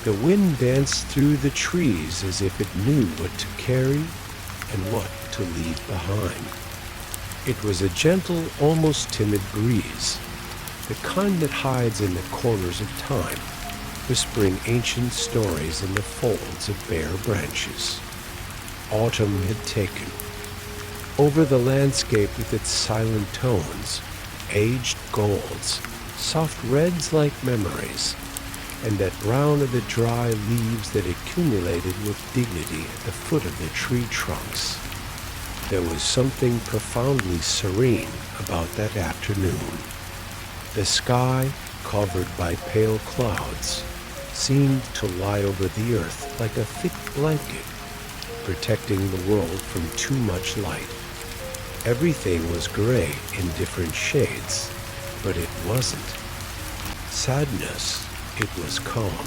The wind danced through the trees as if it knew what to carry and what to leave behind. It was a gentle, almost timid breeze, the kind that hides in the corners of time, whispering ancient stories in the folds of bare branches. Autumn had taken. Over the landscape with its silent tones, aged golds, soft reds like memories, and that brown of the dry leaves that accumulated with dignity at the foot of the tree trunks. There was something profoundly serene about that afternoon. The sky, covered by pale clouds, seemed to lie over the earth like a thick blanket, protecting the world from too much light. Everything was gray in different shades, but it wasn't sadness, it was calm.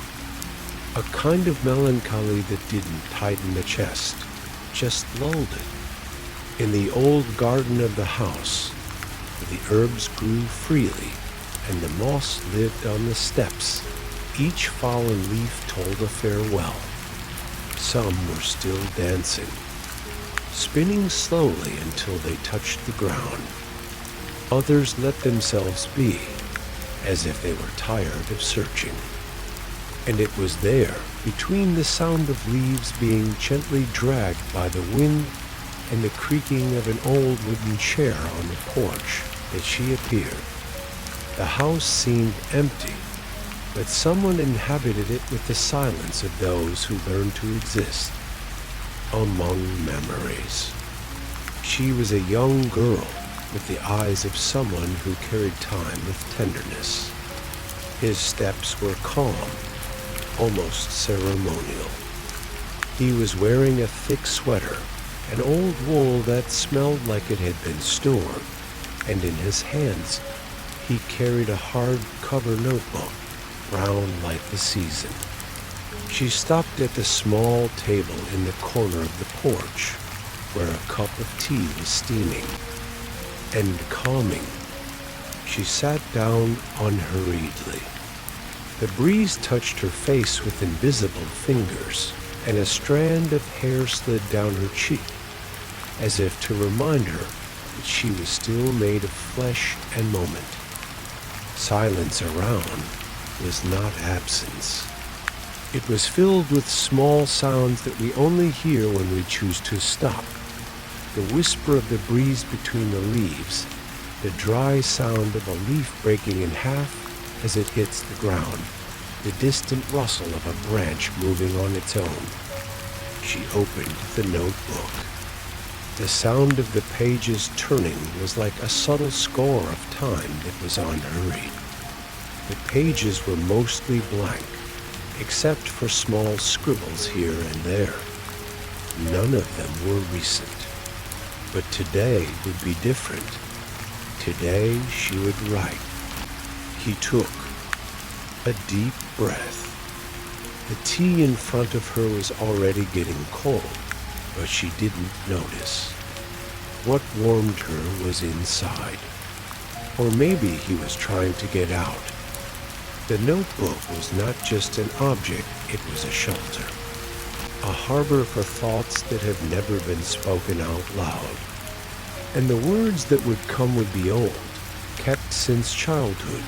A kind of melancholy that didn't tighten the chest, just lulled it. In the old garden of the house, the herbs grew freely, and the moss lived on the steps. Each fallen leaf told a farewell. Some were still dancing, spinning slowly until they touched the ground. Others let themselves be, as if they were tired of searching. And it was there, between the sound of leaves being gently dragged by the wind and the creaking of an old wooden chair on the porch, that she appeared. The house seemed empty, but someone inhabited it with the silence of those who learn to exist among memories. She was a young girl with the eyes of someone who carried time with tenderness. His steps were calm, almost ceremonial. He was wearing a thick sweater, an old wool that smelled like it had been stored, and in his hands he carried a hard-cover notebook, brown like the season. She stopped at the small table in the corner of the porch, where a cup of tea was steaming, and calming. She sat down unhurriedly. The breeze touched her face with invisible fingers, and a strand of hair slid down her cheek, as if to remind her that she was still made of flesh and moment. Silence around was not absence. It was filled with small sounds that we only hear when we choose to stop. The whisper of the breeze between the leaves, the dry sound of a leaf breaking in half as it hits the ground, the distant rustle of a branch moving on its own. She opened the notebook. The sound of the pages turning was like a subtle score of time that was unhurried. The pages were mostly blank, except for small scribbles here and there. None of them were recent. But today would be different. Today she would write. He took a deep breath. The tea in front of her was already getting cold, but she didn't notice. What warmed her was inside. Or maybe he was trying to get out. The notebook was not just an object, it was a shelter. A harbor for thoughts that have never been spoken out loud. And the words that would come would be old, kept since childhood,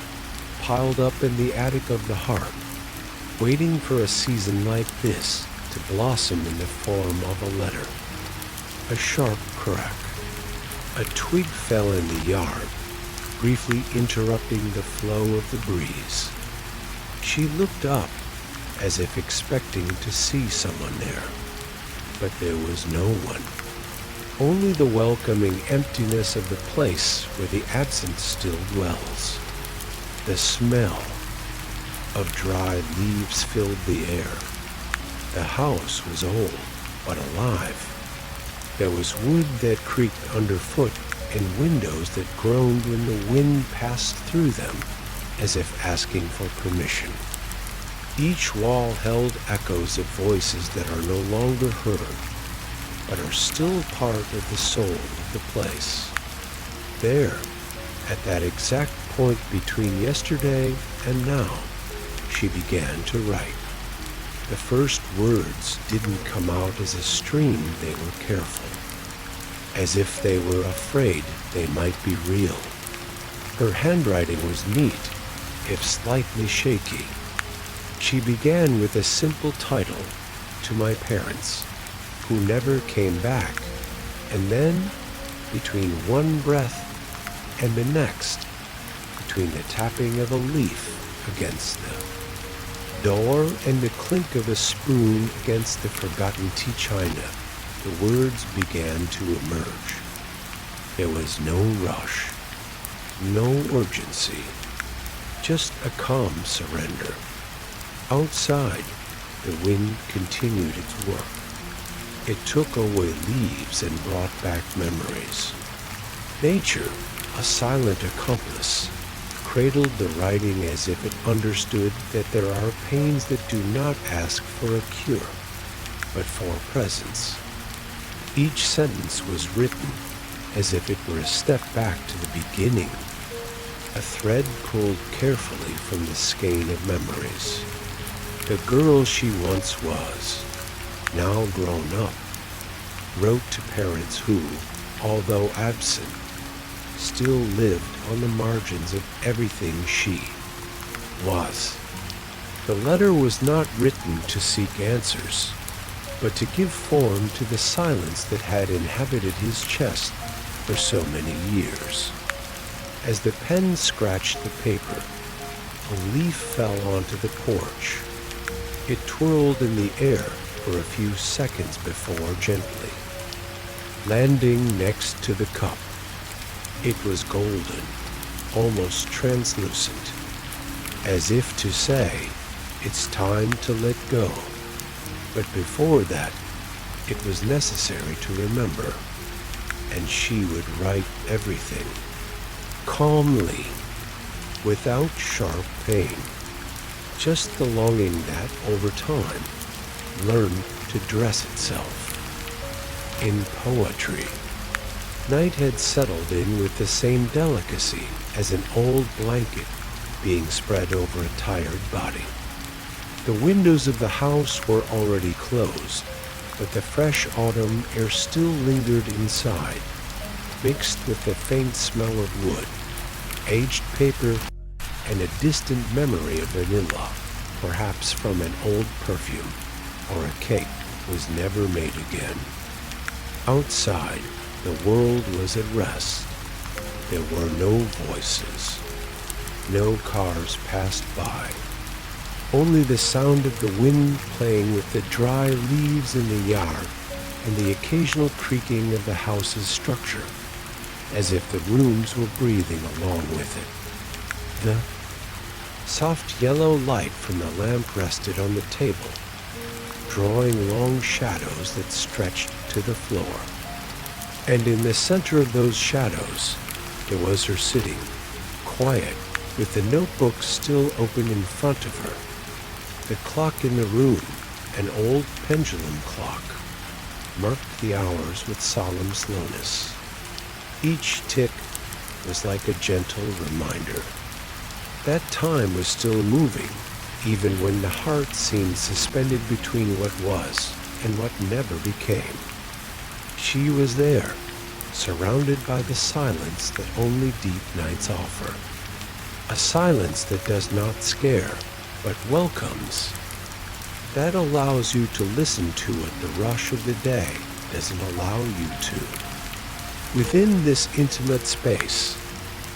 piled up in the attic of the heart, waiting for a season like this to blossom in the form of a letter. A sharp crack. A twig fell in the yard, briefly interrupting the flow of the breeze. She looked up, as if expecting to see someone there, but there was no one. Only the welcoming emptiness of the place where the absent still dwells. The smell of dried leaves filled the air. The house was old, but alive. There was wood that creaked underfoot and windows that groaned when the wind passed through them, as if asking for permission. Each wall held echoes of voices that are no longer heard, but are still part of the soul of the place. There, at that exact point between yesterday and now, she began to write. The first words didn't come out as a stream. They were careful, as if they were afraid they might be real. Her handwriting was neat, if slightly shaky. She began with a simple title, "To My Parents, Who Never Came Back," and then, between one breath and the next, between the tapping of a leaf against the door and the clink of a spoon against the forgotten tea china, the words began to emerge. There was no rush, no urgency, just a calm surrender. Outside, the wind continued its work. It took away leaves and brought back memories. Nature, a silent accomplice, cradled the writing as if it understood that there are pains that do not ask for a cure, but for presence. Each sentence was written as if it were a step back to the beginning, a thread pulled carefully from the skein of memories. The girl she once was, now grown up, wrote to parents who, although absent, still lived on the margins of everything she was. The letter was not written to seek answers, but to give form to the silence that had inhabited his chest for so many years. As the pen scratched the paper, a leaf fell onto the porch. It twirled in the air for a few seconds before gently landing next to the cup. It was golden, almost translucent, as if to say, "It's time to let go." But before that, it was necessary to remember, and she would write everything, calmly, without sharp pain, just the longing that, over time, learned to dress itself in poetry. Night had settled in with the same delicacy as an old blanket being spread over a tired body. The windows of the house were already closed, but the fresh autumn air still lingered inside, mixed with the faint smell of wood, aged paper, and a distant memory of vanilla, perhaps from an old perfume or a cake was never made again. Outside, the world was at rest. There were no voices. No cars passed by. Only the sound of the wind playing with the dry leaves in the yard and the occasional creaking of the house's structure, as if the rooms were breathing along with it. The soft yellow light from the lamp rested on the table, drawing long shadows that stretched to the floor. And in the center of those shadows, there was her sitting, quiet, with the notebook still open in front of her. The clock in the room, an old pendulum clock, marked the hours with solemn slowness. Each tick was like a gentle reminder. That time was still moving, even when the heart seemed suspended between what was and what never became. She was there, surrounded by the silence that only deep nights offer. A silence that does not scare, but welcomes. That allows you to listen to what the rush of the day doesn't allow you to. Within this intimate space,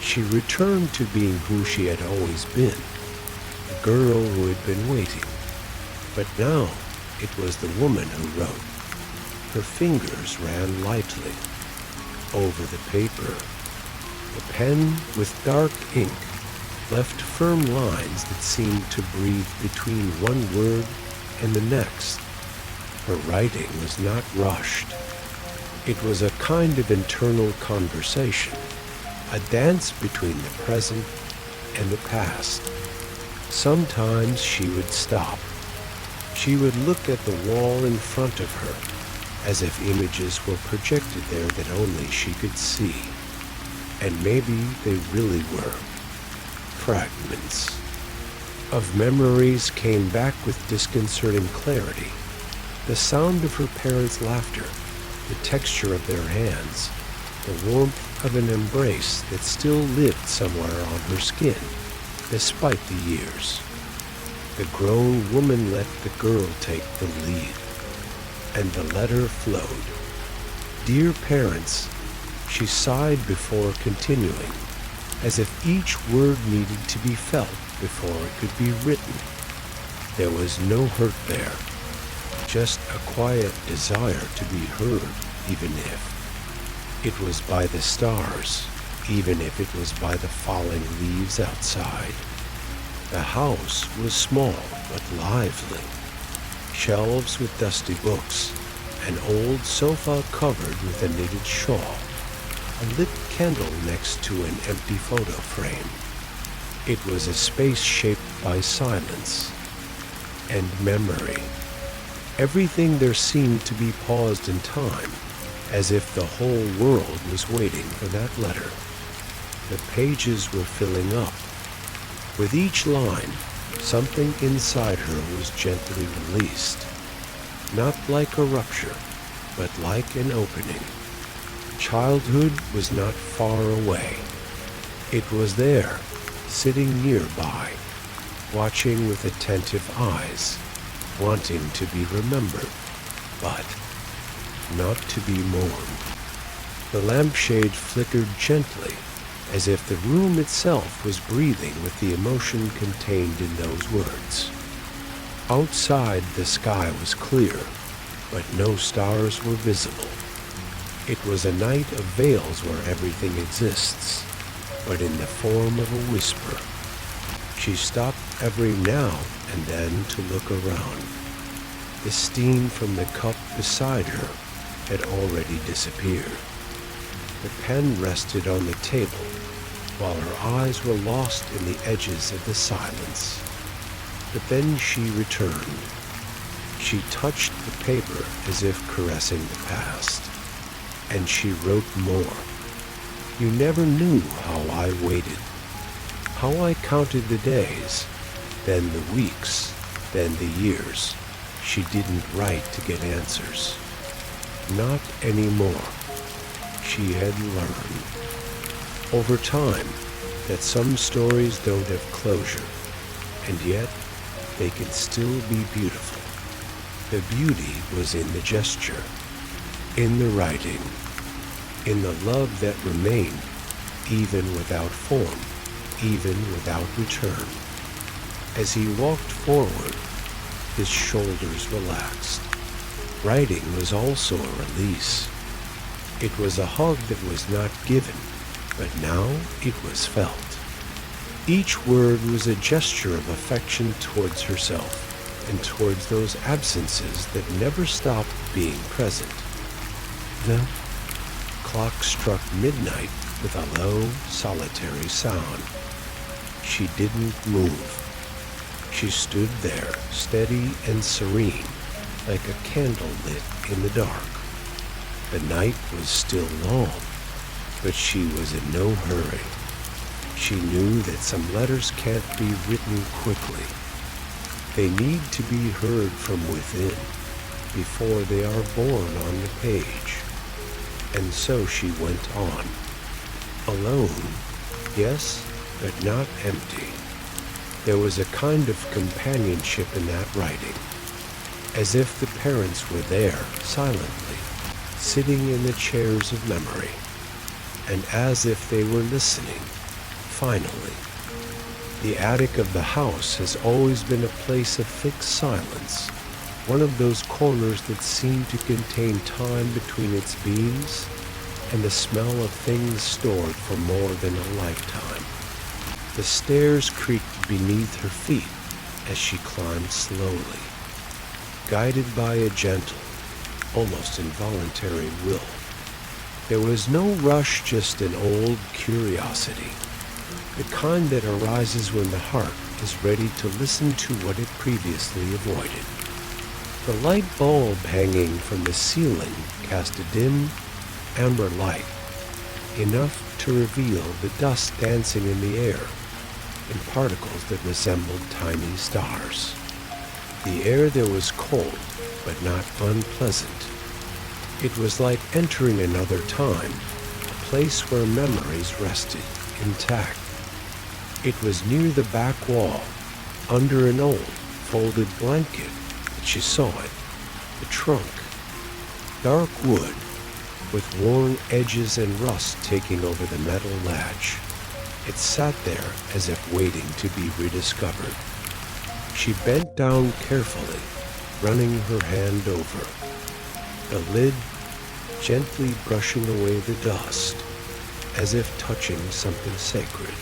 she returned to being who she had always been, the girl who had been waiting. But now it was the woman who wrote. Her fingers ran lightly over the paper. The pen, with dark ink, left firm lines that seemed to breathe between one word and the next. Her writing was not rushed. It was a kind of internal conversation, a dance between the present and the past. Sometimes she would stop. She would look at the wall in front of her, as if images were projected there that only she could see. And maybe they really were. Fragments. Of memories came back with disconcerting clarity. The sound of her parents' laughter, the texture of their hands, the warmth of an embrace that still lived somewhere on her skin, despite the years. The grown woman let the girl take the lead, and the letter flowed. Dear parents, she sighed before continuing, as if each word needed to be felt before it could be written. There was no hurt there, just a quiet desire to be heard, even if it was by the stars, even if it was by the falling leaves outside. The house was small but lively. Shelves with dusty books, an old sofa covered with a knitted shawl, a lit candle next to an empty photo frame. It was a space shaped by silence and memory. Everything there seemed to be paused in time, as if the whole world was waiting for that letter. The pages were filling up. With each line, something inside her was gently released, not like a rupture, but like an opening. Childhood was not far away. It was there, sitting nearby, watching with attentive eyes, wanting to be remembered, but not to be mourned. The lampshade flickered gently, as if the room itself was breathing with the emotion contained in those words. Outside, the sky was clear, but no stars were visible. It was a night of veils where everything exists, but in the form of a whisper. She stopped every now and then to look around. The steam from the cup beside her had already disappeared. The pen rested on the table, while her eyes were lost in the edges of the silence. But then she returned. She touched the paper as if caressing the past, and she wrote more. You never knew how I waited, how I counted the days, then the weeks, then the years. She didn't write to get answers. Not anymore. She had learned over time that some stories don't have closure, and yet they can still be beautiful. The beauty was in the gesture, in the writing, in the love that remained, even without form, even without return. As he walked forward, his shoulders relaxed. Writing was also a release. It was a hug that was not given, but now it was felt. Each word was a gesture of affection towards herself and towards those absences that never stopped being present. The clock struck midnight with a low, solitary sound. She didn't move. She stood there, steady and serene, like a candle lit in the dark. The night was still long, but she was in no hurry. She knew that some letters can't be written quickly. They need to be heard from within before they are born on the page. And so she went on. Alone, yes, but not empty. There was a kind of companionship in that writing, as if the parents were there, silently, sitting in the chairs of memory, and as if they were listening, finally. The attic of the house has always been a place of fixed silence, one of those corners that seem to contain time between its beams and the smell of things stored for more than a lifetime. The stairs creaked beneath her feet as she climbed slowly, guided by a gentle, almost involuntary will. There was no rush, just an old curiosity, the kind that arises when the heart is ready to listen to what it previously avoided. The light bulb hanging from the ceiling cast a dim, amber light, enough to reveal the dust dancing in the air, in particles that resembled tiny stars. The air there was cold, but not unpleasant. It was like entering another time, a place where memories rested intact. It was near the back wall, under an old, folded blanket, that she saw it, the trunk. Dark wood, with worn edges and rust taking over the metal latch. It sat there as if waiting to be rediscovered. She bent down carefully, running her hand over the lid, gently brushing away the dust, as if touching something sacred.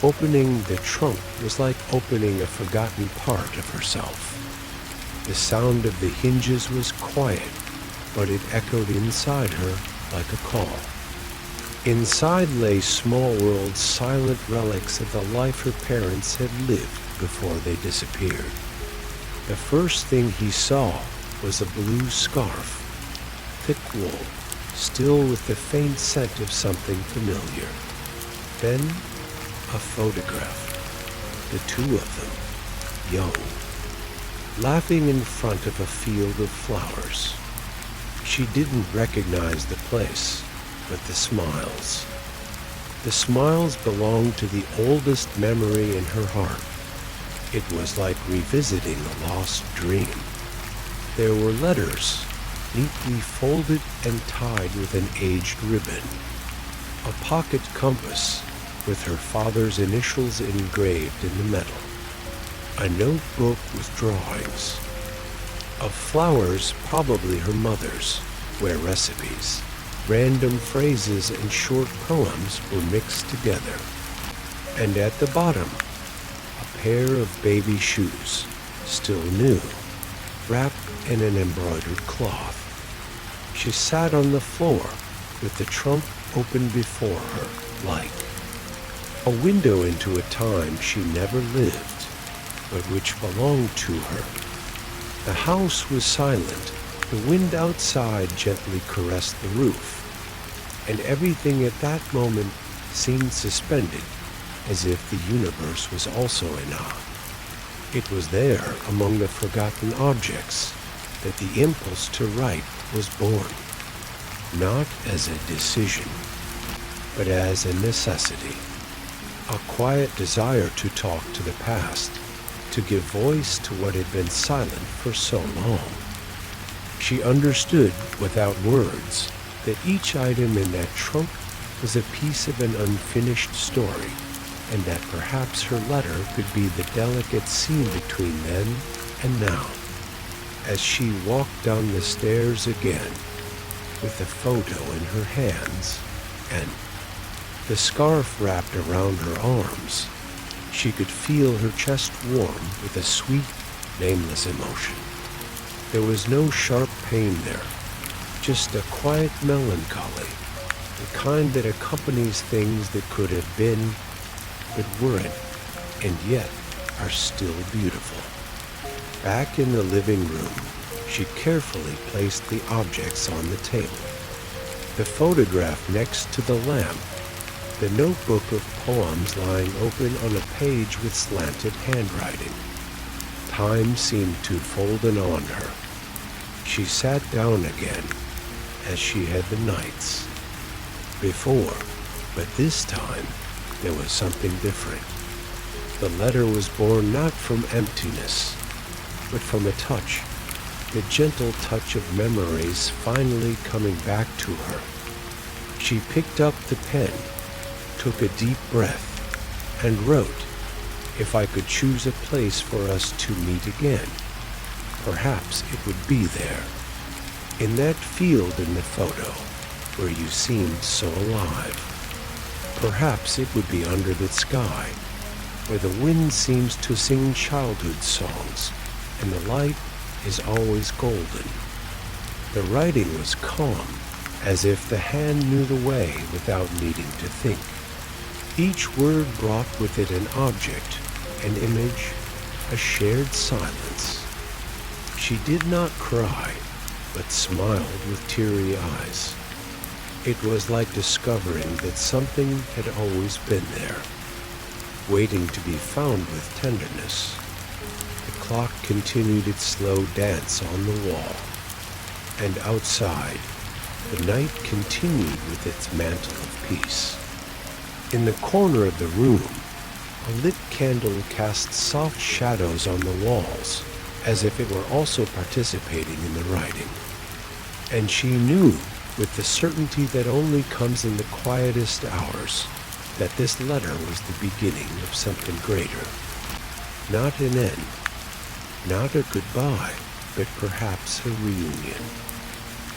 Opening the trunk was like opening a forgotten part of herself. The sound of the hinges was quiet, but it echoed inside her like a call. Inside lay Small World's silent relics of the life her parents had lived before they disappeared. The first thing he saw was a blue scarf, thick wool, still with the faint scent of something familiar. Then a photograph, the two of them, young, laughing in front of a field of flowers. She didn't recognize the place, but the smiles. The smiles belonged to the oldest memory in her heart. It was like revisiting a lost dream. There were letters, neatly folded and tied with an aged ribbon. A pocket compass with her father's initials engraved in the metal. A notebook with drawings of flowers, probably her mother's, where recipes, random phrases, and short poems were mixed together. And at the bottom, a pair of baby shoes, still new, wrapped in an embroidered cloth. She sat on the floor with the trunk open before her, like a window into a time she never lived, but which belonged to her. The house was silent. The wind outside gently caressed the roof, and everything at that moment seemed suspended, as if the universe was also in awe. It was there, among the forgotten objects, that the impulse to write was born, not as a decision, but as a necessity, a quiet desire to talk to the past, to give voice to what had been silent for so long. She understood, without words, that each item in that trunk was a piece of an unfinished story, and that perhaps her letter could be the delicate seam between then and now. As she walked down the stairs again, with the photo in her hands, and the scarf wrapped around her arms, she could feel her chest warm with a sweet, nameless emotion. There was no sharp pain there, just a quiet melancholy, the kind that accompanies things that could have been, but weren't, and yet are still beautiful. Back in the living room, she carefully placed the objects on the table. The photograph next to the lamp, the notebook of poems lying open on a page with slanted handwriting. Time seemed to fold in on her. She sat down again, as she had the nights before, but this time there was something different. The letter was born not from emptiness, but from a touch, the gentle touch of memories finally coming back to her. She picked up the pen, took a deep breath, and wrote, "If I could choose a place for us to meet again, perhaps it would be there, in that field in the photo where you seemed so alive. Perhaps it would be under the sky, where the wind seems to sing childhood songs, and the light is always golden." The writing was calm, as if the hand knew the way without needing to think. Each word brought with it an object, an image, a shared silence. She did not cry, but smiled with teary eyes. It was like discovering that something had always been there. waiting to be found with tenderness. The clock continued its slow dance on the wall, and outside, the night continued with its mantle of peace. In the corner of the room, a lit candle cast soft shadows on the walls, as if it were also participating in the writing. And she knew, with the certainty that only comes in the quietest hours, that this letter was the beginning of something greater. Not an end, not a goodbye, but perhaps a reunion.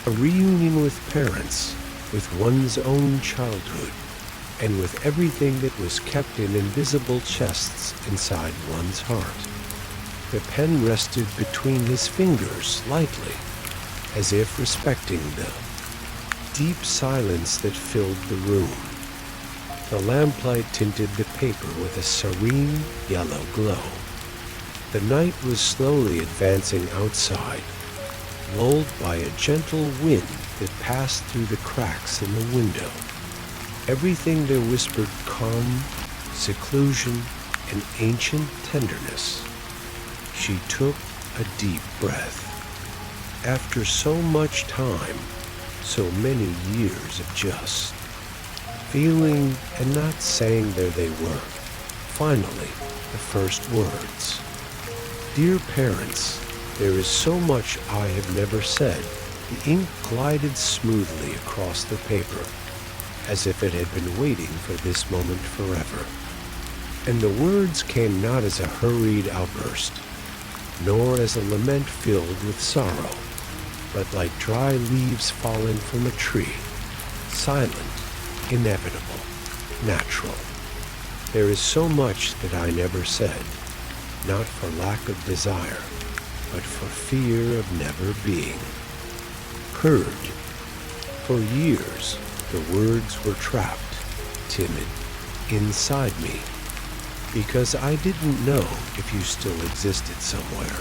A reunion with parents, with one's own childhood, and with everything that was kept in invisible chests inside one's heart. The pen rested between his fingers lightly, as if respecting the deep silence that filled the room. The lamplight tinted the paper with a serene yellow glow. The night was slowly advancing outside, lulled by a gentle wind that passed through the cracks in the window. Everything there whispered calm, seclusion, and ancient tenderness. She took a deep breath. After so much time, so many years of just feeling and not saying, there they were. Finally, the first words. Dear parents, there is so much I have never said. The ink glided smoothly across the paper, as if it had been waiting for this moment forever. And the words came not as a hurried outburst, nor as a lament filled with sorrow, but like dry leaves falling from a tree, silent, inevitable, natural. There is so much that I never said, not for lack of desire, but for fear of never being heard. For years, the words were trapped, timid, inside me, because I didn't know if you still existed somewhere,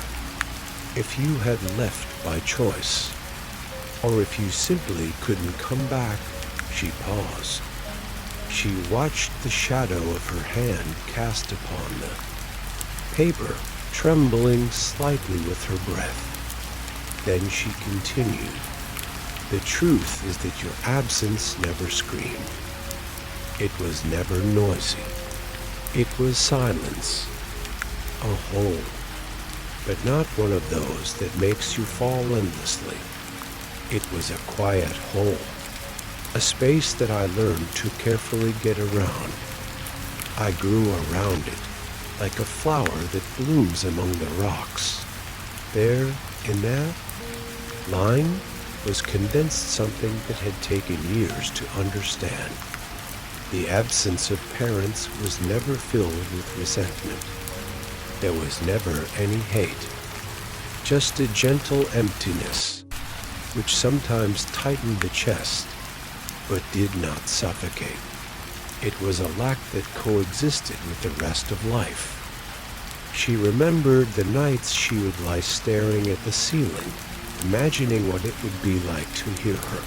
if you had left by choice, or if you simply couldn't come back. She paused. She watched the shadow of her hand cast upon the paper, trembling slightly with her breath. Then she continued. The truth is that your absence never screamed. It was never noisy. It was silence, a hole, but not one of those that makes you fall endlessly. It was a quiet hole, a space that I learned to carefully get around. I grew around it, like a flower that blooms among the rocks. There, in that line, was condensed something that had taken years to understand. The absence of parents was never filled with resentment. There was never any hate, just a gentle emptiness, which sometimes tightened the chest, but did not suffocate. It was a lack that coexisted with the rest of life. She remembered the nights she would lie staring at the ceiling, imagining what it would be like to hear her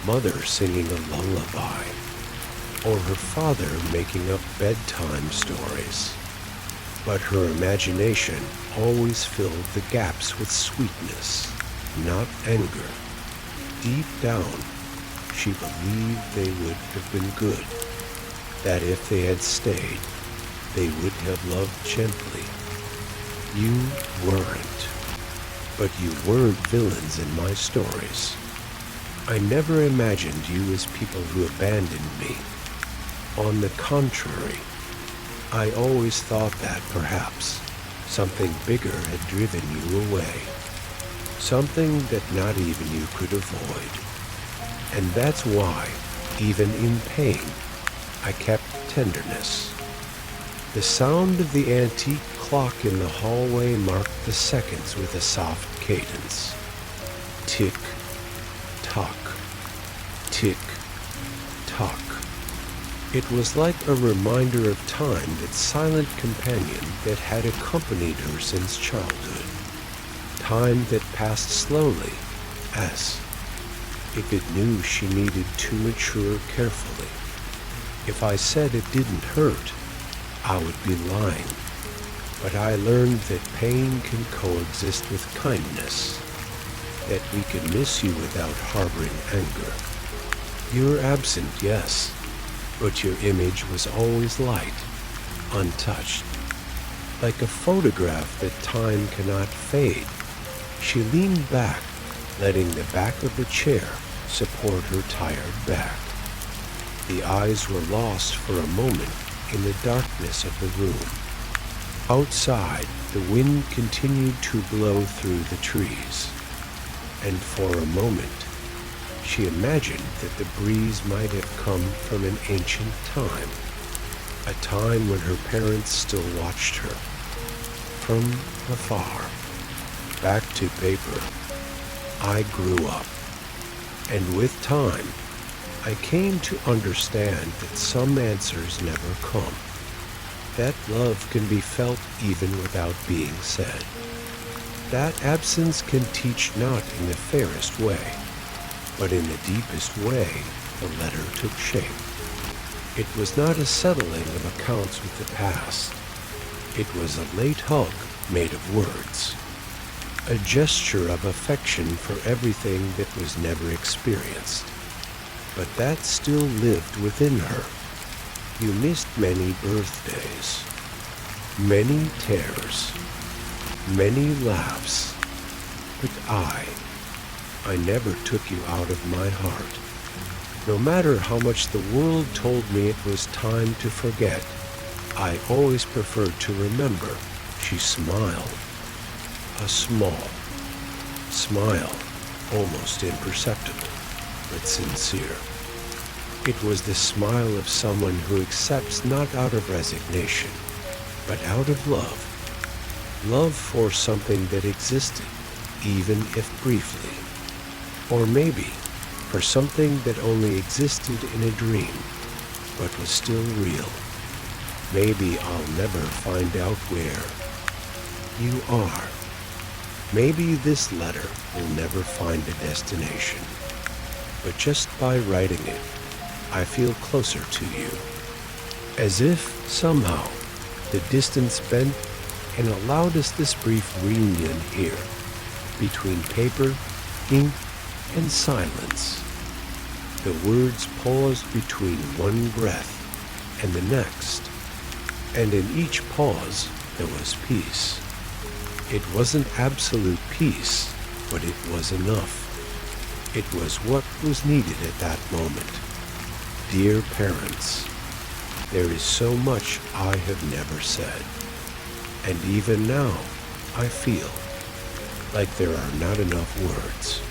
mother singing a lullaby, or her father making up bedtime stories. But her imagination always filled the gaps with sweetness, not anger. Deep down, she believed they would have been good, that if they had stayed, they would have loved gently. You weren't, but you weren't villains in my stories. I never imagined you as people who abandoned me. On the contrary, I always thought that perhaps something bigger had driven you away, something that not even you could avoid. And that's why, even in pain, I kept tenderness. The sound of the antique clock in the hallway marked the seconds with a soft cadence. Tick, tock, tick, tock. It was like a reminder of time, that silent companion that had accompanied her since childhood. Time that passed slowly, as if it knew she needed to mature carefully. If I said it didn't hurt, I would be lying. But I learned that pain can coexist with kindness, that we can miss you without harboring anger. You were absent, yes, but your image was always light, untouched. Like a photograph that time cannot fade, she leaned back, letting the back of the chair support her tired back. The eyes were lost for a moment in the darkness of the room. Outside, the wind continued to blow through the trees, and for a moment, she imagined that the breeze might have come from an ancient time, a time when her parents still watched her. From afar, back to paper, I grew up, and with time, I came to understand that some answers never come, that love can be felt even without being said, that absence can teach not in the fairest way, but in the deepest way the letter took shape. It was not a settling of accounts with the past. It was a late hug made of words, a gesture of affection for everything that was never experienced, but that still lived within her. You missed many birthdays, many tears, many laughs, but I never took you out of my heart. No matter how much the world told me it was time to forget, I always preferred to remember. She smiled, a small smile, almost imperceptible, but sincere. It was the smile of someone who accepts not out of resignation, but out of love. Love for something that existed, even if briefly. Or maybe for something that only existed in a dream, but was still real. Maybe I'll never find out where you are. Maybe this letter will never find a destination. But just by writing it, I feel closer to you. As if, somehow, the distance bent and allowed us this brief reunion here, between paper, ink, and silence. The words paused between one breath and the next, and in each pause there was peace. It wasn't absolute peace, but it was enough. It was what was needed at that moment. Dear parents, there is so much I have never said, and even now I feel like there are not enough words.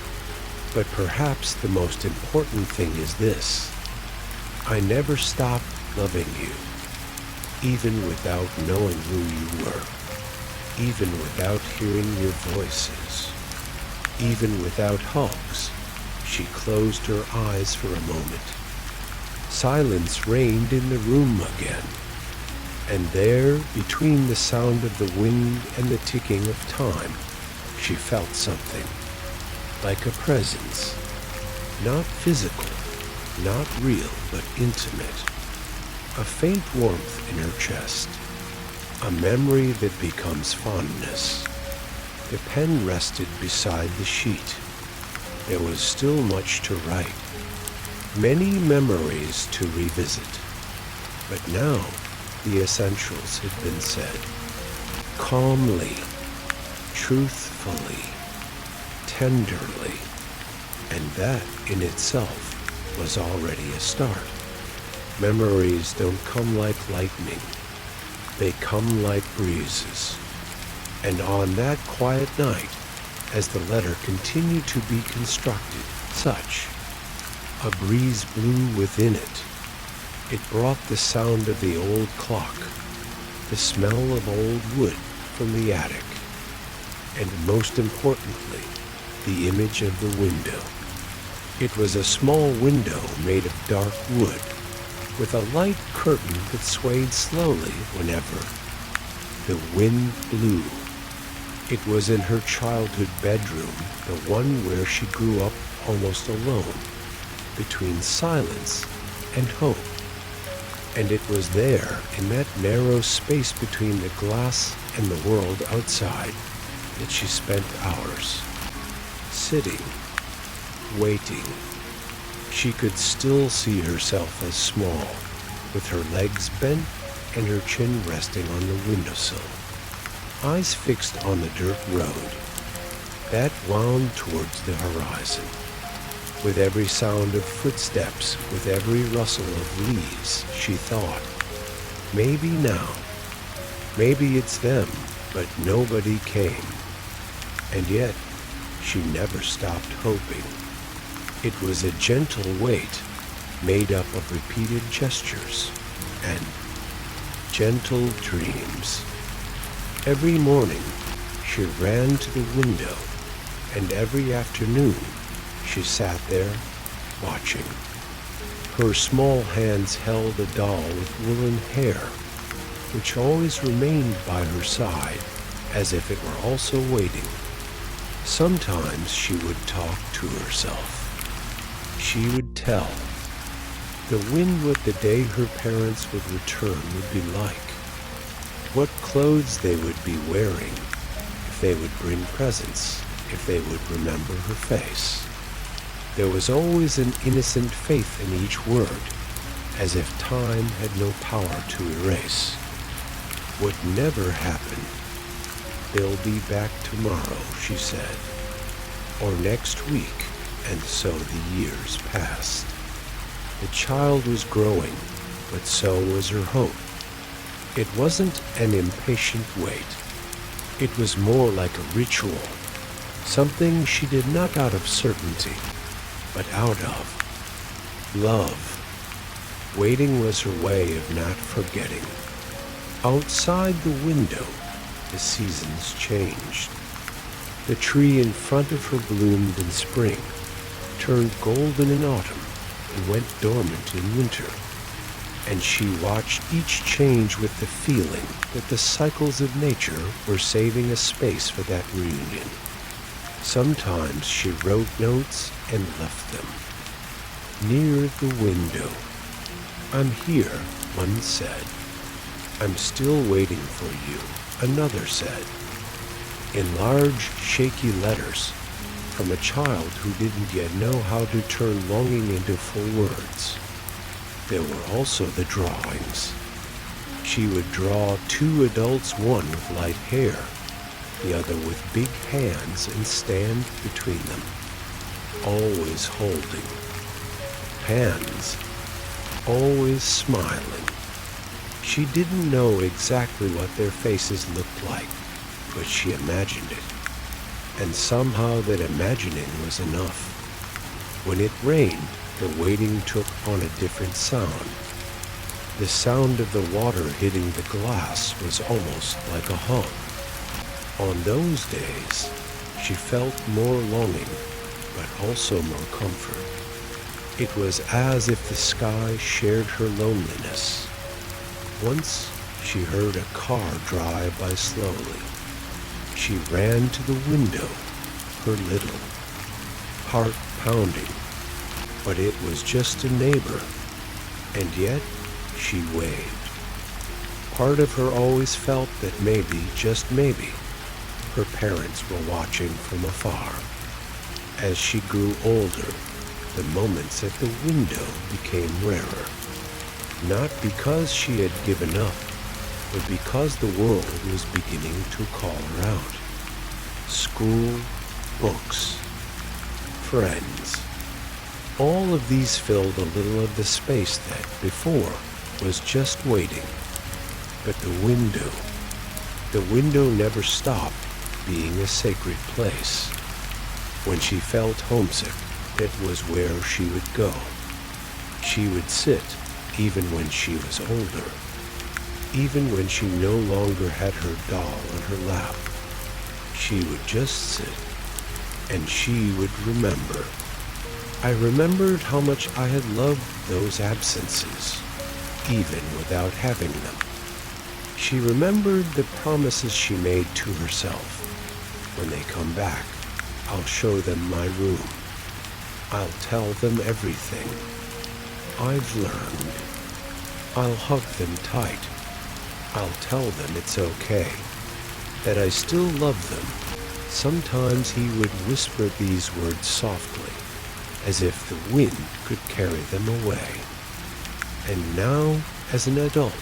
But perhaps the most important thing is this: I never stopped loving you, even without knowing who you were, even without hearing your voices, even without hugs. She closed her eyes for a moment. Silence reigned in the room again, and there, between the sound of the wind and the ticking of time, she felt something, like a presence, not physical, not real, but intimate, a faint warmth in her chest, a memory that becomes fondness. The pen rested beside the sheet. There was still much to write, many memories to revisit, but now the essentials had been said, calmly, truthfully, tenderly, and that in itself was already a start. Memories don't come like lightning, they come like breezes. And on that quiet night, as the letter continued to be constructed, such a breeze blew within it. It brought the sound of the old clock, the smell of old wood from the attic, and most importantly, the image of the window. It was a small window made of dark wood, with a light curtain that swayed slowly whenever the wind blew. It was in her childhood bedroom, the one where she grew up almost alone, between silence and hope. And it was there, in that narrow space between the glass and the world outside, that she spent hours, sitting, waiting. She could still see herself as small, with her legs bent and her chin resting on the windowsill, eyes fixed on the dirt road that wound towards the horizon. With every sound of footsteps, with every rustle of leaves, she thought, maybe now, maybe it's them, but nobody came. And yet, she never stopped hoping. It was a gentle wait, made up of repeated gestures and gentle dreams. Every morning, she ran to the window, and every afternoon, she sat there, watching. Her small hands held a doll with woolen hair, which always remained by her side, as if it were also waiting. Sometimes she would talk to herself. She would tell. The wind what the day her parents would return would be like, what clothes they would be wearing, if they would bring presents, if they would remember her face. There was always an innocent faith in each word, as if time had no power to erase. What never happened. They'll be back tomorrow, she said, or next week, and so the years passed. The child was growing, but so was her hope. It wasn't an impatient wait. It was more like a ritual, something she did not out of certainty, but out of love. Waiting was her way of not forgetting. Outside the window, the seasons changed. The tree in front of her bloomed in spring, turned golden in autumn, and went dormant in winter. And she watched each change with the feeling that the cycles of nature were saving a space for that reunion. Sometimes she wrote notes and left them. Near the window. I'm here, one said. I'm still waiting for you, another said. In large, shaky letters, from a child who didn't yet know how to turn longing into full words. There were also the drawings. She would draw two adults, one with light hair, the other with big hands, and stand between them, always holding. Hands, always smiling. She didn't know exactly what their faces looked like, but she imagined it. And somehow that imagining was enough. When it rained, the waiting took on a different sound. The sound of the water hitting the glass was almost like a hum. On those days, she felt more longing, but also more comfort. It was as if the sky shared her loneliness. Once she heard a car drive by slowly. She ran to the window, her little heart pounding. But it was just a neighbor, and yet she waved. Part of her always felt that maybe, just maybe, her parents were watching from afar. As she grew older, the moments at the window became rarer. Not because she had given up, but because the world was beginning to call her out. School, books, friends. All of these filled a little of the space that, before, was just waiting. But the window never stopped being a sacred place. When she felt homesick, it was where she would go. She would sit, even when she was older, even when she no longer had her doll on her lap. She would just sit, and she would remember. I remembered how much I had loved those absences, even without having them. She remembered the promises she made to herself. When they come back, I'll show them my room. I'll tell them everything I've learned. I'll hug them tight. I'll tell them it's okay, that I still love them. Sometimes he would whisper these words softly, as if the wind could carry them away. And now, as an adult,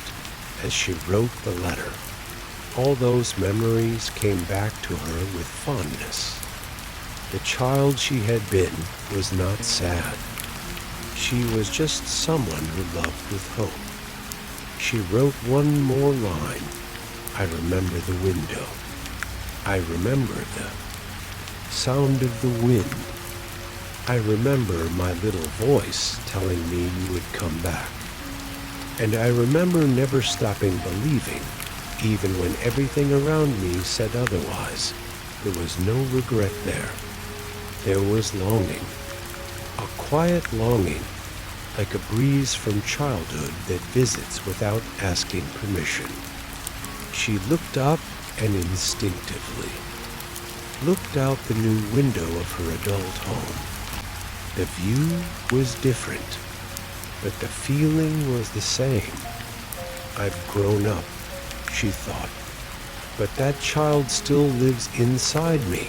as she wrote the letter, all those memories came back to her with fondness. The child she had been was not sad. She was just someone who loved with hope. She wrote one more line. I remember the window. I remember the sound of the wind. I remember my little voice telling me you would come back. And I remember never stopping believing, even when everything around me said otherwise. There was no regret there. There was longing, a quiet longing, like a breeze from childhood that visits without asking permission. She looked up and instinctively looked out the new window of her adult home. The view was different, but the feeling was the same. I've grown up, she thought, but that child still lives inside me.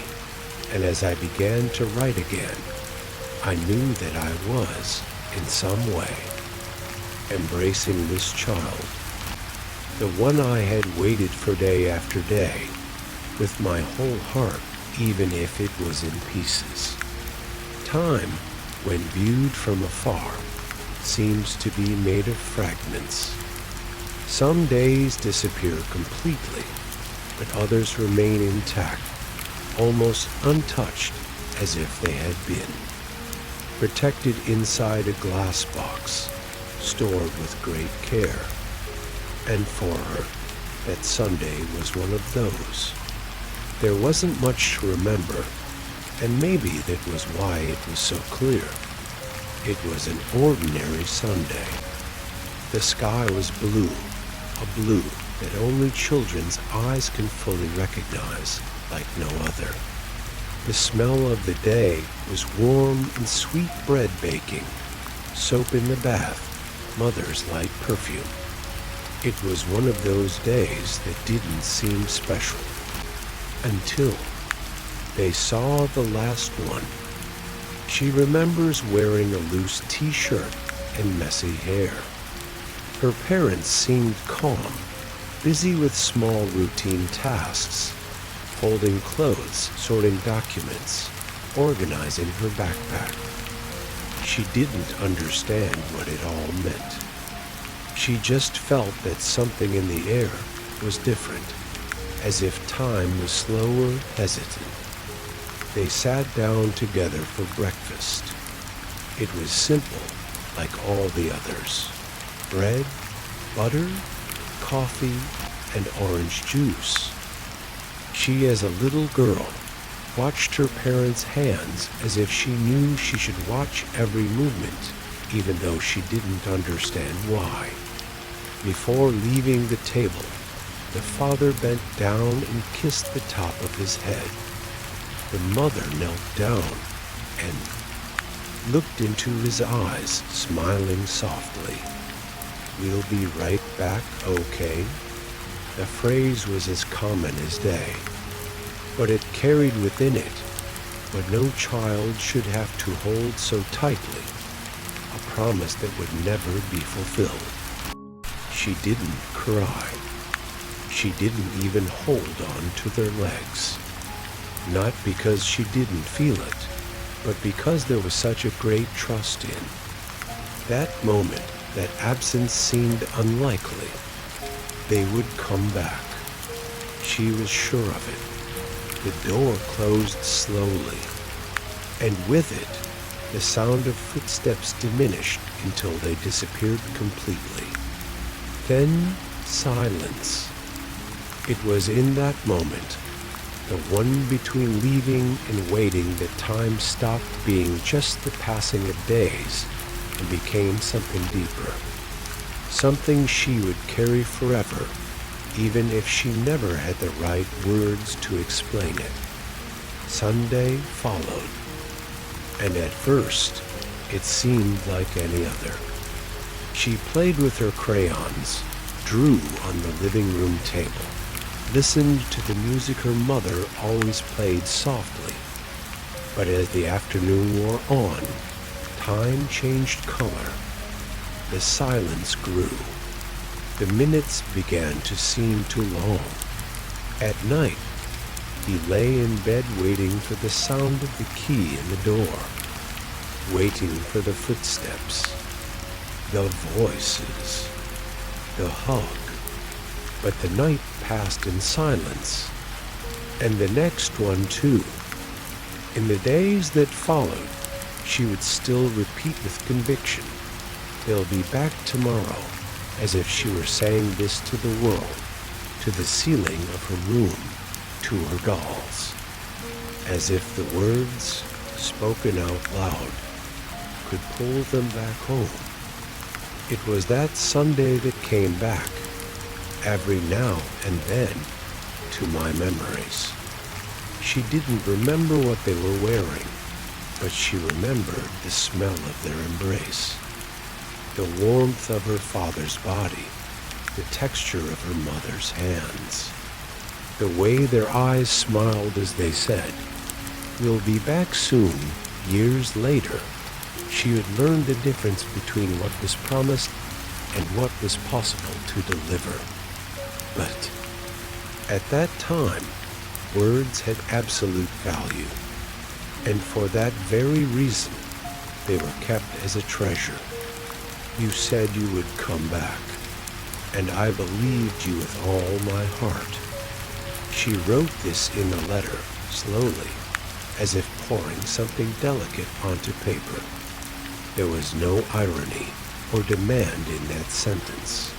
And as I began to write again, I knew that I was, in some way, embracing this child, the one I had waited for day after day, with my whole heart, even if it was in pieces. Time, when viewed from afar, seems to be made of fragments. Some days disappear completely, but others remain intact, almost untouched as if they had been, protected inside a glass box, stored with great care. And for her, that Sunday was one of those. There wasn't much to remember, and maybe that was why it was so clear. It was an ordinary Sunday. The sky was blue, a blue that only children's eyes can fully recognize, like no other. The smell of the day was warm and sweet bread baking, soap in the bath, mother's light perfume. It was one of those days that didn't seem special, until they saw the last one. She remembers wearing a loose t-shirt and messy hair. Her parents seemed calm, busy with small routine tasks, folding clothes, sorting documents, organizing her backpack. She didn't understand what it all meant. She just felt that something in the air was different, as if time was slower, hesitant. They sat down together for breakfast. It was simple, like all the others. Bread, butter, coffee, and orange juice. She, as a little girl, watched her parents' hands as if she knew she should watch every movement, even though she didn't understand why. Before leaving the table, the father bent down and kissed the top of his head. The mother knelt down and looked into his eyes, smiling softly. "We'll be right back, okay?" The phrase was as common as day, but it carried within it what no child should have to hold so tightly, a promise that would never be fulfilled. She didn't cry. She didn't even hold on to their legs. Not because she didn't feel it, but because there was such a great trust in. That moment, that absence seemed unlikely. They would come back. She was sure of it. The door closed slowly, and with it, the sound of footsteps diminished until they disappeared completely. Then silence. It was in that moment, the one between leaving and waiting, that time stopped being just the passing of days and became something deeper. Something she would carry forever, even if she never had the right words to explain it. Sunday followed, and at first it seemed like any other. She played with her crayons, drew on the living room table, listened to the music her mother always played softly. But as the afternoon wore on, time changed color. The silence grew. The minutes began to seem too long. At night, he lay in bed waiting for the sound of the key in the door, waiting for the footsteps, the voices, the hug. But the night passed in silence, and the next one too. In the days that followed, she would still repeat with conviction, "They'll be back tomorrow," as if she were saying this to the world, to the ceiling of her room, to her dolls, as if the words, spoken out loud, could pull them back home. It was that Sunday that came back, every now and then, to my memories. She didn't remember what they were wearing, but she remembered the smell of their embrace, the warmth of her father's body, the texture of her mother's hands, the way their eyes smiled as they said, "We'll be back soon." Years later, she had learned the difference between what was promised and what was possible to deliver. But at that time, words had absolute value, and for that very reason, they were kept as a treasure. You said you would come back, and I believed you with all my heart. She wrote this in a letter, slowly, as if pouring something delicate onto paper. There was no irony or demand in that sentence.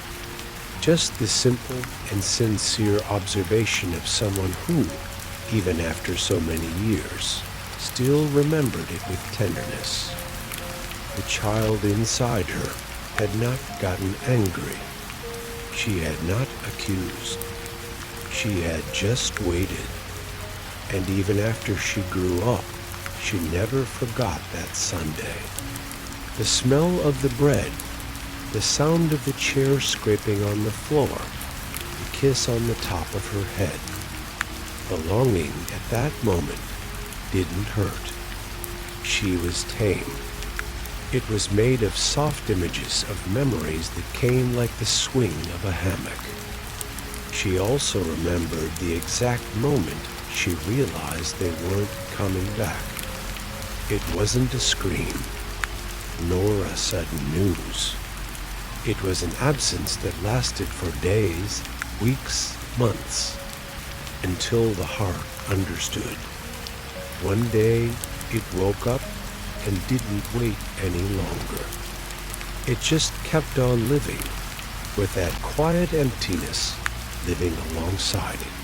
Just the simple and sincere observation of someone who, even after so many years, still remembered it with tenderness. The child inside her had not gotten angry. She had not accused. She had just waited. And even after she grew up, she never forgot that Sunday. The smell of the bread, the sound of the chair scraping on the floor, the kiss on the top of her head. The longing at that moment didn't hurt. She was tame. It was made of soft images of memories that came like the swing of a hammock. She also remembered the exact moment she realized they weren't coming back. It wasn't a scream, nor a sudden news. It was an absence that lasted for days, weeks, months, until the heart understood. One day, it woke up and didn't wait any longer. It just kept on living, with that quiet emptiness living alongside it.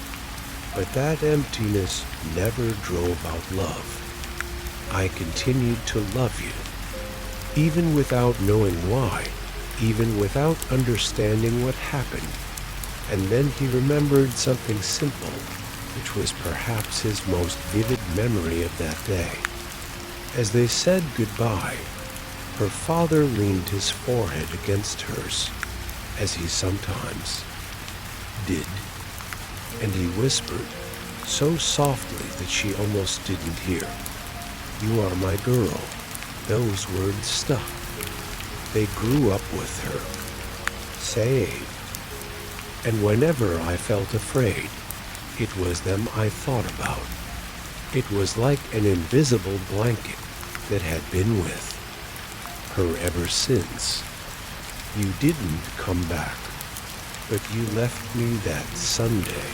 But that emptiness never drove out love. I continued to love you, even without knowing why, even without understanding what happened. And then he remembered something simple, which was perhaps his most vivid memory of that day. As they said goodbye, her father leaned his forehead against hers, as he sometimes did, and he whispered, so softly that she almost didn't hear, "You are my girl." Those words stuck. They grew up with her, saved. And whenever I felt afraid, it was them I thought about. It was like an invisible blanket that had been with her ever since. You didn't come back, but you left me that Sunday.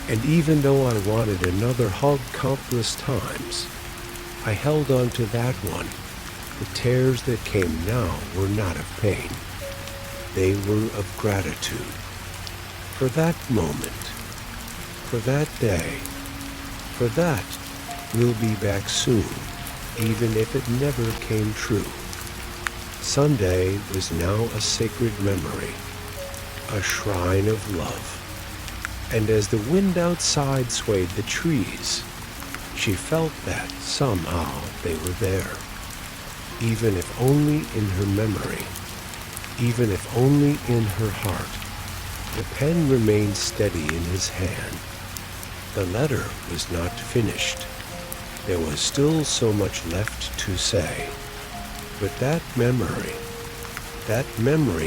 And even though I wanted another hug countless times, I held on to that one. The tears that came now were not of pain. They were of gratitude. For that moment, for that day, for that we'll be back soon, even if it never came true. Sunday was now a sacred memory, a shrine of love. And as the wind outside swayed the trees, she felt that somehow they were there, even if only in her memory. even if only in her heart. The pen remained steady in his hand. The letter was not finished. There was still so much left to say. But that memory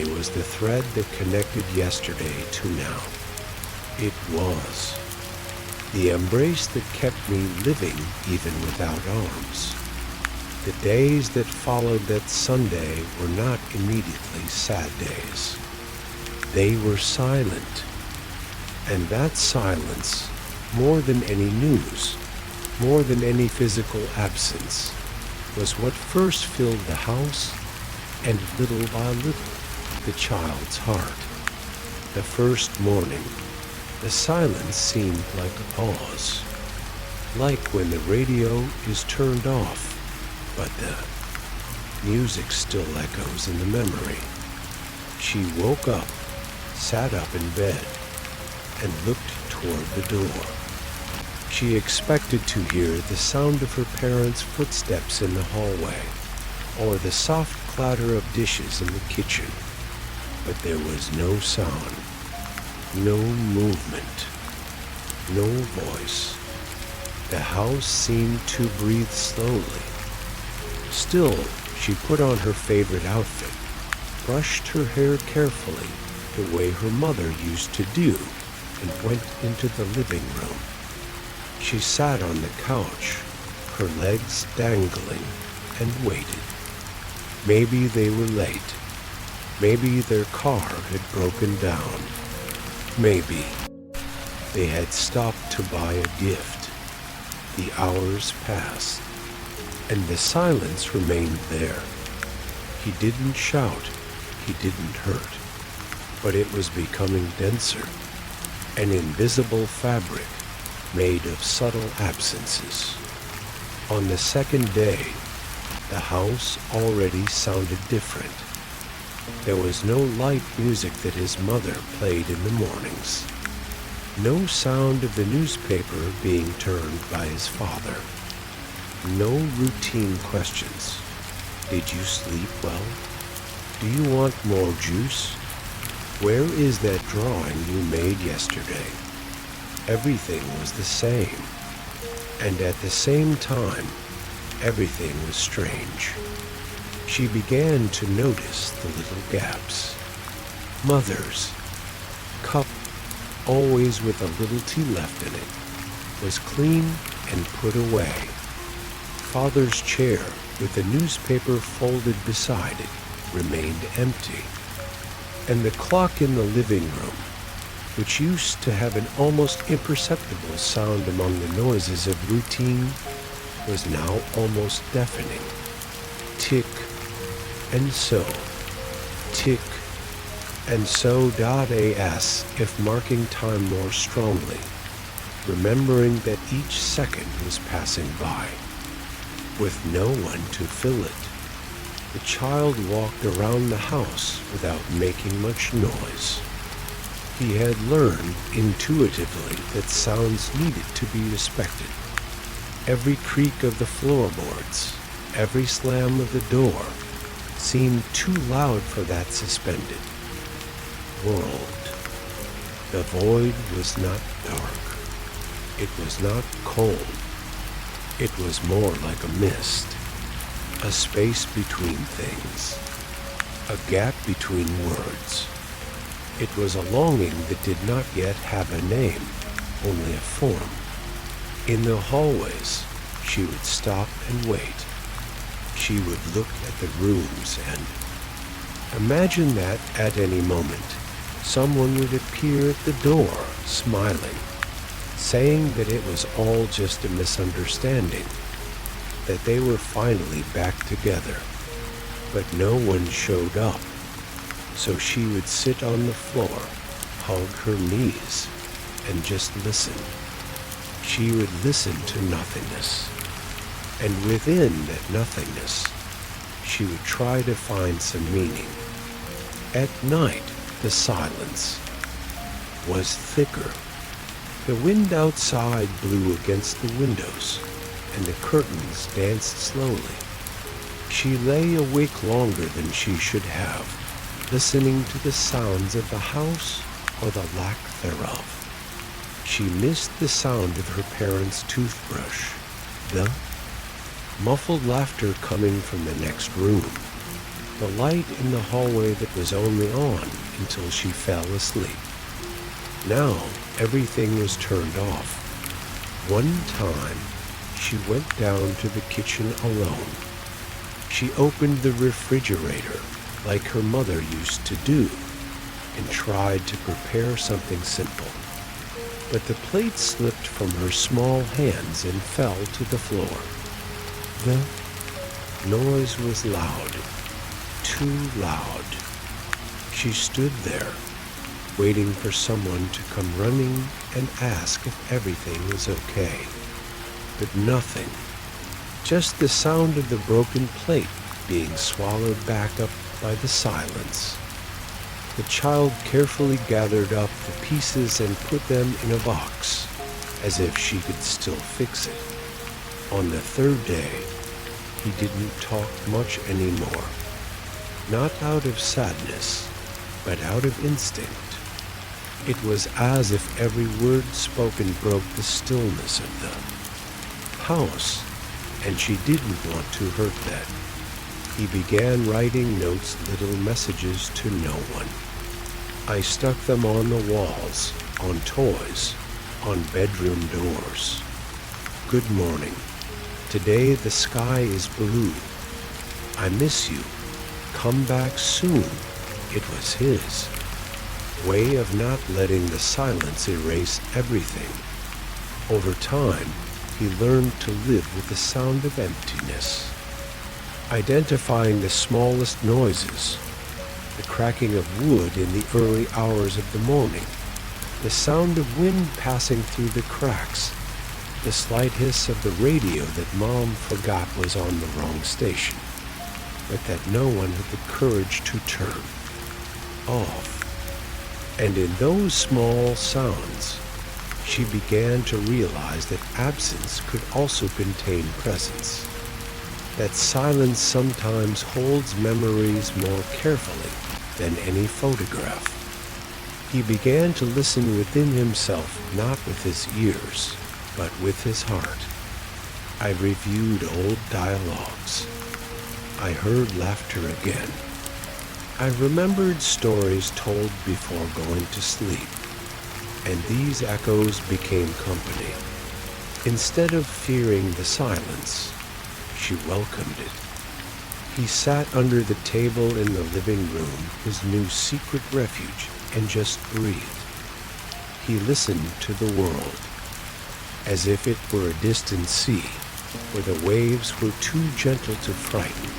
was the thread that connected yesterday to now. It was the embrace that kept me living even without arms. The days that followed that Sunday were not immediately sad days. They were silent. And that silence, more than any news, more than any physical absence, was what first filled the house and little by little the child's heart. The first morning, the silence seemed like a pause, like when the radio is turned off, but the music still echoes in the memory. She woke up, sat up in bed, and looked toward the door. She expected to hear the sound of her parents' footsteps in the hallway, or the soft clatter of dishes in the kitchen, but there was no sound, no movement, no voice. The house seemed to breathe slowly. Still, she put on her favorite outfit, brushed her hair carefully the way her mother used to do, and went into the living room. She sat on the couch, her legs dangling, and waited. Maybe they were late. Maybe their car had broken down. Maybe they had stopped to buy a gift. The hours passed, and the silence remained there. He didn't shout, he didn't hurt, but it was becoming denser, an invisible fabric made of subtle absences. On the second day, the house already sounded different. There was no light music that his mother played in the mornings. No sound of the newspaper being turned by his father. No routine questions. Did you sleep well? Do you want more juice? Where is that drawing you made yesterday? Everything was the same. And at the same time, everything was strange. She began to notice the little gaps. Mother's cup, always with a little tea left in it, was clean and put away. Father's chair, with the newspaper folded beside it, remained empty. And the clock in the living room, which used to have an almost imperceptible sound among the noises of routine, was now almost deafening. Tick and so, tick and so. As if marking time more strongly, remembering that each second was passing by, with no one to fill it. The child walked around the house without making much noise. He had learned intuitively that sounds needed to be respected. Every creak of the floorboards, every slam of the door, seemed too loud for that suspended world. The void was not dark. It was not cold. It was more like a mist, a space between things, a gap between words. It was a longing that did not yet have a name, only a form. In the hallways, she would stop and wait. She would look at the rooms and imagine that at any moment, someone would appear at the door, smiling, saying that it was all just a misunderstanding, that they were finally back together. But no one showed up, so she would sit on the floor, hug her knees, and just listen. She would listen to nothingness, and within that nothingness, she would try to find some meaning. At night, the silence was thicker. The wind outside blew against the windows, and the curtains danced slowly. She lay awake longer than she should have, listening to the sounds of the house or the lack thereof. She missed the sound of her parents' toothbrush, the muffled laughter coming from the next room, the light in the hallway that was only on until she fell asleep. Now everything was turned off. One time, she went down to the kitchen alone. She opened the refrigerator like her mother used to do and tried to prepare something simple. But the plate slipped from her small hands and fell to the floor. The noise was loud, too loud. She stood there, waiting for someone to come running and ask if everything was okay. But nothing. Just the sound of the broken plate being swallowed back up by the silence. The child carefully gathered up the pieces and put them in a box, as if she could still fix it. On the third day, he didn't talk much anymore. Not out of sadness, but out of instinct. It was as if every word spoken broke the stillness of the house, and she didn't want to hurt that. He began writing notes, little messages to no one. I stuck them on the walls, on toys, on bedroom doors. Good morning. Today the sky is blue. I miss you. Come back soon. It was his way of not letting the silence erase everything. Over time, he learned to live with the sound of emptiness, identifying the smallest noises, the cracking of wood in the early hours of the morning, the sound of wind passing through the cracks, the slight hiss of the radio that Mom forgot was on the wrong station, but that no one had the courage to turn off. And in those small sounds, she began to realize that absence could also contain presence, that silence sometimes holds memories more carefully than any photograph. He began to listen within himself, not with his ears, but with his heart. I reviewed old dialogues. I heard laughter again. I remembered stories told before going to sleep, and these echoes became company. Instead of fearing the silence, she welcomed it. He sat under the table in the living room, his new secret refuge, and just breathed. He listened to the world, as if it were a distant sea, where the waves were too gentle to frighten.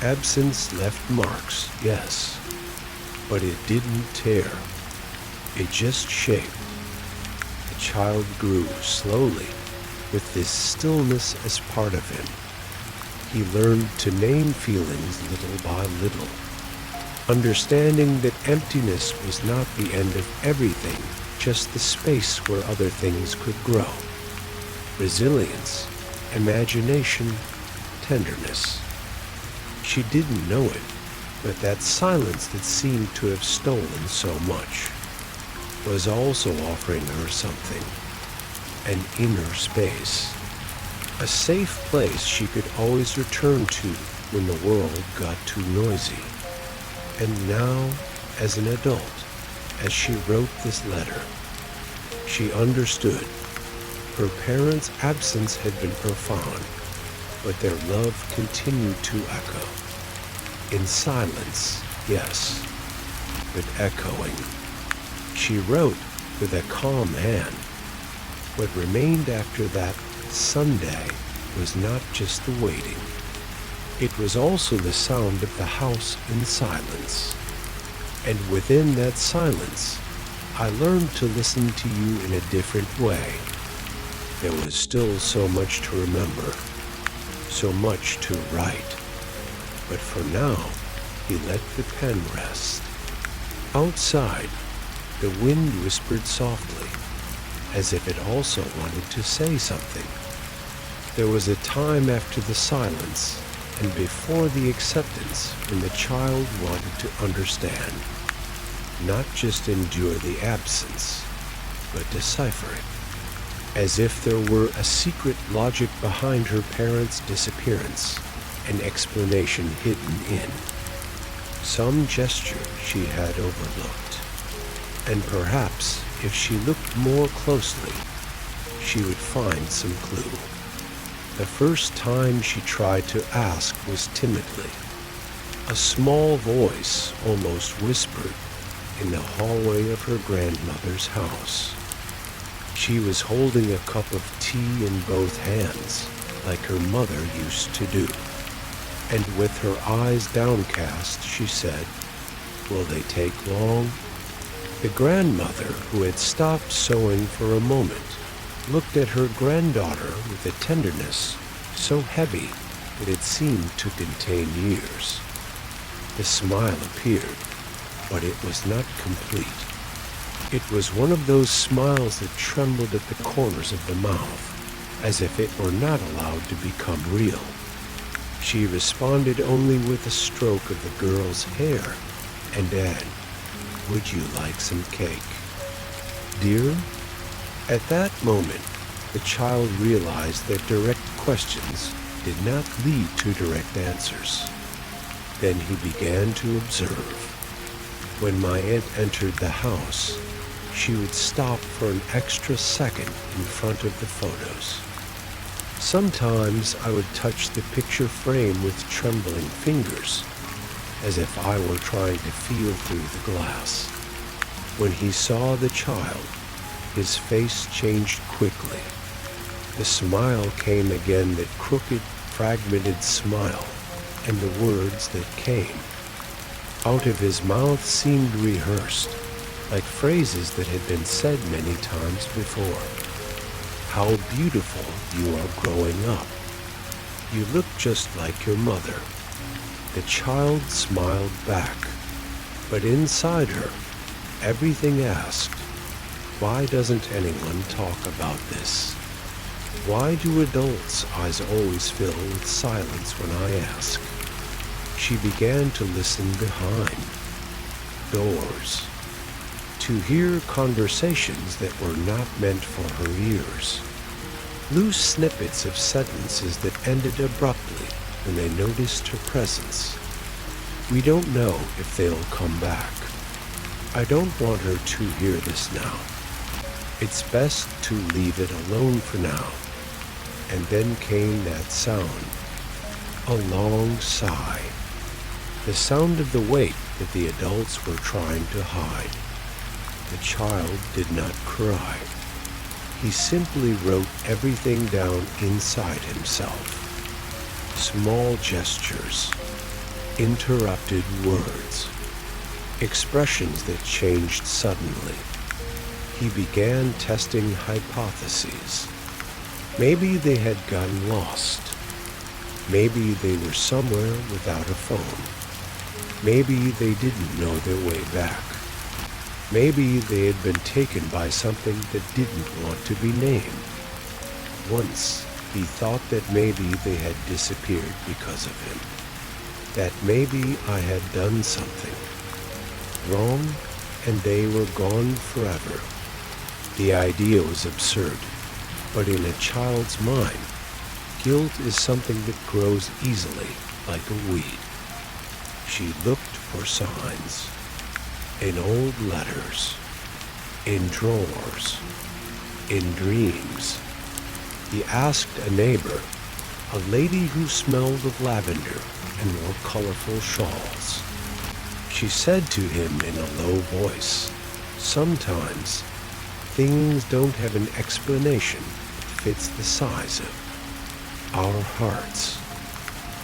Absence left marks, yes, but it didn't tear. It just shaped. The child grew slowly, with this stillness as part of him. He learned to name feelings little by little, understanding that emptiness was not the end of everything, just the space where other things could grow. Resilience, imagination, tenderness. She didn't know it, but that silence that seemed to have stolen so much was also offering her something, an inner space, a safe place she could always return to when the world got too noisy. And now, as an adult, as she wrote this letter, she understood. Her parents' absence had been profound, but their love continued to echo. In silence, yes, but echoing. She wrote with a calm hand. What remained after that Sunday was not just the waiting. It was also the sound of the house in silence. And within that silence, I learned to listen to you in a different way. There was still so much to remember, so much to write. But for now, he let the pen rest. Outside, the wind whispered softly, as if it also wanted to say something. There was a time after the silence and before the acceptance when the child wanted to understand, not just endure the absence, but decipher it, as if there were a secret logic behind her parents' disappearance, an explanation hidden in some gesture she had overlooked. And perhaps if she looked more closely, she would find some clue. The first time she tried to ask was timidly. A small voice almost whispered in the hallway of her grandmother's house. She was holding a cup of tea in both hands, like her mother used to do. And with her eyes downcast, she said, "Will they take long?" The grandmother, who had stopped sewing for a moment, looked at her granddaughter with a tenderness so heavy that it seemed to contain years. The smile appeared, but it was not complete. It was one of those smiles that trembled at the corners of the mouth, as if it were not allowed to become real. She responded only with a stroke of the girl's hair and added, "Would you like some cake?" "Dear?" At that moment, the child realized that direct questions did not lead to direct answers. Then he began to observe. When my aunt entered the house, she would stop for an extra second in front of the photos. Sometimes I would touch the picture frame with trembling fingers, as if I were trying to feel through the glass. When he saw the child, his face changed quickly. The smile came again, that crooked, fragmented smile, and the words that came out of his mouth seemed rehearsed, like phrases that had been said many times before. "How beautiful you are growing up. You look just like your mother." The child smiled back, but inside her, everything asked, "Why doesn't anyone talk about this? Why do adults' eyes always fill with silence when I ask?" She began to listen behind doors, to hear conversations that were not meant for her ears, loose snippets of sentences that ended abruptly when they noticed her presence. "We don't know if they'll come back. I don't want her to hear this now. It's best to leave it alone for now." And then came that sound, a long sigh, the sound of the weight that the adults were trying to hide. The child did not cry. He simply wrote everything down inside himself. Small gestures, interrupted words, expressions that changed suddenly. He began testing hypotheses. Maybe they had gotten lost. Maybe they were somewhere without a phone. Maybe they didn't know their way back. Maybe they had been taken by something that didn't want to be named. Once he thought that maybe they had disappeared because of him. That maybe I had done something wrong and they were gone forever. The idea was absurd, but in a child's mind, guilt is something that grows easily like a weed. She looked for signs, in old letters, in drawers, in dreams. He asked a neighbor, a lady who smelled of lavender and wore colorful shawls. She said to him in a low voice, "Sometimes things don't have an explanation that fits the size of our hearts."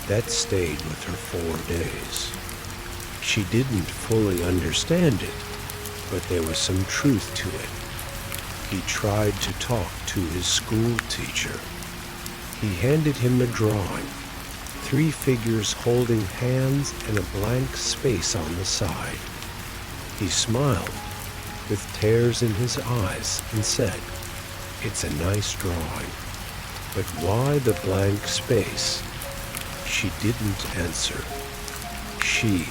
That stayed with her 4 days. She didn't fully understand it, but there was some truth to it. He tried to talk to his school teacher. He handed him a drawing, 3 figures holding hands and a blank space on the side. He smiled, with tears in his eyes, and said, "It's a nice drawing, but why the blank space?" She didn't answer. She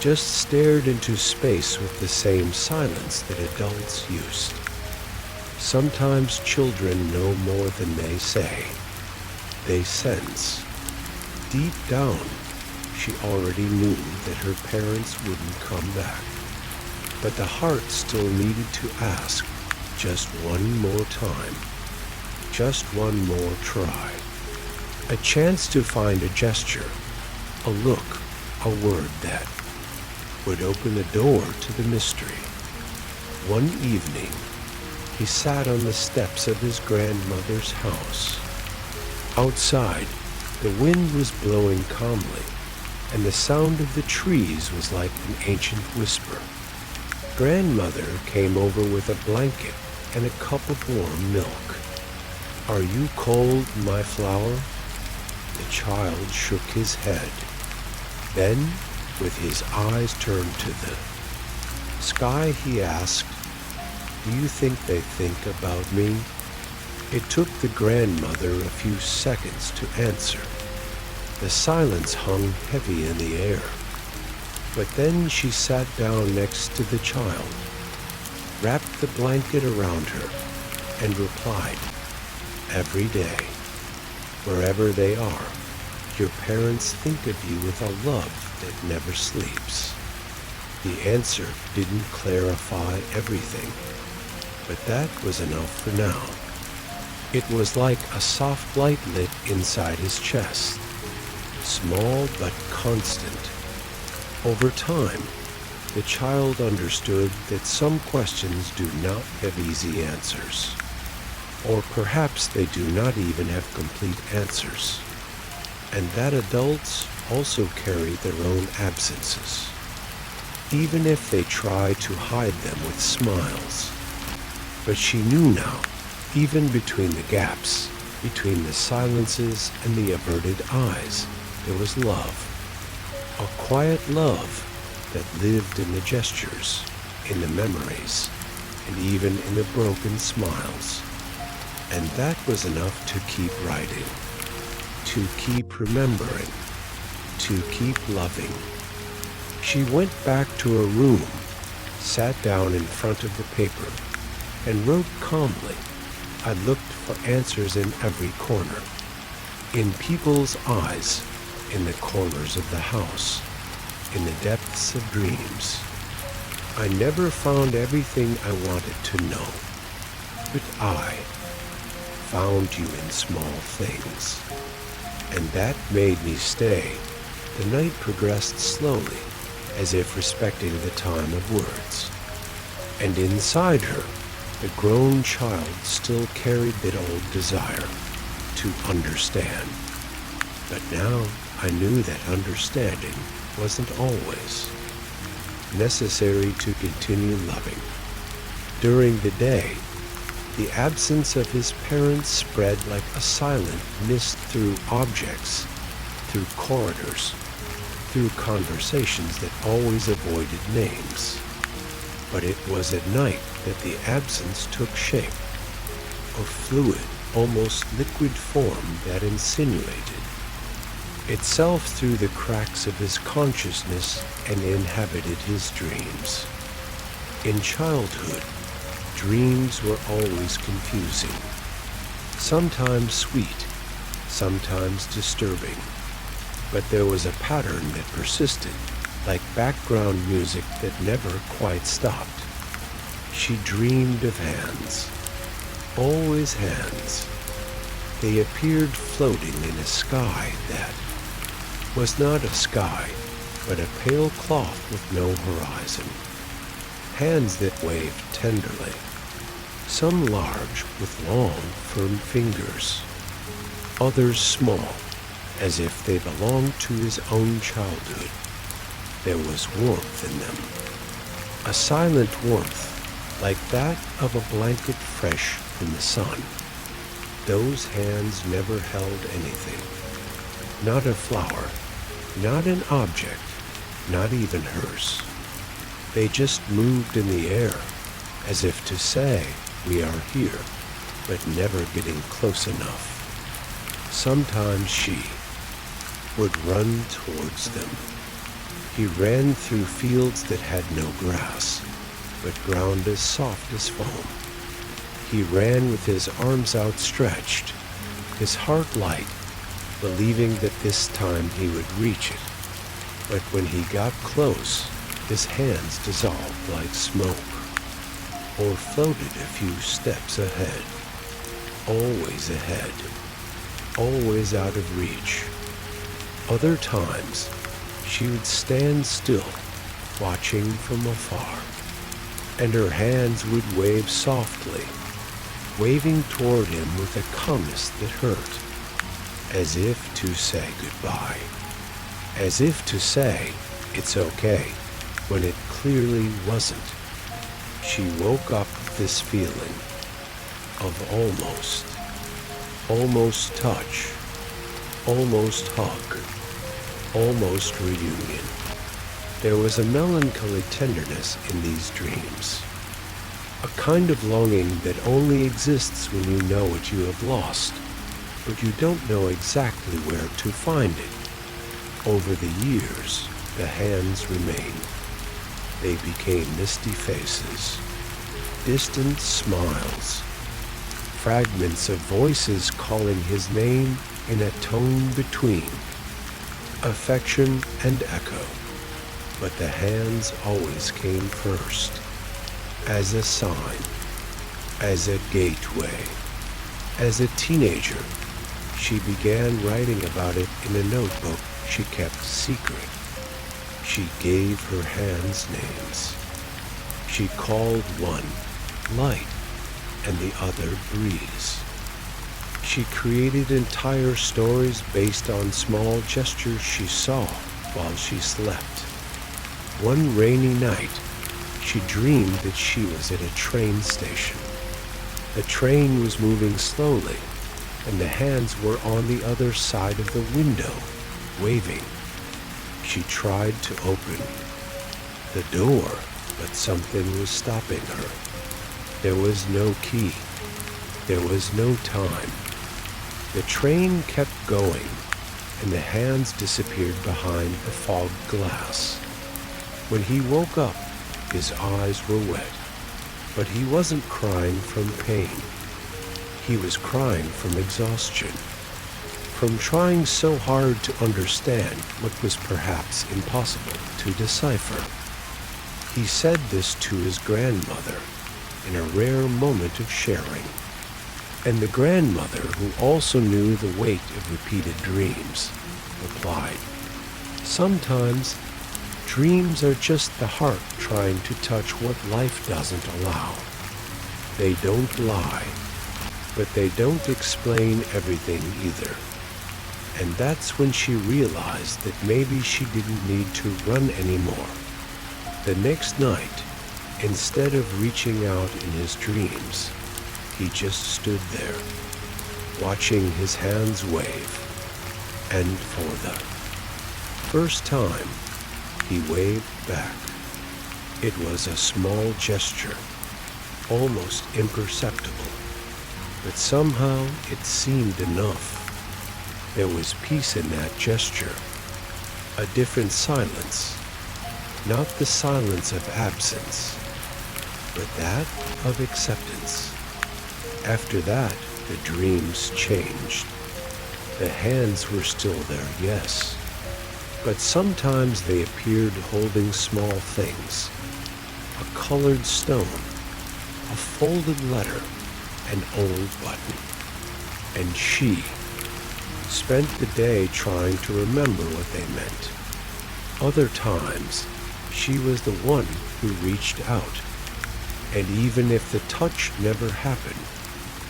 just stared into space with the same silence that adults used. Sometimes children know more than they say. They sense. Deep down, she already knew that her parents wouldn't come back. But the heart still needed to ask just one more time. Just one more try. A chance to find a gesture, a look, a word that would open the door to the mystery. One evening, he sat on the steps of his grandmother's house. Outside, the wind was blowing calmly, and the sound of the trees was like an ancient whisper. Grandmother came over with a blanket and a cup of warm milk. "Are you cold, my flower?" The child shook his head. Then, with his eyes turned to the sky, he asked, "Do you think they think about me?" It took the grandmother a few seconds to answer. The silence hung heavy in the air. But then she sat down next to the child, wrapped the blanket around her, and replied, "Every day, wherever they are, your parents think of you with a love that never sleeps." The answer didn't clarify everything, but that was enough for now. It was like a soft light lit inside his chest, small but constant. Over time, the child understood that some questions do not have easy answers, or perhaps they do not even have complete answers, and that adults also carry their own absences, even if they try to hide them with smiles. But she knew now, even between the gaps, between the silences and the averted eyes, there was love. A quiet love that lived in the gestures, in the memories, and even in the broken smiles. And that was enough to keep writing, to keep remembering, to keep loving. She went back to her room, sat down in front of the paper, and wrote calmly. I looked for answers in every corner, in people's eyes, in the corners of the house, in the depths of dreams. I never found everything I wanted to know, but I found you in small things, and that made me stay. The night progressed slowly, as if respecting the time of words, and inside her, the grown child still carried that old desire to understand. But now I knew that understanding wasn't always necessary to continue loving. During the day, the absence of his parents spread like a silent mist through objects, through corridors, through conversations that always avoided names. But it was at night that the absence took shape, a fluid, almost liquid form that insinuated itself through the cracks of his consciousness and inhabited his dreams. In childhood, dreams were always confusing, sometimes sweet, sometimes disturbing, but there was a pattern that persisted, like background music that never quite stopped. She dreamed of hands, always hands. They appeared floating in a sky that was not a sky, but a pale cloth with no horizon. Hands that waved tenderly, some large with long, firm fingers, others small, as if they belonged to his own childhood. There was warmth in them, a silent warmth, like that of a blanket fresh from the sun. Those hands never held anything, not a flower, not an object, not even hers. They just moved in the air, as if to say, we are here, but never getting close enough. Sometimes she, would run towards them. He ran through fields that had no grass, but ground as soft as foam. He ran with his arms outstretched, his heart light, believing that this time he would reach it. But when he got close, his hands dissolved like smoke, or floated a few steps ahead. Always ahead, always out of reach. Other times, she would stand still, watching from afar, and her hands would wave softly, waving toward him with a calmness that hurt, as if to say goodbye, as if to say it's okay, when it clearly wasn't. She woke up with this feeling of almost touch, almost hug, almost reunion. There was a melancholy tenderness in these dreams, a kind of longing that only exists when you know what you have lost, but you don't know exactly where to find it. Over the years, the hands remained. They became misty faces, distant smiles, fragments of voices calling his name in a tone between affection and echo. But the hands always came first, as a sign, as a gateway. As a teenager, she began writing about it in a notebook she kept secret. She gave her hands names. She called one light and the other breeze. She created entire stories based on small gestures she saw while she slept. One rainy night, she dreamed that she was at a train station. The train was moving slowly, and the hands were on the other side of the window, waving. She tried to open the door, but something was stopping her. There was no key. There was no time. The train kept going, and the hands disappeared behind the fogged glass. When he woke up, his eyes were wet, but he wasn't crying from pain. He was crying from exhaustion, from trying so hard to understand what was perhaps impossible to decipher. He said this to his grandmother in a rare moment of sharing. And the grandmother, who also knew the weight of repeated dreams, replied, "Sometimes dreams are just the heart trying to touch what life doesn't allow. They don't lie, but they don't explain everything either." And that's when she realized that maybe she didn't need to run anymore. The next night, instead of reaching out in his dreams, he just stood there, watching his hands wave. And for the first time, he waved back. It was a small gesture, almost imperceptible, but somehow it seemed enough. There was peace in that gesture, a different silence, not the silence of absence, but that of acceptance. After that, the dreams changed. The hands were still there, yes, but sometimes they appeared holding small things, a colored stone, a folded letter, an old button. And she spent the day trying to remember what they meant. Other times, she was the one who reached out, and even if the touch never happened,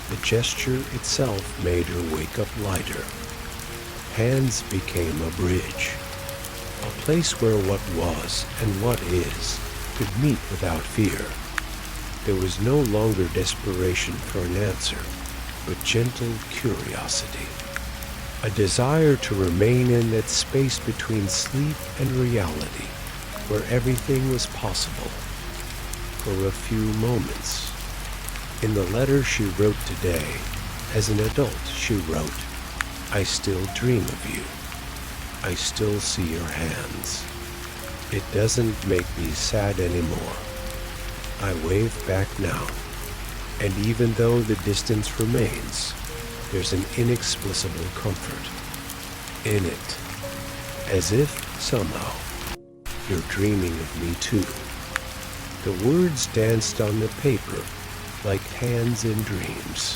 the gesture itself made her wake up lighter. Hands became a bridge, a place where what was and what is could meet without fear. There was no longer desperation for an answer, but gentle curiosity, a desire to remain in that space between sleep and reality, where everything was possible, for a few moments. In the letter she wrote today, as an adult, she wrote, "I still dream of you." I still see your hands. It doesn't make me sad anymore. I wave back now, and even though the distance remains, there's an inexplicable comfort in it, as if somehow you're dreaming of me too. The words danced on the paper like hands in dreams.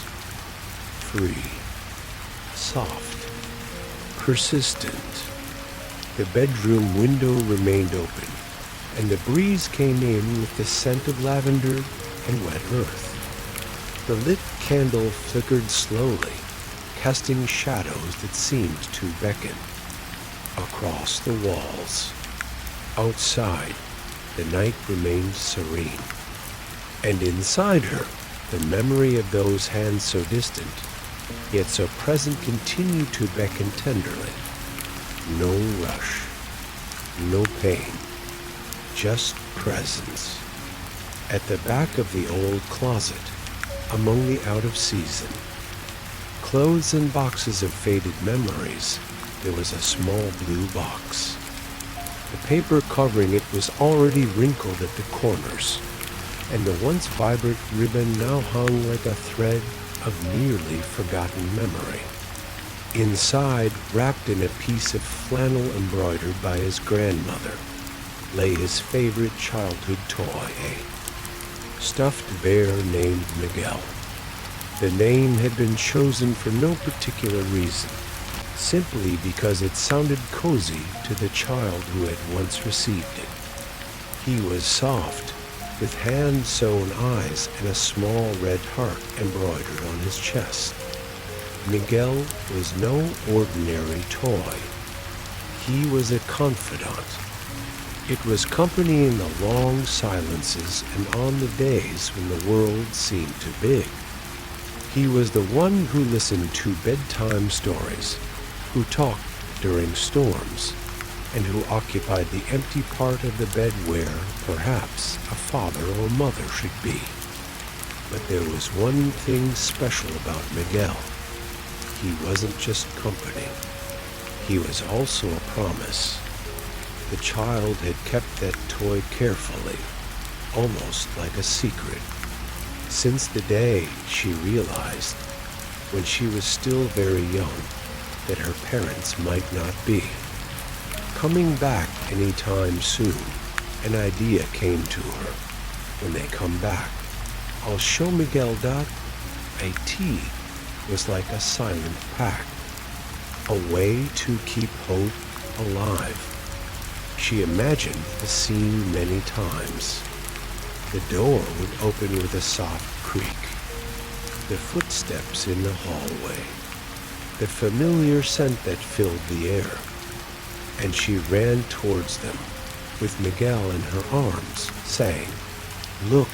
Free, soft, persistent. The bedroom window remained open, and the breeze came in with the scent of lavender and wet earth. The lit candle flickered slowly, casting shadows that seemed to beckon across the walls. Outside, the night remained serene, and inside her, the memory of those hands so distant, yet so present, continued to beckon tenderly. No rush, no pain, just presence. At the back of the old closet, among the out-of-season clothes and boxes of faded memories, there was a small blue box. The paper covering it was already wrinkled at the corners, and the once vibrant ribbon now hung like a thread of nearly forgotten memory. Inside, wrapped in a piece of flannel embroidered by his grandmother, lay his favorite childhood toy, a stuffed bear named Miguel. The name had been chosen for no particular reason, simply because it sounded cozy to the child who had once received it. He was soft, with hand-sewn eyes and a small red heart embroidered on his chest. Miguel was no ordinary toy. He was a confidant. It was company in the long silences and on the days when the world seemed too big. He was the one who listened to bedtime stories, who talked during storms, and who occupied the empty part of the bed where, perhaps, a father or mother should be. But there was one thing special about Miguel. He wasn't just company. He was also a promise. The child had kept that toy carefully, almost like a secret, since the day she realized, when she was still very young, that her parents might not be coming back any time soon. An idea came to her. When they come back, I'll show Miguel that a tea was like a silent pact, a way to keep hope alive. She imagined the scene many times. The door would open with a soft creak, the footsteps in the hallway, the familiar scent that filled the air, and she ran towards them with Miguel in her arms, saying, "Look,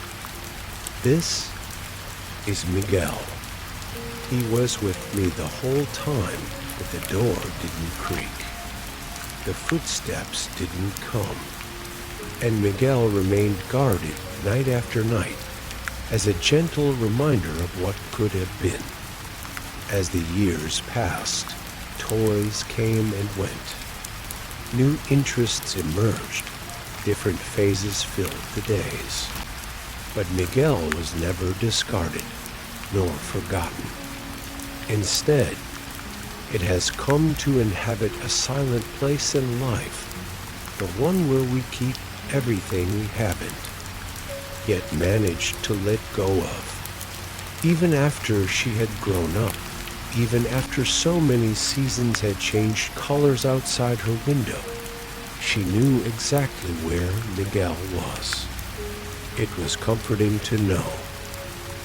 this is Miguel. He was with me the whole time, but the door didn't creak. The footsteps didn't come, and Miguel remained guarded night after night as a gentle reminder of what could have been." As the years passed, toys came and went. New interests emerged. Different phases filled the days. But Miguel was never discarded, nor forgotten. Instead, it has come to inhabit a silent place in life, the one where we keep everything we haven't, yet managed to let go of. Even after she had grown up, even after so many seasons had changed colors outside her window, she knew exactly where Miguel was. It was comforting to know,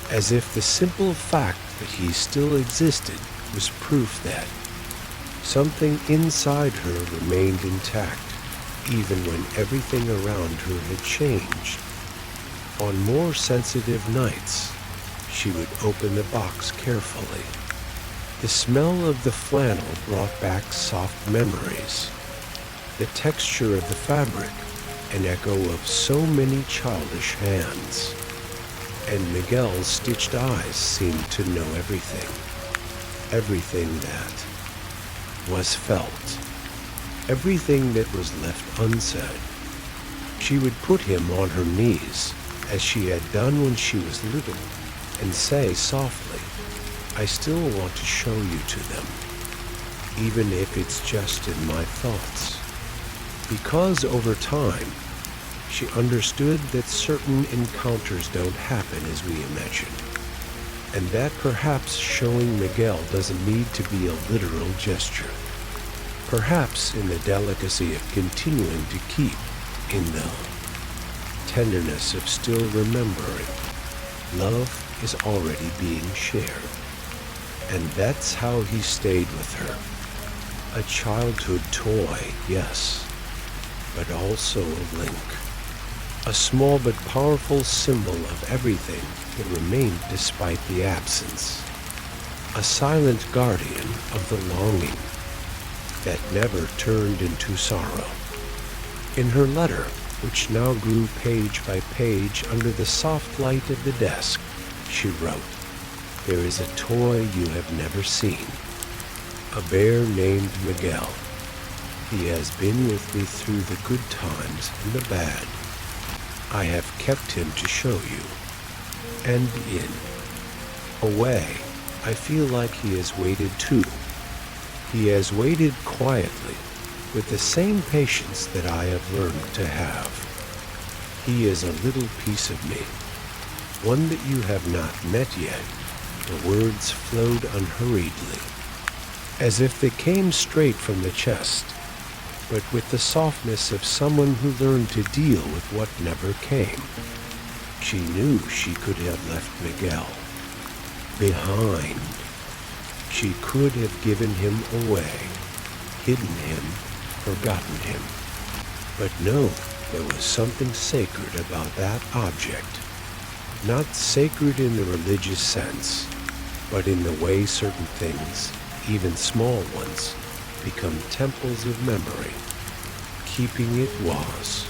as if the simple fact that he still existed was proof that something inside her remained intact, even when everything around her had changed. On more sensitive nights, she would open the box carefully. The smell of the flannel brought back soft memories. The texture of the fabric, an echo of so many childish hands. And Miguel's stitched eyes seemed to know everything. Everything that was felt. everything that was left unsaid. She would put him on her knees, as she had done when she was little, and say softly, "I still want to show you to them, even if it's just in my thoughts." Because over time, she understood that certain encounters don't happen as we imagine, and that perhaps showing Miguel doesn't need to be a literal gesture. Perhaps in the delicacy of continuing to keep, in the tenderness of still remembering, love is already being shared. And that's how he stayed with her. A childhood toy, yes, but also a link. A small but powerful symbol of everything that remained despite the absence. A silent guardian of the longing that never turned into sorrow. In her letter, which now grew page by page under the soft light of the desk, she wrote, "There is a toy you have never seen, a bear named Miguel. He has been with me through the good times and the bad. I have kept him to show you. And in a way, I feel like he has waited too. He has waited quietly, with the same patience that I have learned to have. He is a little piece of me, one that you have not met yet." The words flowed unhurriedly, as if they came straight from the chest, but with the softness of someone who learned to deal with what never came. She knew she could have left Miguel behind. She could have given him away, hidden him, forgotten him. But no, there was something sacred about that object. Not sacred in the religious sense, but in the way certain things, even small ones, become temples of memory. Keeping it was.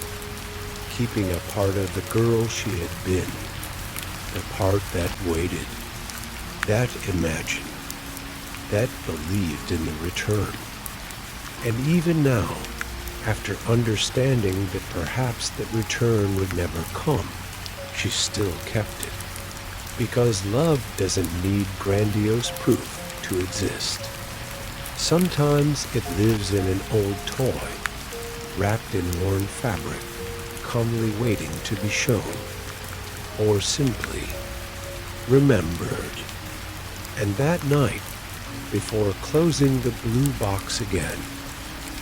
Keeping a part of the girl she had been. The part that waited. That imagined. That believed in the return. And even now, after understanding that perhaps that return would never come, she still kept it. Because love doesn't need grandiose proof to exist. Sometimes it lives in an old toy, wrapped in worn fabric, calmly waiting to be shown, or simply remembered. And that night, before closing the blue box again,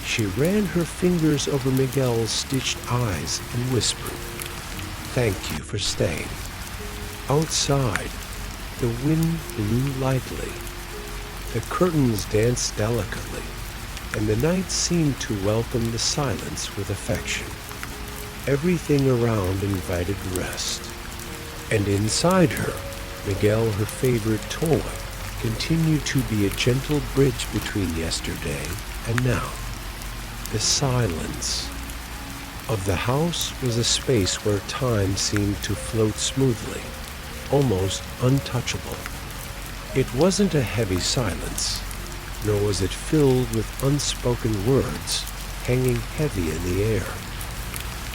she ran her fingers over Miguel's stitched eyes and whispered, "Thank you for staying." Outside, the wind blew lightly. The curtains danced delicately, and the night seemed to welcome the silence with affection. Everything around invited rest. And inside her, Miguel, her favorite toy, continued to be a gentle bridge between yesterday and now. The silence of the house was a space where time seemed to float smoothly, almost untouchable. It wasn't a heavy silence, nor was it filled with unspoken words hanging heavy in the air.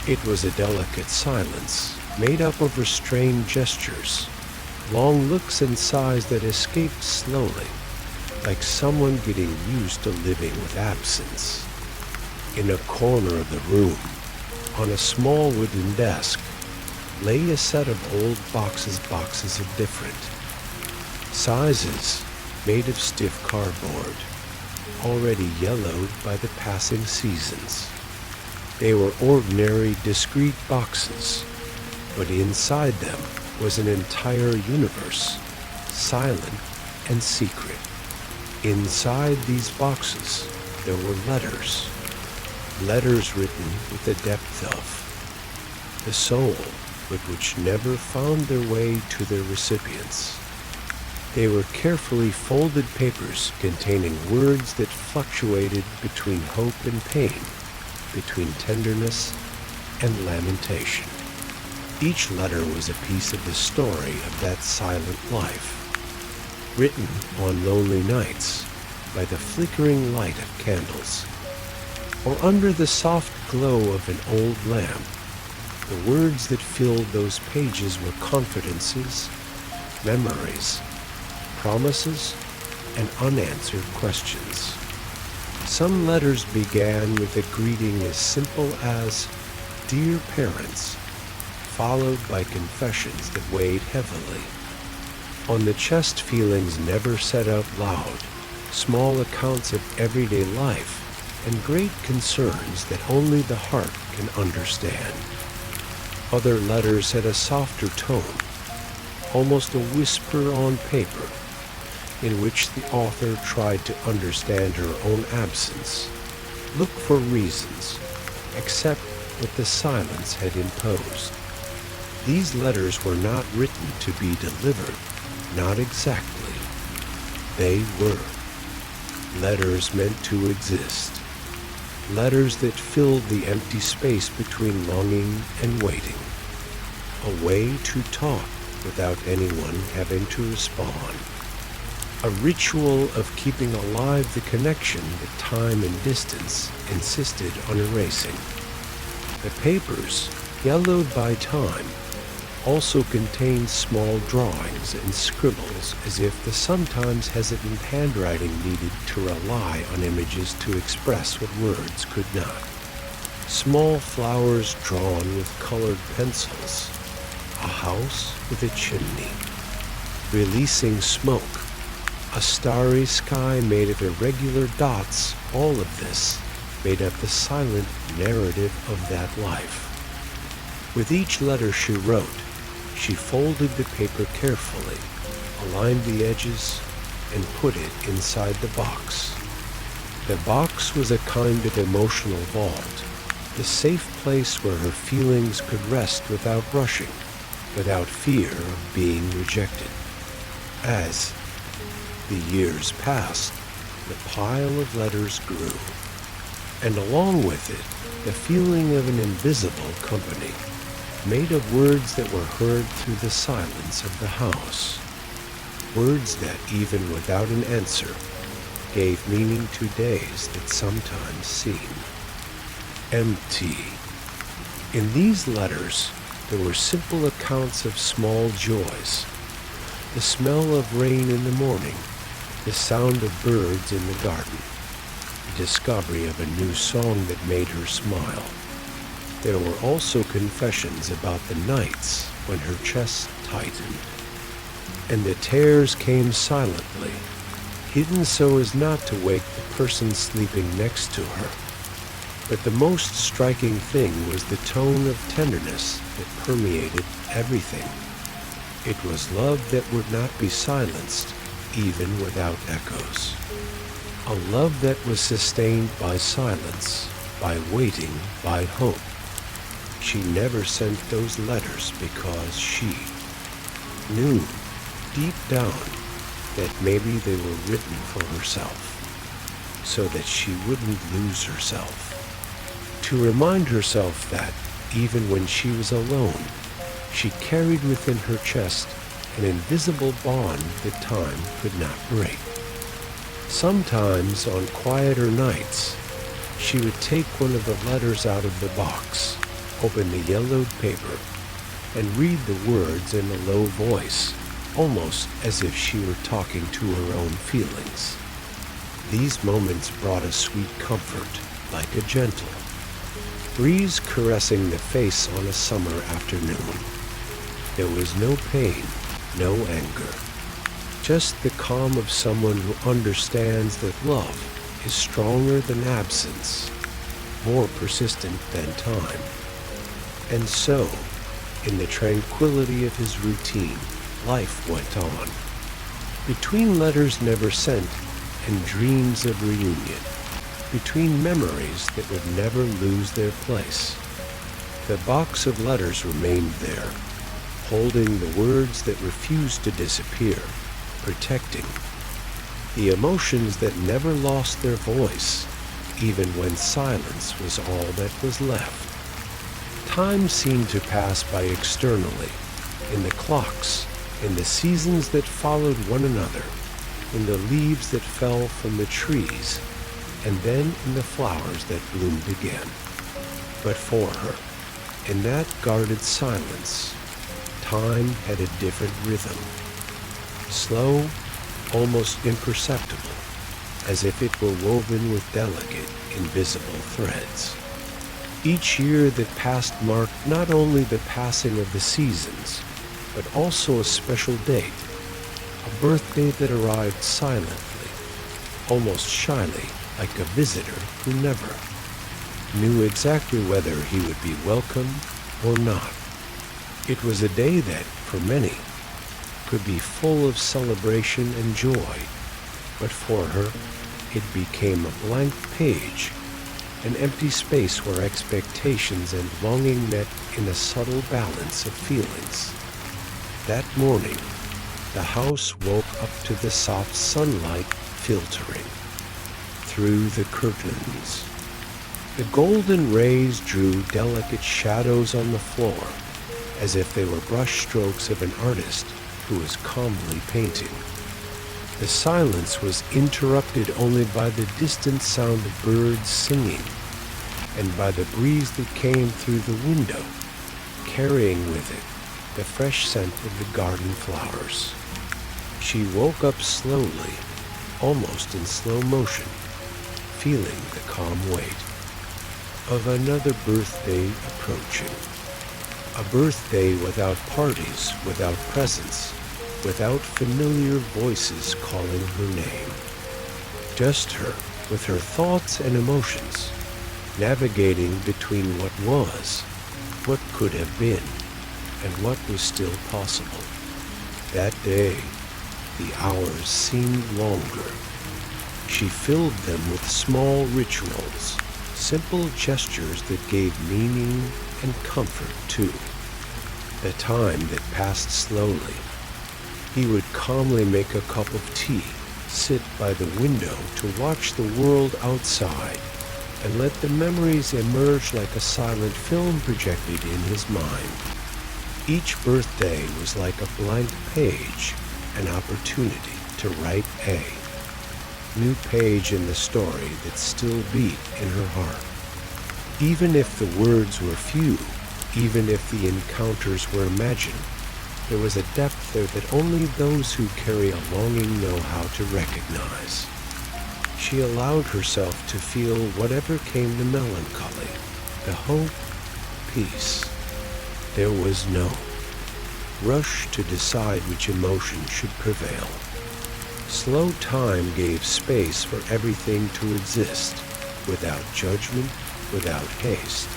It was a delicate silence made up of restrained gestures, long looks and sighs that escaped slowly, like someone getting used to living with absence. In a corner of the room, on a small wooden desk, lay a set of old boxes of different sizes, made of stiff cardboard, already yellowed by the passing seasons. They were ordinary, discreet boxes, but inside them was an entire universe, silent and secret. Inside these boxes, there were letters written with the depth of the soul, but which never found their way to their recipients. They were carefully folded papers containing words that fluctuated between hope and pain, between tenderness and lamentation. Each letter was a piece of the story of that silent life, written on lonely nights by the flickering light of candles. or under the soft glow of an old lamp, the words that filled those pages were confidences, memories, promises, and unanswered questions. Some letters began with a greeting as simple as, "Dear Parents," followed by confessions that weighed heavily. On the chest, feelings never said out loud, small accounts of everyday life, and great concerns that only the heart can understand. Other letters had a softer tone, almost a whisper on paper, in which the author tried to understand her own absence, look for reasons, accept what the silence had imposed. These letters were not written to be delivered, not exactly. They were. Letters meant to exist. Letters that filled the empty space between longing and waiting. A way to talk without anyone having to respond. A ritual of keeping alive the connection that time and distance insisted on erasing. The papers, yellowed by time, also contained small drawings and scribbles, as if the sometimes hesitant handwriting needed to rely on images to express what words could not. Small flowers drawn with colored pencils, a house with a chimney, releasing smoke, a starry sky made of irregular dots. All of this made up the silent narrative of that life. With each letter she wrote, she folded the paper carefully, aligned the edges, and put it inside the box. The box was a kind of emotional vault, the safe place where her feelings could rest without rushing, without fear of being rejected. As the years passed, the pile of letters grew, and along with it, the feeling of an invisible company, made of words that were heard through the silence of the house. Words that, even without an answer, gave meaning to days that sometimes seemed empty. In these letters, there were simple accounts of small joys. The smell of rain in the morning, the sound of birds in the garden, the discovery of a new song that made her smile. There were also confessions about the nights when her chest tightened, and the tears came silently, hidden so as not to wake the person sleeping next to her. But the most striking thing was the tone of tenderness that permeated everything. It was love that would not be silenced, even without echoes. A love that was sustained by silence, by waiting, by hope. She never sent those letters because she knew deep down that maybe they were written for herself, so that she wouldn't lose herself. To remind herself that, even when she was alone, she carried within her chest an invisible bond that time could not break. Sometimes, on quieter nights, she would take one of the letters out of the box, open the yellowed paper, and read the words in a low voice, almost as if she were talking to her own feelings. These moments brought a sweet comfort, like a gentle breeze caressing the face on a summer afternoon. There was no pain, no anger, just the calm of someone who understands that love is stronger than absence, more persistent than time. And so, in the tranquility of his routine, life went on. Between letters never sent and dreams of reunion, between memories that would never lose their place, the box of letters remained there, holding the words that refused to disappear, protecting the emotions that never lost their voice, even when silence was all that was left. Time seemed to pass by externally, in the clocks, in the seasons that followed one another, in the leaves that fell from the trees, and then in the flowers that bloomed again. But for her, in that guarded silence, time had a different rhythm. Slow, almost imperceptible, as if it were woven with delicate, invisible threads. Each year that passed marked not only the passing of the seasons, but also a special date, a birthday that arrived silently, almost shyly, like a visitor who never knew exactly whether he would be welcome or not. It was a day that, for many, could be full of celebration and joy, but for her, it became a blank page, an empty space where expectations and longing met in a subtle balance of feelings. That morning, the house woke up to the soft sunlight filtering through the curtains. The golden rays drew delicate shadows on the floor, as if they were brush strokes of an artist who was calmly painting. The silence was interrupted only by the distant sound of birds singing, and by the breeze that came through the window, carrying with it the fresh scent of the garden flowers. She woke up slowly, almost in slow motion, feeling the calm weight of another birthday approaching. A birthday without parties, without presents, without familiar voices calling her name. Just her, with her thoughts and emotions, navigating between what was, what could have been, and what was still possible. That day, the hours seemed longer. She filled them with small rituals, simple gestures that gave meaning and comfort too. The time that passed slowly. He would calmly make a cup of tea, sit by the window to watch the world outside, and let the memories emerge like a silent film projected in his mind. Each birthday was like a blank page, an opportunity to write a new page in the story that still beat in her heart. Even if the words were few, even if the encounters were imagined, there was a depth there that only those who carry a longing know how to recognize. She allowed herself to feel whatever came, the melancholy, the hope, peace. There was no rush to decide which emotion should prevail. Slow time gave space for everything to exist, without judgment, without haste.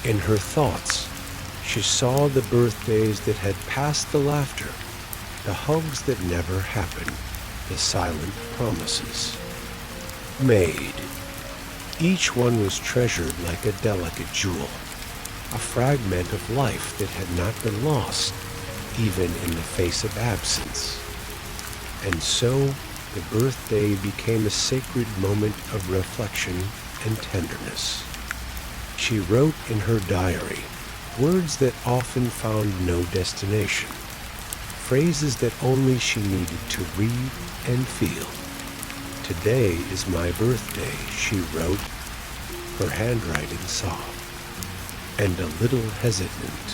In her thoughts, she saw the birthdays that had passed the laughter, the hugs that never happened, the silent promises made. Each one was treasured like a delicate jewel, a fragment of life that had not been lost, even in the face of absence. And so, the birthday became a sacred moment of reflection and tenderness. She wrote in her diary words that often found no destination, phrases that only she needed to read and feel. "Today is my birthday," she wrote, her handwriting soft and a little hesitant.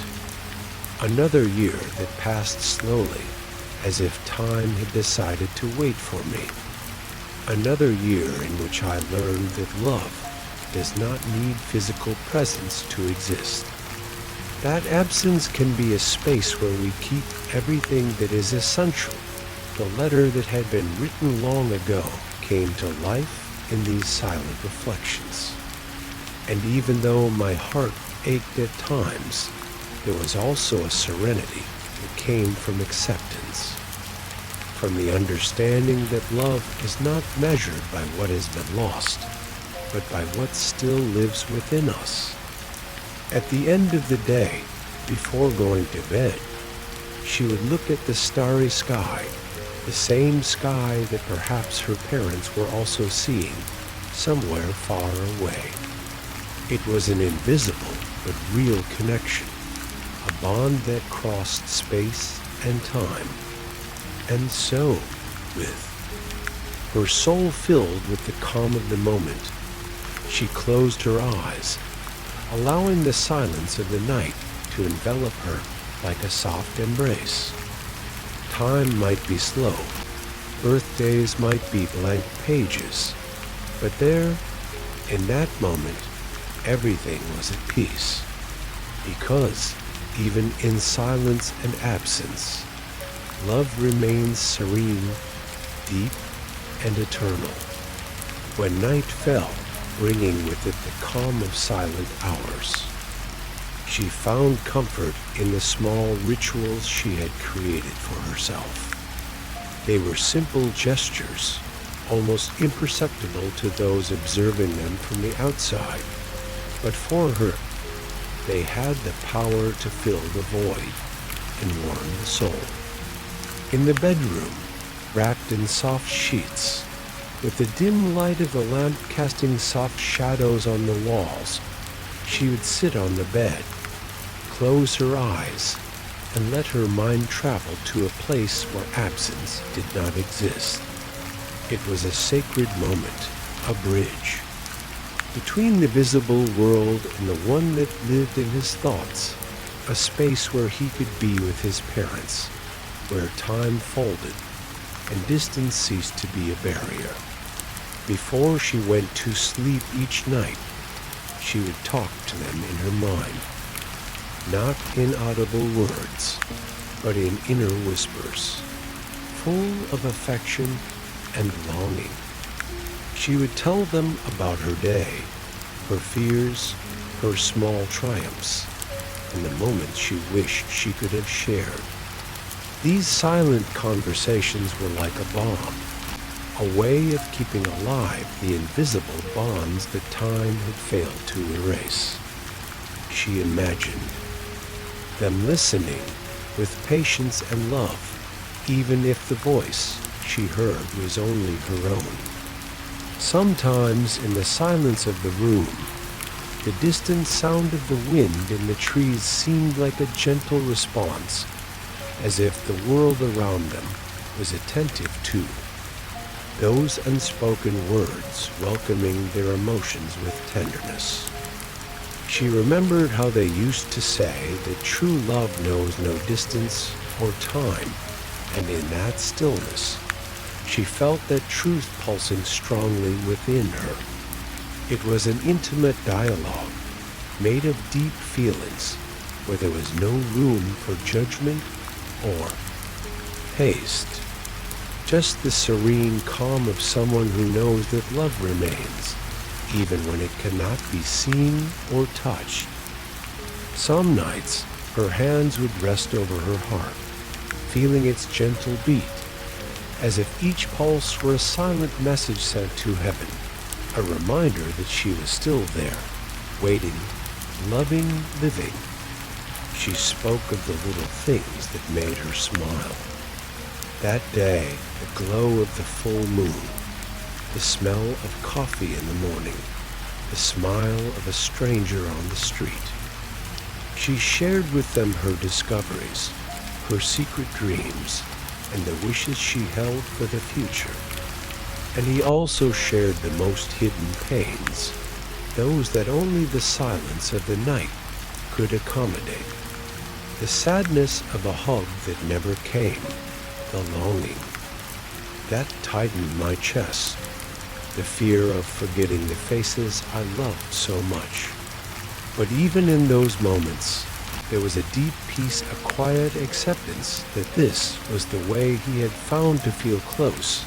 Another year that passed slowly, as if time had decided to wait for me. Another year in which I learned that love does not need physical presence to exist. That absence can be a space where we keep everything that is essential. The letter that had been written long ago came to life in these silent reflections. And even though my heart ached at times, there was also a serenity that came from acceptance, from the understanding that love is not measured by what has been lost, but by what still lives within us. At the end of the day, before going to bed, she would look at the starry sky, the same sky that perhaps her parents were also seeing somewhere far away. It was an invisible but real connection, a bond that crossed space and time. And so, with her soul filled with the calm of the moment. She closed her eyes, allowing the silence of the night to envelop her like a soft embrace. Time might be slow, birthdays might be blank pages, but there, in that moment, everything was at peace. Because, even in silence and absence, love remains serene, deep, and eternal. When night fell, bringing with it the calm of silent hours, she found comfort in the small rituals she had created for herself. They were simple gestures, almost imperceptible to those observing them from the outside, but for her, they had the power to fill the void and warm the soul. In the bedroom, wrapped in soft sheets, with the dim light of the lamp casting soft shadows on the walls, she would sit on the bed, close her eyes, and let her mind travel to a place where absence did not exist. It was a sacred moment, a bridge, between the visible world and the one that lived in his thoughts, a space where he could be with his parents, where time folded and distance ceased to be a barrier. Before she went to sleep each night, she would talk to them in her mind, not in audible words, but in inner whispers, full of affection and longing. She would tell them about her day, her fears, her small triumphs, and the moments she wished she could have shared. These silent conversations were like a balm, a way of keeping alive the invisible bonds that time had failed to erase. She imagined them listening with patience and love, even if the voice she heard was only her own. Sometimes in the silence of the room, the distant sound of the wind in the trees seemed like a gentle response, as if the world around them was attentive too. Those unspoken words welcoming their emotions with tenderness. She remembered how they used to say that true love knows no distance or time, and in that stillness, she felt that truth pulsing strongly within her. It was an intimate dialogue, made of deep feelings, where there was no room for judgment or haste. Just the serene calm of someone who knows that love remains, even when it cannot be seen or touched. Some nights, her hands would rest over her heart, feeling its gentle beat, as if each pulse were a silent message sent to heaven, a reminder that she was still there, waiting, loving, living. She spoke of the little things that made her smile. That day, the glow of the full moon, the smell of coffee in the morning, the smile of a stranger on the street. She shared with them her discoveries, her secret dreams, and the wishes she held for the future. And he also shared the most hidden pains, those that only the silence of the night could accommodate. The sadness of a hug that never came, the longing that tightened my chest, the fear of forgetting the faces I loved so much. But even in those moments, there was a deep peace, a quiet acceptance that this was the way he had found to feel close,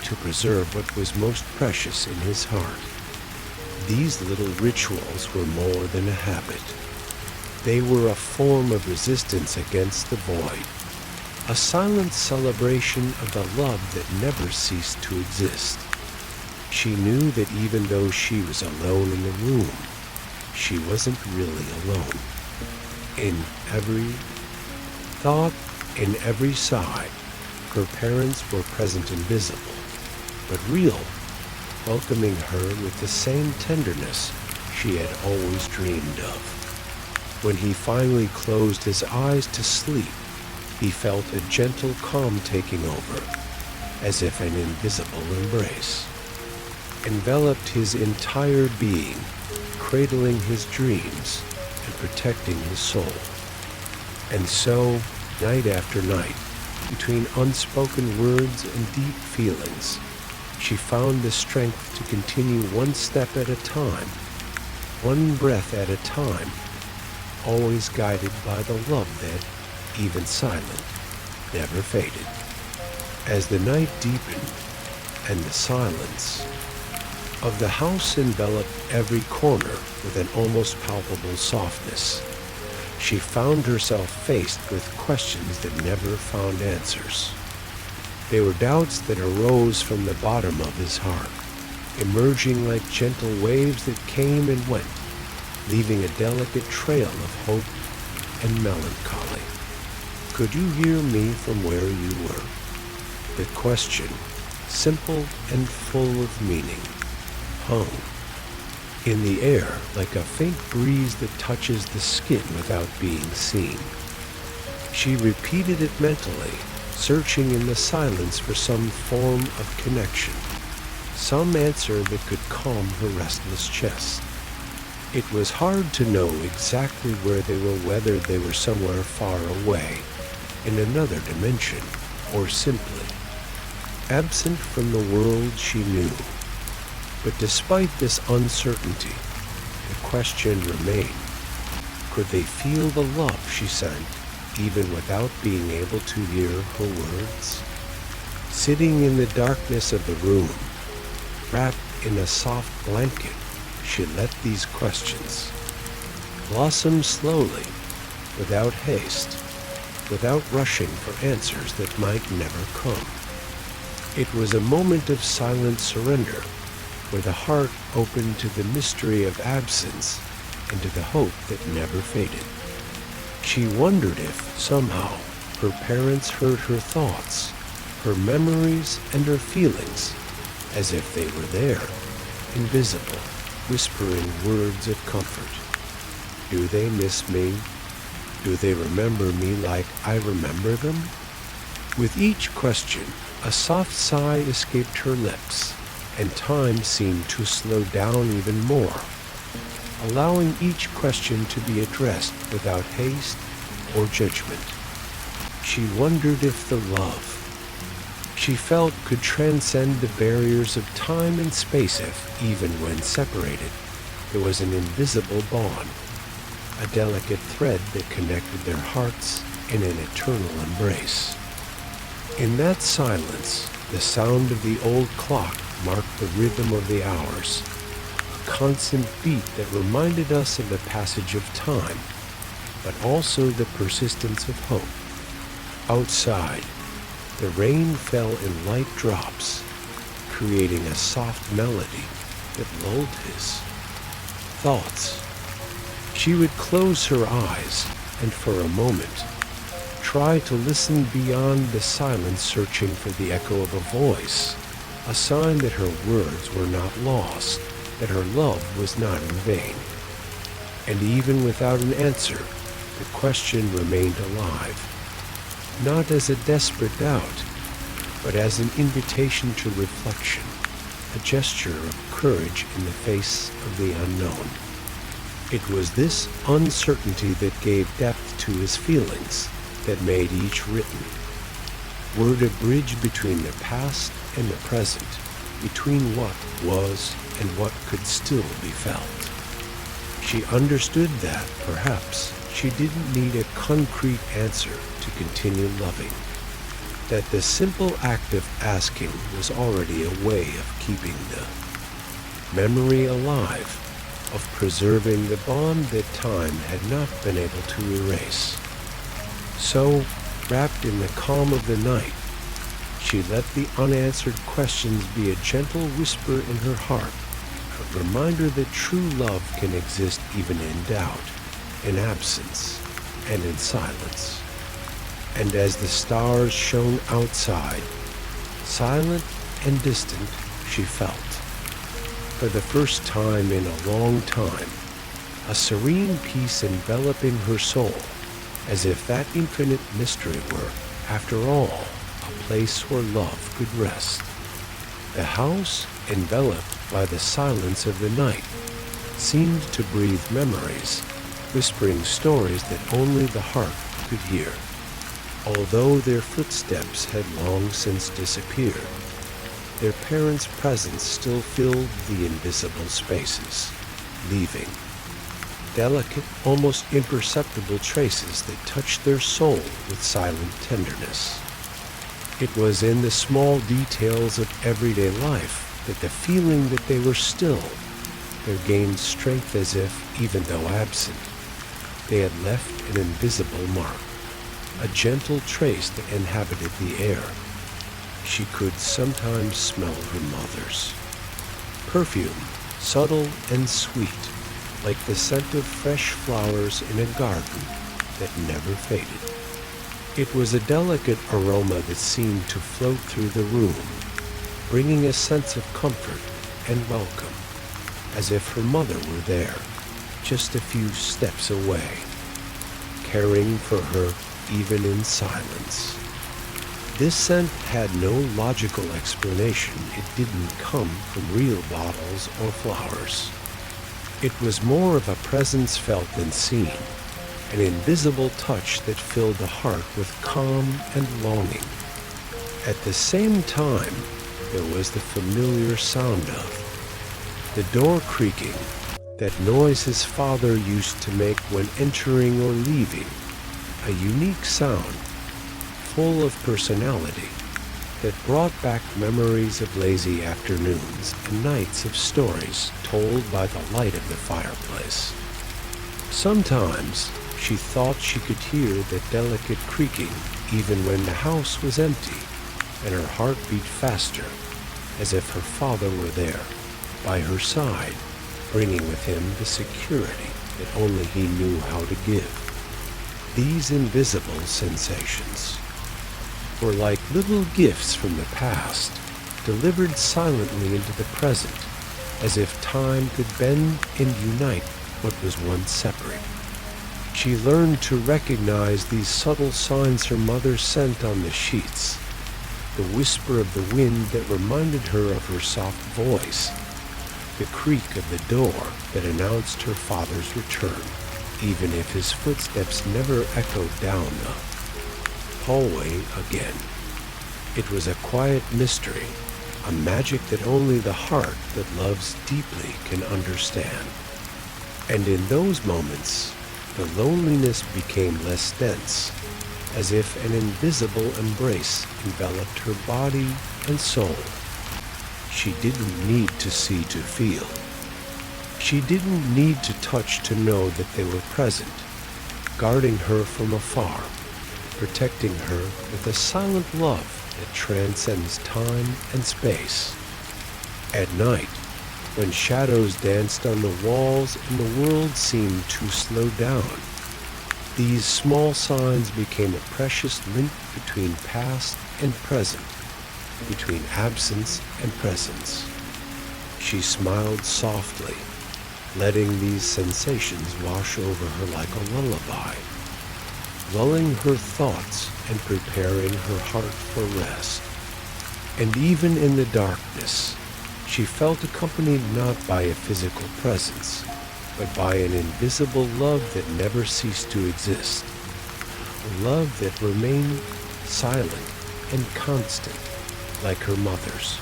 to preserve what was most precious in his heart. These little rituals were more than a habit. They were a form of resistance against the void, a silent celebration of the love that never ceased to exist. She knew that even though she was alone in the room, she wasn't really alone. In every thought, in every sigh, her parents were present and visible, but real, welcoming her with the same tenderness she had always dreamed of. When he finally closed his eyes to sleep, he felt a gentle calm taking over, as if an invisible embrace enveloped his entire being, cradling his dreams and protecting his soul. And so, night after night, between unspoken words and deep feelings, she found the strength to continue one step at a time, one breath at a time, always guided by the love that, even silent, never faded. As the night deepened and the silence of the house enveloped every corner with an almost palpable softness, she found herself faced with questions that never found answers. They were doubts that arose from the bottom of his heart, emerging like gentle waves that came and went, leaving a delicate trail of hope and melancholy. Could you hear me from where you were? The question, simple and full of meaning, hung in the air like a faint breeze that touches the skin without being seen. She repeated it mentally, searching in the silence for some form of connection, some answer that could calm her restless chest. It was hard to know exactly where they were, whether they were somewhere far away, in another dimension, or simply absent from the world she knew. But despite this uncertainty, the question remained. Could they feel the love she sent, even without being able to hear her words? Sitting in the darkness of the room, wrapped in a soft blanket, she let these questions blossom slowly, without haste, without rushing for answers that might never come. It was a moment of silent surrender, where the heart opened to the mystery of absence and to the hope that never faded. She wondered if, somehow, her parents heard her thoughts, her memories and her feelings, as if they were there, invisible, whispering words of comfort. Do they miss me? Do they remember me like I remember them? With each question, a soft sigh escaped her lips, and time seemed to slow down even more, allowing each question to be addressed without haste or judgment. She wondered if the love she felt could transcend the barriers of time and space, if, even when separated, there was an invisible bond, a delicate thread that connected their hearts in an eternal embrace. In that silence, the sound of the old clock marked the rhythm of the hours, a constant beat that reminded us of the passage of time, but also the persistence of hope. Outside, the rain fell in light drops, creating a soft melody that lulled his thoughts. She would close her eyes and for a moment try to listen beyond the silence, searching for the echo of a voice, a sign that her words were not lost, that her love was not in vain. And even without an answer, the question remained alive, not as a desperate doubt, but as an invitation to reflection, a gesture of courage in the face of the unknown. It was this uncertainty that gave depth to his feelings, that made each written word a bridge between the past and the present, between what was and what could still be felt. She understood that, perhaps, she didn't need a concrete answer to continue loving, that the simple act of asking was already a way of keeping the memory alive, of preserving the bond that time had not been able to erase. So, wrapped in the calm of the night, she let the unanswered questions be a gentle whisper in her heart, a reminder that true love can exist even in doubt, in absence, and in silence. And as the stars shone outside, silent and distant, she felt, for the first time in a long time, a serene peace enveloping her soul, as if that infinite mystery were, after all, a place where love could rest. The house, enveloped by the silence of the night, seemed to breathe memories, whispering stories that only the heart could hear. Although their footsteps had long since disappeared, their parents' presence still filled the invisible spaces, leaving delicate, almost imperceptible traces that touched their soul with silent tenderness. It was in the small details of everyday life that the feeling that they were still there gained strength, as if, even though absent, they had left an invisible mark, a gentle trace that inhabited the air. She could sometimes smell her mother's perfume, subtle and sweet, like the scent of fresh flowers in a garden that never faded. It was a delicate aroma that seemed to float through the room, bringing a sense of comfort and welcome, as if her mother were there, just a few steps away, caring for her even in silence. This scent had no logical explanation. It didn't come from real bottles or flowers. It was more of a presence felt than seen, an invisible touch that filled the heart with calm and longing. At the same time, there was the familiar sound of the door creaking, that noise his father used to make when entering or leaving, a unique sound, full of personality, that brought back memories of lazy afternoons and nights of stories told by the light of the fireplace. Sometimes she thought she could hear that delicate creaking even when the house was empty, and her heart beat faster, as if her father were there, by her side, bringing with him the security that only he knew how to give. These invisible sensations were like little gifts from the past, delivered silently into the present, as if time could bend and unite what was once separate. She learned to recognize these subtle signs her mother sent on the sheets, the whisper of the wind that reminded her of her soft voice, the creak of the door that announced her father's return, even if his footsteps never echoed down the hallway again. It was a quiet mystery, a magic that only the heart that loves deeply can understand. And in those moments, the loneliness became less dense, as if an invisible embrace enveloped her body and soul. She didn't need to see to feel. She didn't need to touch to know that they were present, guarding her from afar, protecting her with a silent love that transcends time and space. At night, when shadows danced on the walls and the world seemed to slow down, these small signs became a precious link between past and present, between absence and presence. She smiled softly, letting these sensations wash over her like a lullaby, lulling her thoughts and preparing her heart for rest. And even in the darkness, she felt accompanied not by a physical presence, but by an invisible love that never ceased to exist, a love that remained silent and constant, like her mother's,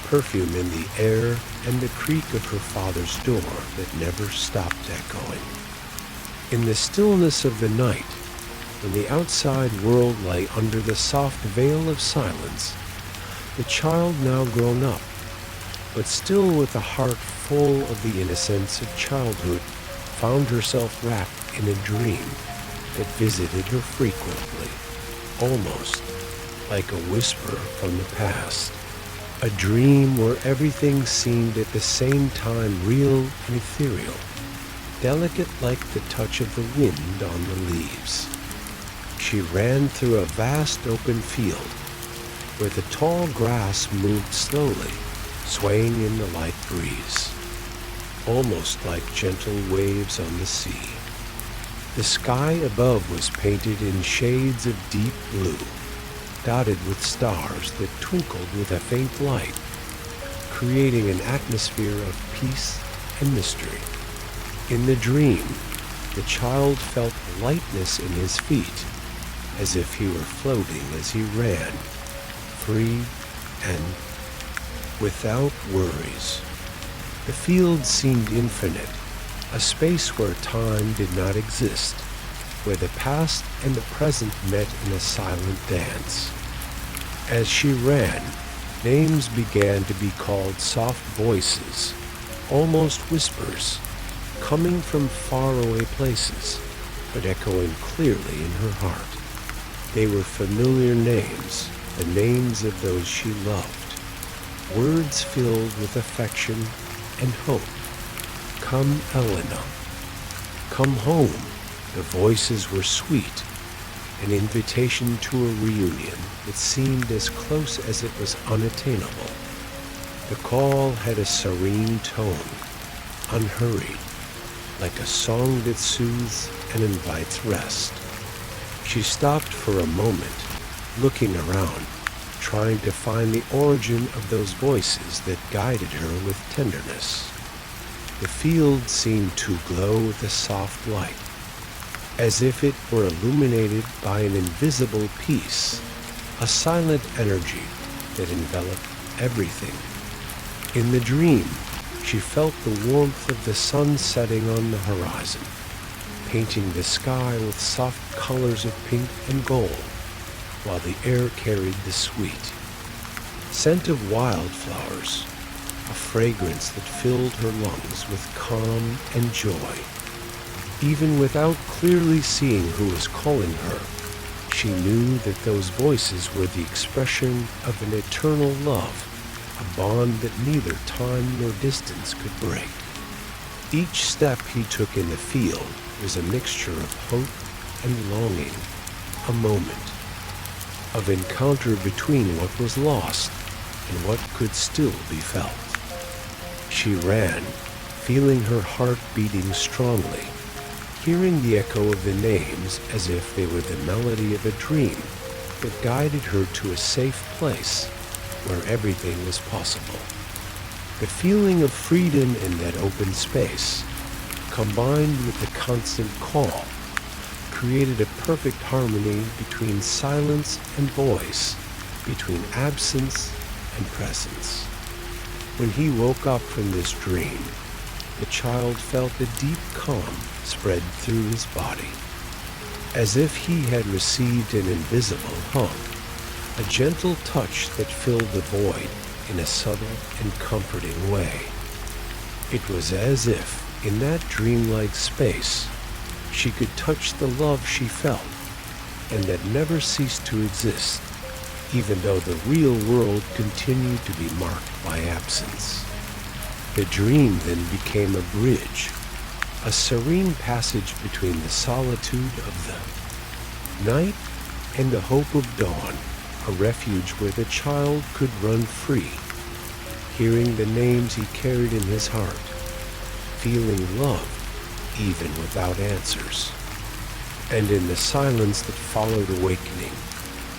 perfume in the air and the creak of her father's door that never stopped echoing. In the stillness of the night, when the outside world lay under the soft veil of silence, the child, now grown up, but still with a heart full of the innocence of childhood, found herself wrapped in a dream that visited her frequently, almost like a whisper from the past. A dream where everything seemed at the same time real and ethereal, delicate like the touch of the wind on the leaves. She ran through a vast open field where the tall grass moved slowly, swaying in the light breeze, almost like gentle waves on the sea. The sky above was painted in shades of deep blue, dotted with stars that twinkled with a faint light, creating an atmosphere of peace and mystery. In the dream, the child felt lightness in his feet, as if he were floating as he ran, free and without worries. The field seemed infinite, a space where time did not exist, where the past and the present met in a silent dance. As she ran, names began to be called soft voices, almost whispers, coming from faraway places, but echoing clearly in her heart. They were familiar names, the names of those she loved, words filled with affection and hope. Come, Elena. Come home. The voices were sweet, an invitation to a reunion that seemed as close as it was unattainable. The call had a serene tone, unhurried, like a song that soothes and invites rest. She stopped for a moment, looking around, trying to find the origin of those voices that guided her with tenderness. The field seemed to glow with a soft light, as if it were illuminated by an invisible peace, a silent energy that enveloped everything. In the dream, she felt the warmth of the sun setting on the horizon, painting the sky with soft colors of pink and gold, while the air carried the sweet scent of wildflowers, a fragrance that filled her lungs with calm and joy. Even without clearly seeing who was calling her, she knew that those voices were the expression of an eternal love, a bond that neither time nor distance could break. Each step he took in the field was a mixture of hope and longing, a moment of encounter between what was lost and what could still be felt. She ran, feeling her heart beating strongly, hearing the echo of the names as if they were the melody of a dream that guided her to a safe place where everything was possible. The feeling of freedom in that open space, combined with the constant call, created a perfect harmony between silence and voice, between absence and presence. When he woke up from this dream, the child felt a deep calm spread through his body, as if he had received an invisible hug, a gentle touch that filled the void in a subtle and comforting way. It was as if, in that dreamlike space, she could touch the love she felt and that never ceased to exist, even though the real world continued to be marked by absence. The dream then became a bridge, a serene passage between the solitude of the night and the hope of dawn, a refuge where the child could run free, hearing the names he carried in his heart, feeling loved even without answers. And in the silence that followed awakening,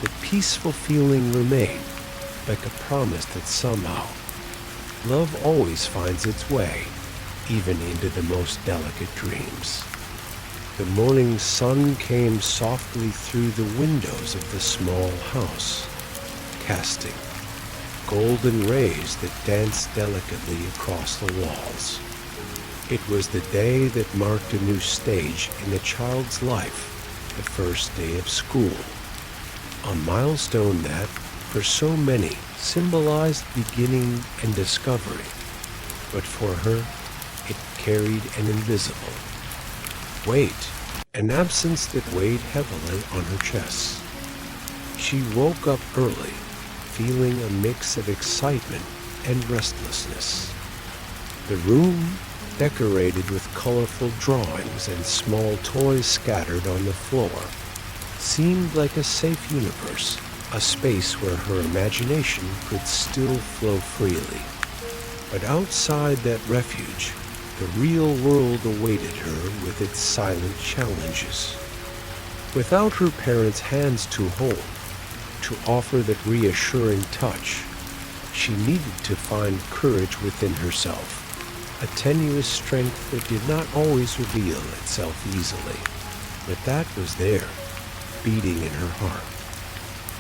the peaceful feeling remained, like a promise that somehow love always finds its way, even into the most delicate dreams. The morning sun came softly through the windows of the small house, casting golden rays that danced delicately across the walls. It was the day that marked a new stage in the child's life, the first day of school, a milestone that, for so many, symbolized beginning and discovery, but for her, it carried an invisible weight, an absence that weighed heavily on her chest. She woke up early, feeling a mix of excitement and restlessness. The room, decorated with colorful drawings and small toys scattered on the floor, seemed like a safe universe, a space where her imagination could still flow freely. But outside that refuge, the real world awaited her with its silent challenges. Without her parents' hands to hold, to offer that reassuring touch. She needed to find courage within herself, a tenuous strength that did not always reveal itself easily, but that was there, beating in her heart.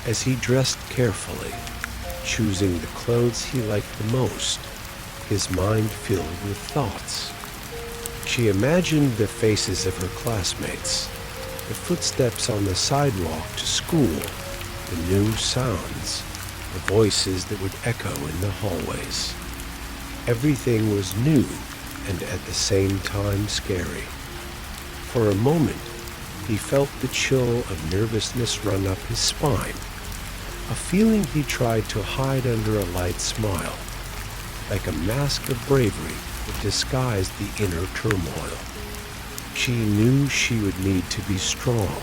As he dressed carefully, choosing the clothes he liked the most, his mind filled with thoughts. She imagined the faces of her classmates, the footsteps on the sidewalk to school, the new sounds, the voices that would echo in the hallways. Everything was new and at the same time scary. For a moment, he felt the chill of nervousness run up his spine, a feeling he tried to hide under a light smile, like a mask of bravery that disguised the inner turmoil. She knew she would need to be strong,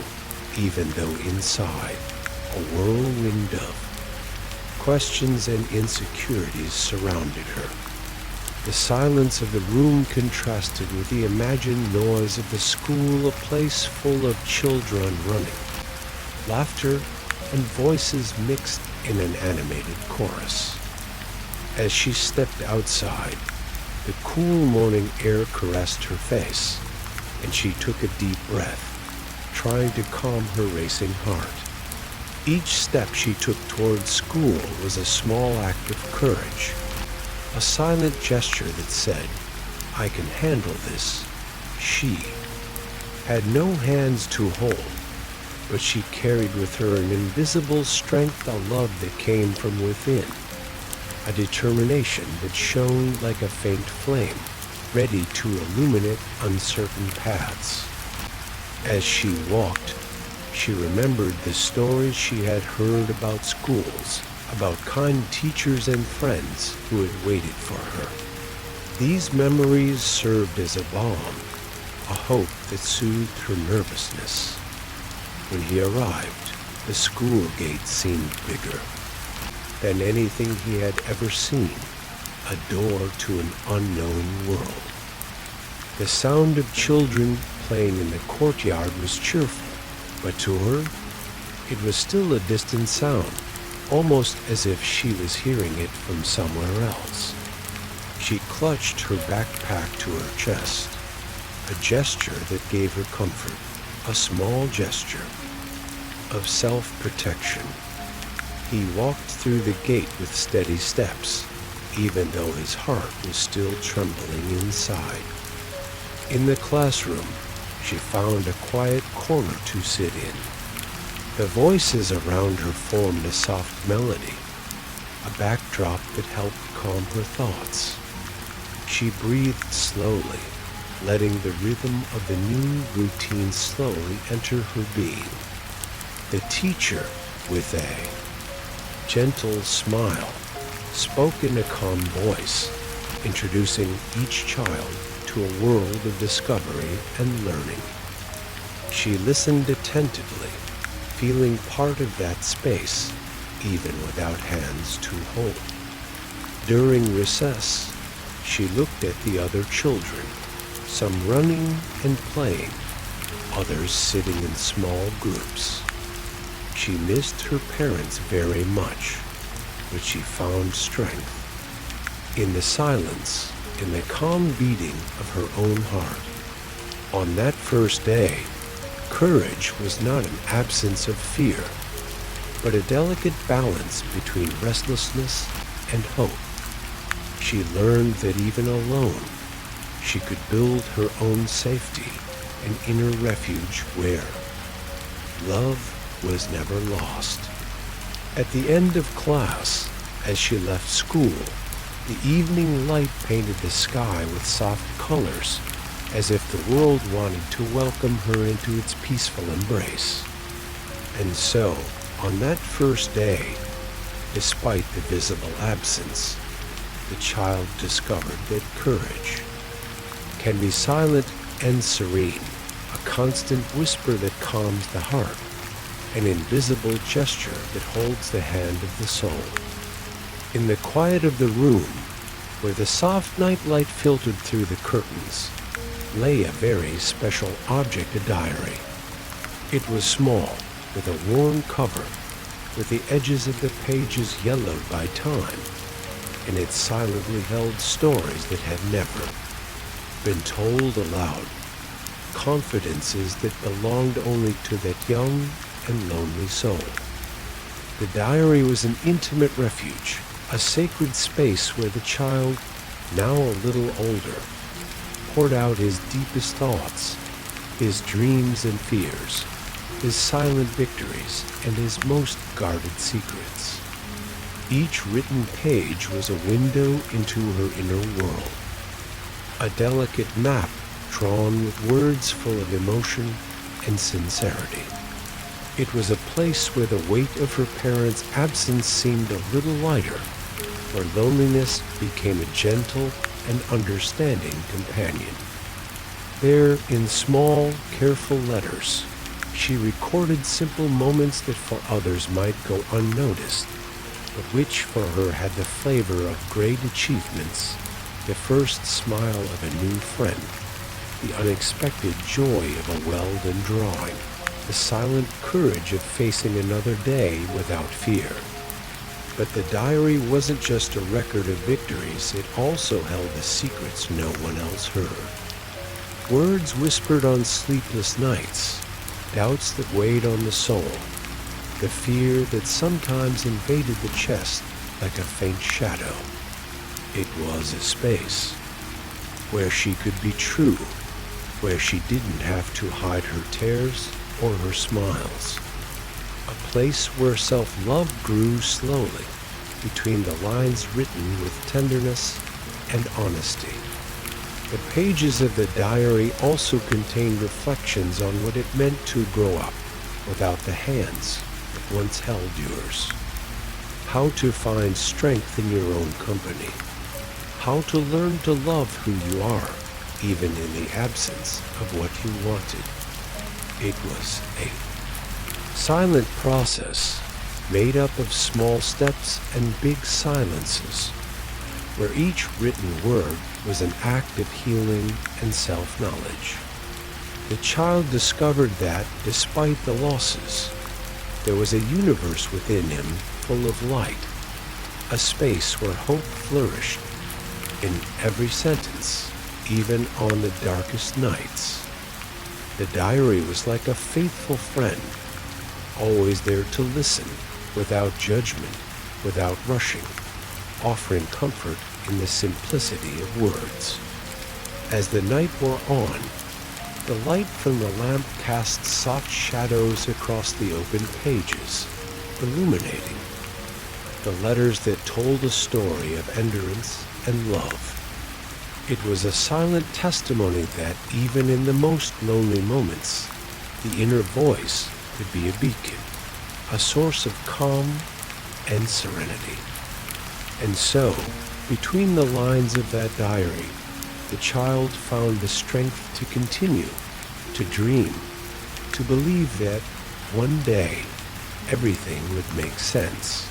even though inside, a whirlwind of questions and insecurities surrounded her. The silence of the room contrasted with the imagined noise of the school, a place full of children running, laughter, and voices mixed in an animated chorus. As she stepped outside, the cool morning air caressed her face, and she took a deep breath, trying to calm her racing heart. Each step she took towards school was a small act of courage, a silent gesture that said, "I can handle this." She had no hands to hold, but she carried with her an invisible strength, a love that came from within, a determination that shone like a faint flame, ready to illuminate uncertain paths. As she walked, she remembered the stories she had heard about schools, about kind teachers and friends who had waited for her. These memories served as a balm, a hope that soothed her nervousness. When he arrived, the school gate seemed bigger than anything he had ever seen, a door to an unknown world. The sound of children playing in the courtyard was cheerful, but to her, it was still a distant sound, almost as if she was hearing it from somewhere else. She clutched her backpack to her chest, a gesture that gave her comfort, a small gesture of self-protection. He walked through the gate with steady steps, even though his heart was still trembling inside. In the classroom, she found a quiet corner to sit in. The voices around her formed a soft melody, a backdrop that helped calm her thoughts. She breathed slowly, letting the rhythm of the new routine slowly enter her being. The teacher, with a gentle smile, spoke in a calm voice, introducing each child to a world of discovery and learning. She listened attentively, feeling part of that space, even without hands to hold. During recess, she looked at the other children, some running and playing, others sitting in small groups. She missed her parents very much, but she found strength in the silence, in the calm beating of her own heart. On that first day, courage was not an absence of fear, but a delicate balance between restlessness and hope. She learned that even alone, she could build her own safety, an inner refuge where love was never lost. At the end of class, as she left school, the evening light painted the sky with soft colors, as if the world wanted to welcome her into its peaceful embrace. And so, on that first day, despite the visible absence, the child discovered that courage can be silent and serene, a constant whisper that calms the heart, an invisible gesture that holds the hand of the soul. In the quiet of the room, where the soft night light filtered through the curtains, lay a very special object, a diary. It was small, with a worn cover, with the edges of the pages yellowed by time, and it silently held stories that had never been told aloud, confidences that belonged only to that young and lonely soul. The diary was an intimate refuge, a sacred space where the child, now a little older, poured out his deepest thoughts, his dreams and fears, his silent victories, and his most guarded secrets. Each written page was a window into her inner world, a delicate map drawn with words full of emotion and sincerity. It was a place where the weight of her parents' absence seemed a little lighter, where loneliness became a gentle and understanding companion. There, in small, careful letters, she recorded simple moments that for others might go unnoticed, but which for her had the flavor of great achievements, the first smile of a new friend, the unexpected joy of a well-done drawing, the silent courage of facing another day without fear. But the diary wasn't just a record of victories, it also held the secrets no one else heard. Words whispered on sleepless nights, doubts that weighed on the soul, the fear that sometimes invaded the chest like a faint shadow. It was a space where she could be true, where she didn't have to hide her tears or her smiles. A place where self-love grew slowly, between the lines written with tenderness and honesty. The pages of the diary also contained reflections on what it meant to grow up without the hands that once held yours. How to find strength in your own company. How to learn to love who you are, even in the absence of what you wanted. It was a silent process made up of small steps and big silences, where each written word was an act of healing and self-knowledge. The child discovered that, despite the losses, there was a universe within him full of light, a space where hope flourished in every sentence, even on the darkest nights. The diary was like a faithful friend, always there to listen, without judgment, without rushing, offering comfort in the simplicity of words. As the night wore on, the light from the lamp cast soft shadows across the open pages, illuminating the letters that told a story of endurance and love. It was a silent testimony that, even in the most lonely moments, the inner voice could be a beacon, a source of calm and serenity. And so, between the lines of that diary, the child found the strength to continue, to dream, to believe that one day everything would make sense.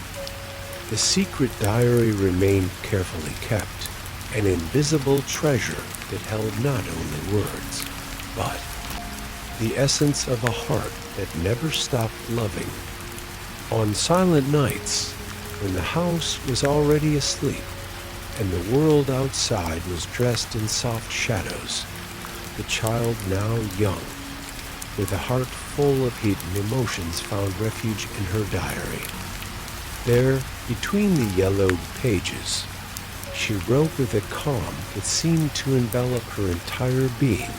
The secret diary remained carefully kept, an invisible treasure that held not only words, but the essence of a heart that never stopped loving. On silent nights, when the house was already asleep and the world outside was dressed in soft shadows, the child, now young, with a heart full of hidden emotions, found refuge in her diary. There, between the yellowed pages, she wrote with a calm that seemed to envelop her entire being,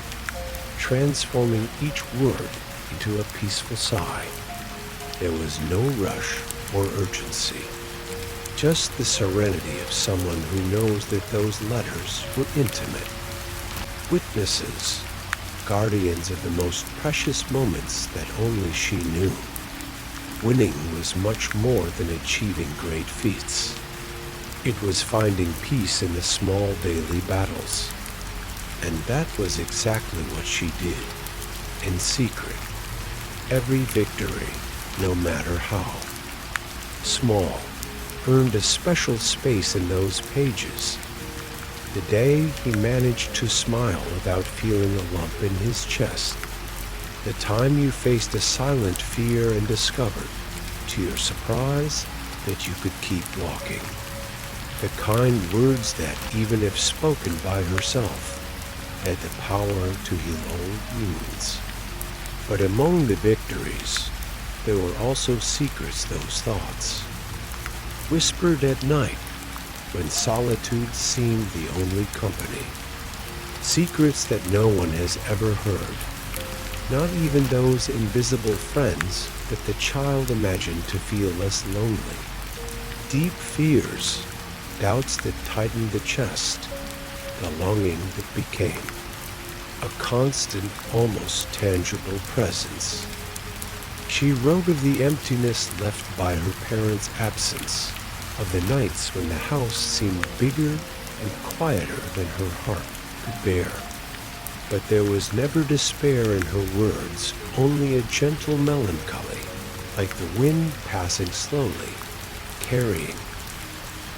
transforming each word into a peaceful sigh. There was no rush or urgency, just the serenity of someone who knows that those letters were intimate, witnesses, guardians of the most precious moments that only she knew. Winning was much more than achieving great feats. It was finding peace in the small daily battles. And that was exactly what she did, in secret. Every victory, no matter how small, earned a special space in those pages. The day he managed to smile without feeling a lump in his chest. The time you faced a silent fear and discovered, to your surprise that you could keep walking. The kind words that, even if spoken by herself, had the power to heal old wounds. But among the victories, there were also secrets, those thoughts, whispered at night when solitude seemed the only company. Secrets that no one has ever heard, not even those invisible friends that the child imagined to feel less lonely. Deep fears, doubts that tightened the chest, the longing that became a constant, almost tangible presence. She wrote of the emptiness left by her parents' absence, of the nights when the house seemed bigger and quieter than her heart could bear. But there was never despair in her words, only a gentle melancholy, like the wind passing slowly, carrying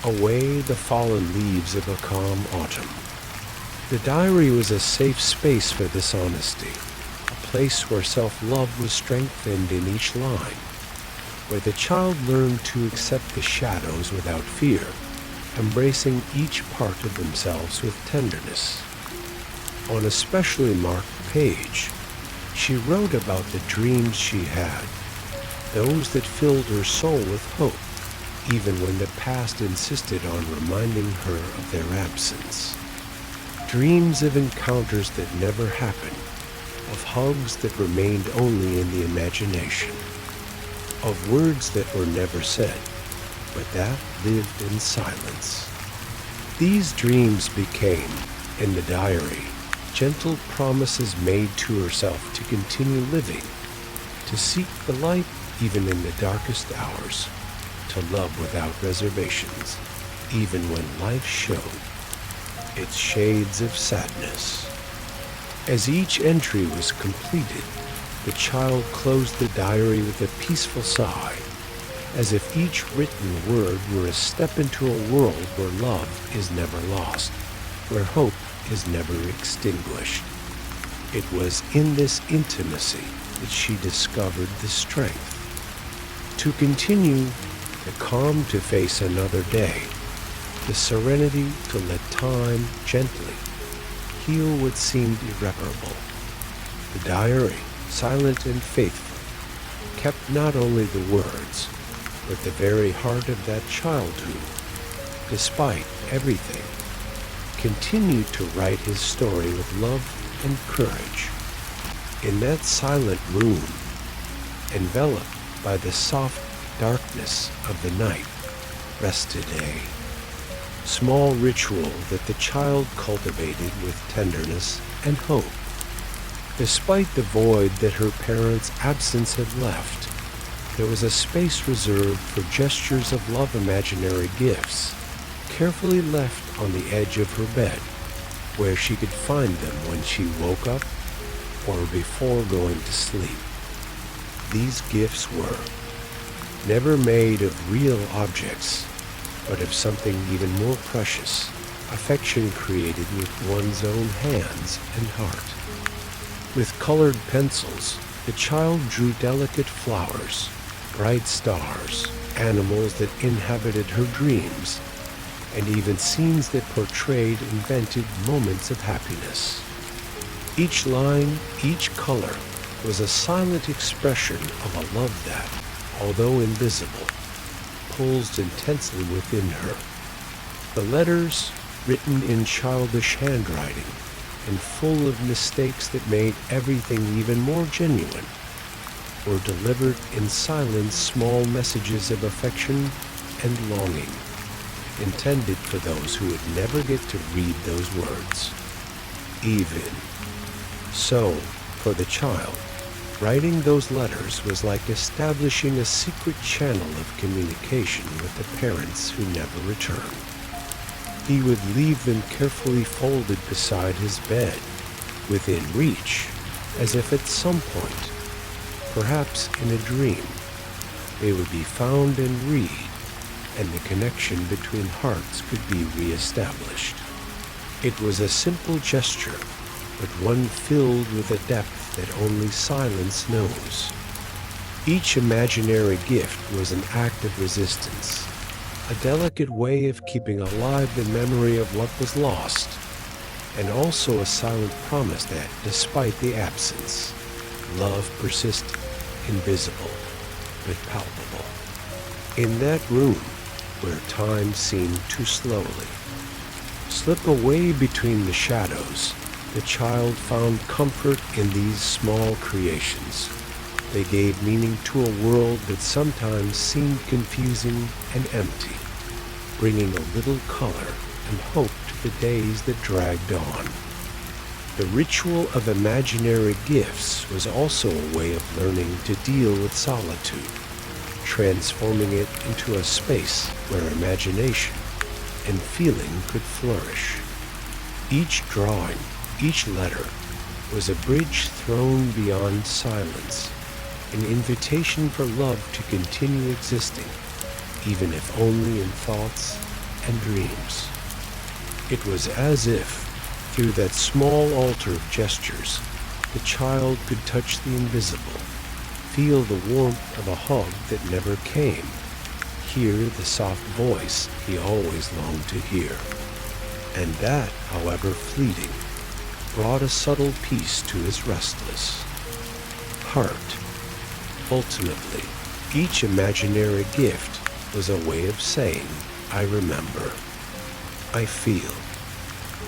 away the fallen leaves of a calm autumn. The diary was a safe space for this honesty, a place where self-love was strengthened in each line, where the child learned to accept the shadows without fear, embracing each part of themselves with tenderness. On a specially marked page, she wrote about the dreams she had, those that filled her soul with hope, even when the past insisted on reminding her of their absence. Dreams of encounters that never happened, of hugs that remained only in the imagination, of words that were never said, but that lived in silence. These dreams became, in the diary, gentle promises made to herself to continue living, to seek the light even in the darkest hours, to love without reservations, even when life showed its shades of sadness. As each entry was completed, the child closed the diary with a peaceful sigh, as if each written word were a step into a world where love is never lost, where hope is never extinguished. It was in this intimacy that she discovered the strength to continue, the calm to face another day, the serenity to let time gently heal what seemed irreparable. The diary, silent and faithful, kept not only the words, but the very heart of that child who, despite everything, continued to write his story with love and courage. In that silent room, enveloped by the soft darkness of the night, rested a small ritual that the child cultivated with tenderness and hope. Despite the void that her parents' absence had left, there was a space reserved for gestures of love, imaginary gifts, carefully left on the edge of her bed, where she could find them when she woke up or before going to sleep. These gifts were never made of real objects, but of something even more precious, affection created with one's own hands and heart. With colored pencils, the child drew delicate flowers, bright stars, animals that inhabited her dreams, and even scenes that portrayed invented moments of happiness. Each line, each color, was a silent expression of a love that, although invisible, pulsed intensely within her. The letters, written in childish handwriting and full of mistakes that made everything even more genuine, were delivered in silent small messages of affection and longing, intended for those who would never get to read those words. Even so, for the child, writing those letters was like establishing a secret channel of communication with the parents who never returned. He would leave them carefully folded beside his bed, within reach, as if at some point, perhaps in a dream, they would be found and read, and the connection between hearts could be re-established. It was a simple gesture, but one filled with a depth that only silence knows. Each imaginary gift was an act of resistance, a delicate way of keeping alive the memory of what was lost, and also a silent promise that, despite the absence, love persisted, invisible but palpable. In that room, where time seemed to slowly slip away between the shadows, the child found comfort in these small creations. They gave meaning to a world that sometimes seemed confusing and empty, bringing a little color and hope to the days that dragged on. The ritual of imaginary gifts was also a way of learning to deal with solitude, transforming it into a space where imagination and feeling could flourish. Each drawing, each letter, was a bridge thrown beyond silence, an invitation for love to continue existing, even if only in thoughts and dreams. It was as if, through that small altar of gestures, the child could touch the invisible, feel the warmth of a hug that never came, hear the soft voice he always longed to hear. And that, however fleeting, brought a subtle peace to his restless heart. Ultimately, each imaginary gift was a way of saying, I remember, I feel,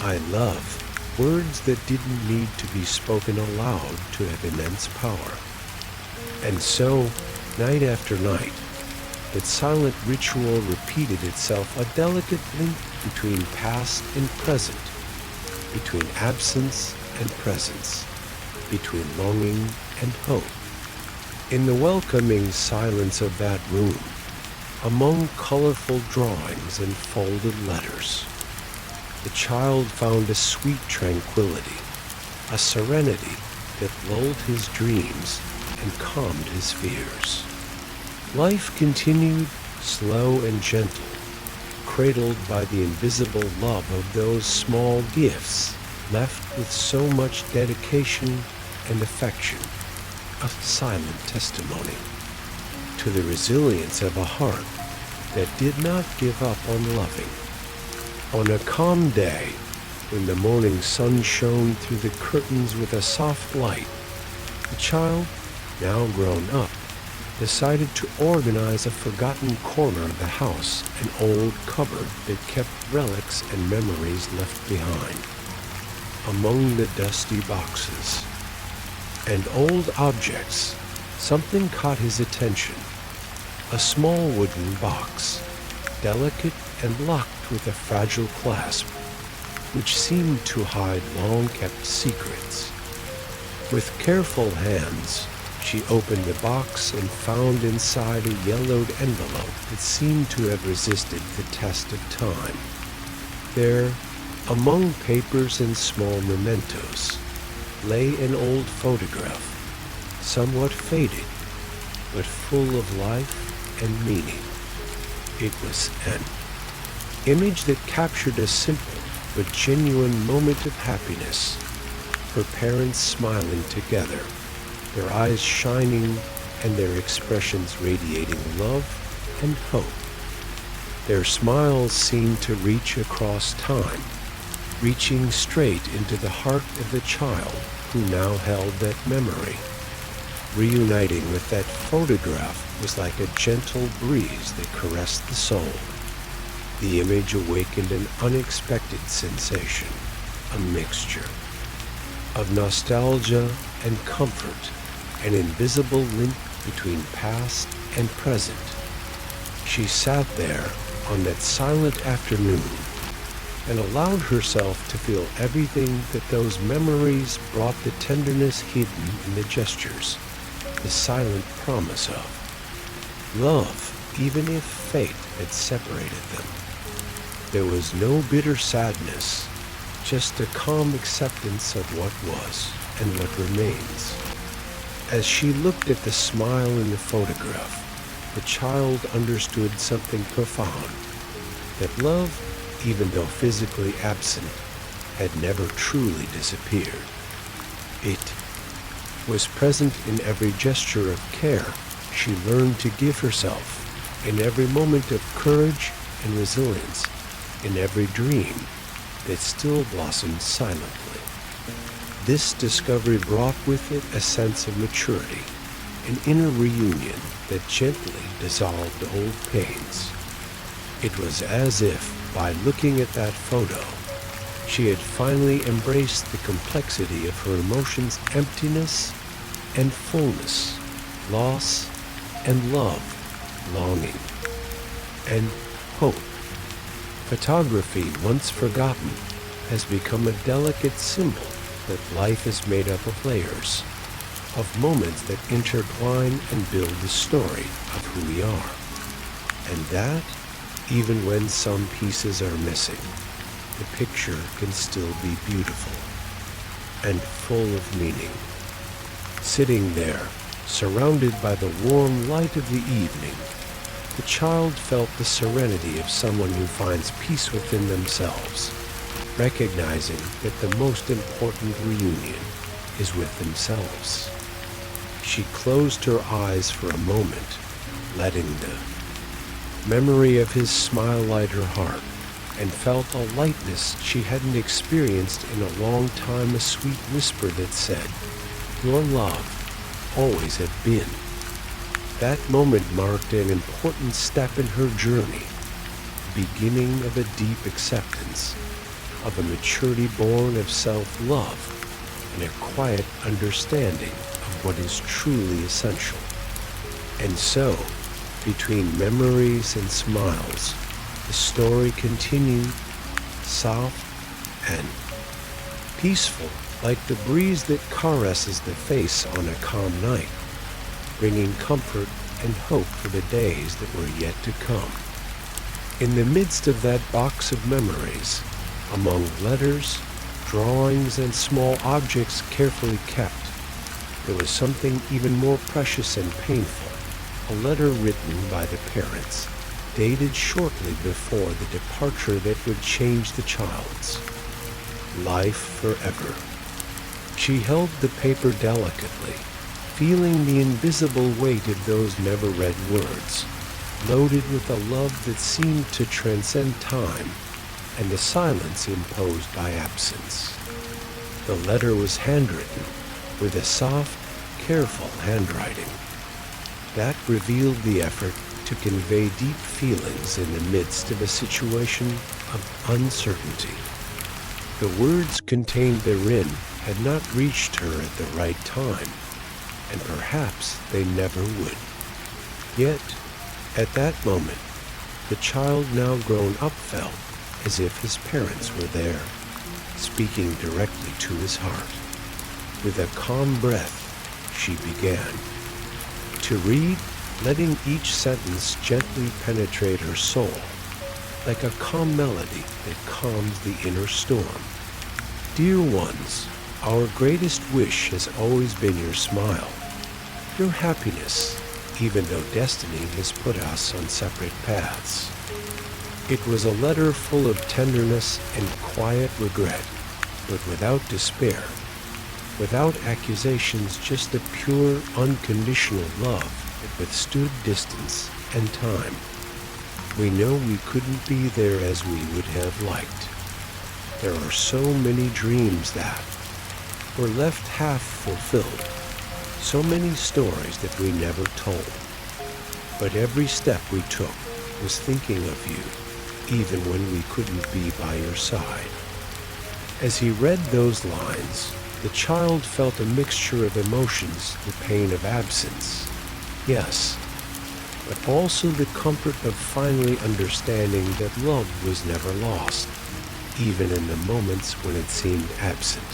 I love, words that didn't need to be spoken aloud to have immense power. And so, night after night, that silent ritual repeated itself, a delicate link between past and present, between absence and presence, between longing and hope. In the welcoming silence of that room, among colorful drawings and folded letters, the child found a sweet tranquility, a serenity that lulled his dreams and calmed his fears. Life continued, slow and gentle, cradled by the invisible love of those small gifts, left with so much dedication and affection, a silent testimony to the resilience of a heart that did not give up on loving. On a calm day, when the morning sun shone through the curtains with a soft light, the child, now grown up, decided to organize a forgotten corner of the house, an old cupboard that kept relics and memories left behind. Among the dusty boxes and old objects, something caught his attention. A small wooden box, delicate and locked with a fragile clasp, which seemed to hide long-kept secrets. With careful hands, she opened the box and found inside a yellowed envelope that seemed to have resisted the test of time. There, among papers and small mementos, lay an old photograph, somewhat faded, but full of life and meaning. It was an image that captured a simple but genuine moment of happiness, her parents smiling together, their eyes shining and their expressions radiating love and hope. Their smiles seemed to reach across time, reaching straight into the heart of the child who now held that memory. Reuniting with that photograph was like a gentle breeze that caressed the soul. The image awakened an unexpected sensation, a mixture of nostalgia and comfort, an invisible link between past and present. She sat there on that silent afternoon and allowed herself to feel everything that those memories brought, the tenderness hidden in the gestures, the silent promise of love, even if fate had separated them. There was no bitter sadness, just a calm acceptance of what was and what remains. As she looked at the smile in the photograph, the child understood something profound, that love, even though physically absent, had never truly disappeared. It was present in every gesture of care she learned to give herself in every moment of courage and resilience, in every dream that still blossomed silently. This discovery brought with it a sense of maturity, an inner reunion that gently dissolved old pains. It was as if, by looking at that photo, she had finally embraced the complexity of her emotions' emptiness and fullness, loss and love, longing and hope. Photography, once forgotten, has become a delicate symbol that life is made up of layers, of moments that intertwine and build the story of who we are. And that, even when some pieces are missing, the picture can still be beautiful and full of meaning. Sitting there, surrounded by the warm light of the evening, the child felt the serenity of someone who finds peace within themselves, recognizing that the most important reunion is with themselves. She closed her eyes for a moment, letting the memory of his smile light her heart, and felt a lightness she hadn't experienced in a long time, a sweet whisper that said, "Your love always have been." That moment marked an important step in her journey, the beginning of a deep acceptance, of a maturity born of self-love, and a quiet understanding of what is truly essential. And so, between memories and smiles, the story continued, soft and peaceful, like the breeze that caresses the face on a calm night, bringing comfort and hope for the days that were yet to come. In the midst of that box of memories, among letters, drawings, and small objects carefully kept, there was something even more precious and painful, a letter written by the parents, dated shortly before the departure that would change the child's life forever. She held the paper delicately, feeling the invisible weight of those never-read words, loaded with a love that seemed to transcend time and the silence imposed by absence. The letter was handwritten with a soft, careful handwriting that revealed the effort to convey deep feelings in the midst of a situation of uncertainty. The words contained therein had not reached her at the right time, and perhaps they never would. Yet, at that moment, the child now grown up felt as if his parents were there, speaking directly to his heart. With a calm breath, she began to read, letting each sentence gently penetrate her soul, like a calm melody that calms the inner storm. Dear ones, our greatest wish has always been your smile, your happiness, even though destiny has put us on separate paths. It was a letter full of tenderness and quiet regret, but without despair, without accusations, just a pure, unconditional love that withstood distance and time. We know we couldn't be there as we would have liked. There are so many dreams that were left half fulfilled, so many stories that we never told. But every step we took was thinking of you, even when we couldn't be by your side. As he read those lines, the child felt a mixture of emotions, the pain of absence, yes, but also the comfort of finally understanding that love was never lost, even in the moments when it seemed absent.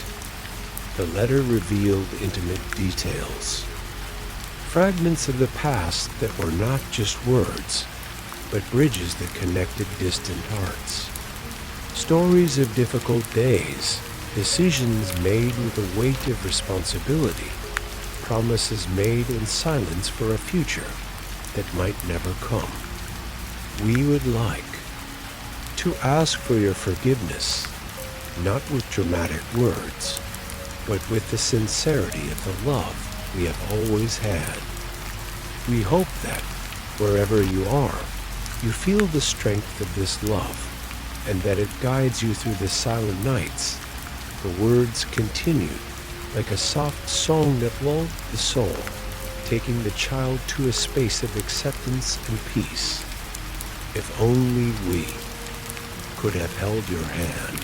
The letter revealed intimate details, fragments of the past that were not just words, but bridges that connected distant hearts. Stories of difficult days, decisions made with a weight of responsibility, promises made in silence for a future that might never come. We would like to ask for your forgiveness, not with dramatic words, but with the sincerity of the love we have always had. We hope that, wherever you are, you feel the strength of this love, and that it guides you through the silent nights. The words continued, like a soft song that lulled the soul, taking the child to a space of acceptance and peace. If only we could have held your hand,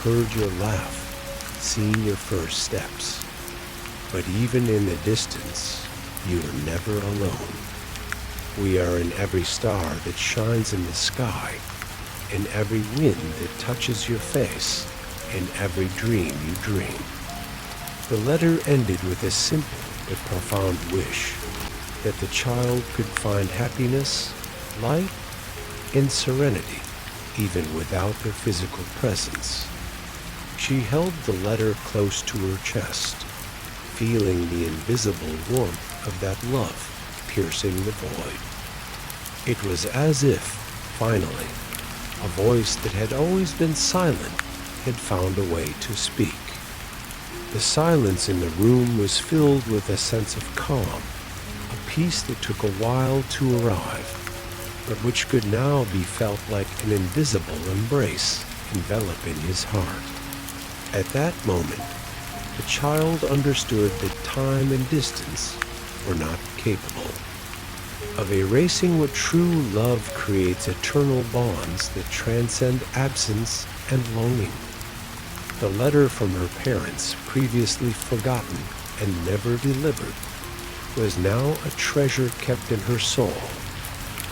heard your laugh, seen your first steps. But even in the distance, you are never alone. We are in every star that shines in the sky, in every wind that touches your face, in every dream you dream. The letter ended with a simple but profound wish that the child could find happiness, light, and serenity, even without their physical presence. She held the letter close to her chest, feeling the invisible warmth of that love piercing the void. It was as if, finally, a voice that had always been silent had found a way to speak. The silence in the room was filled with a sense of calm, a peace that took a while to arrive, but which could now be felt like an invisible embrace enveloping his heart. At that moment, the child understood that time and distance were not capable of erasing what true love creates: eternal bonds that transcend absence and longing. The letter from her parents, previously forgotten and never delivered, was now a treasure kept in her soul,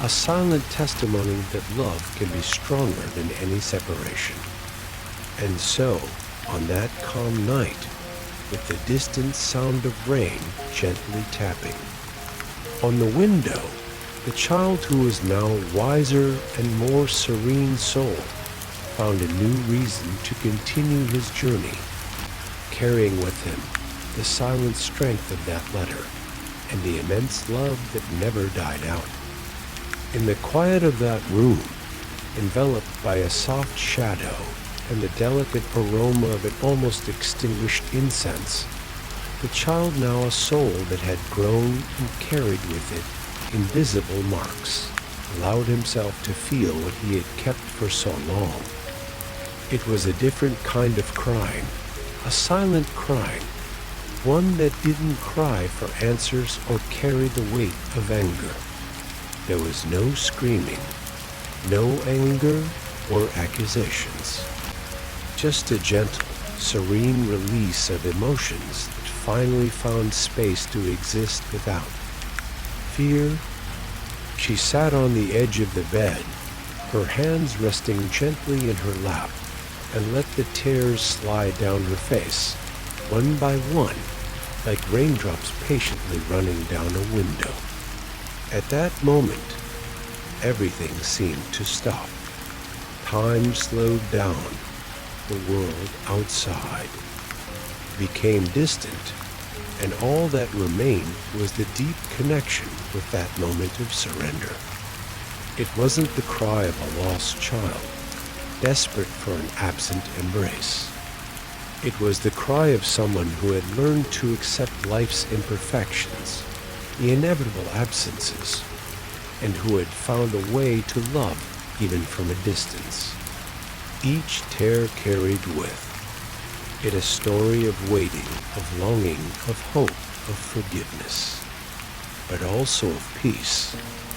a silent testimony that love can be stronger than any separation. And so, on that calm night, with the distant sound of rain gently tapping on the window, the child, who was now wiser and more serene soul, found a new reason to continue his journey, carrying with him the silent strength of that letter and the immense love that never died out. In the quiet of that room, enveloped by a soft shadow and the delicate aroma of an almost extinguished incense, the child, now a soul that had grown and carried with it invisible marks, allowed himself to feel what he had kept for so long. It was a different kind of crying, a silent crying, one that didn't cry for answers or carry the weight of anger. There was no screaming, no anger or accusations, just a gentle, serene release of emotions that finally found space to exist without fear. She sat on the edge of the bed, her hands resting gently in her lap, and let the tears slide down her face, one by one, like raindrops patiently running down a window. At that moment, everything seemed to stop. Time slowed down. The world outside became distant, and all that remained was the deep connection with that moment of surrender. It wasn't the cry of a lost child, desperate for an absent embrace. It was the cry of someone who had learned to accept life's imperfections, the inevitable absences, and who had found a way to love even from a distance. Each tear carried with it a story of waiting, of longing, of hope, of forgiveness, but also of peace,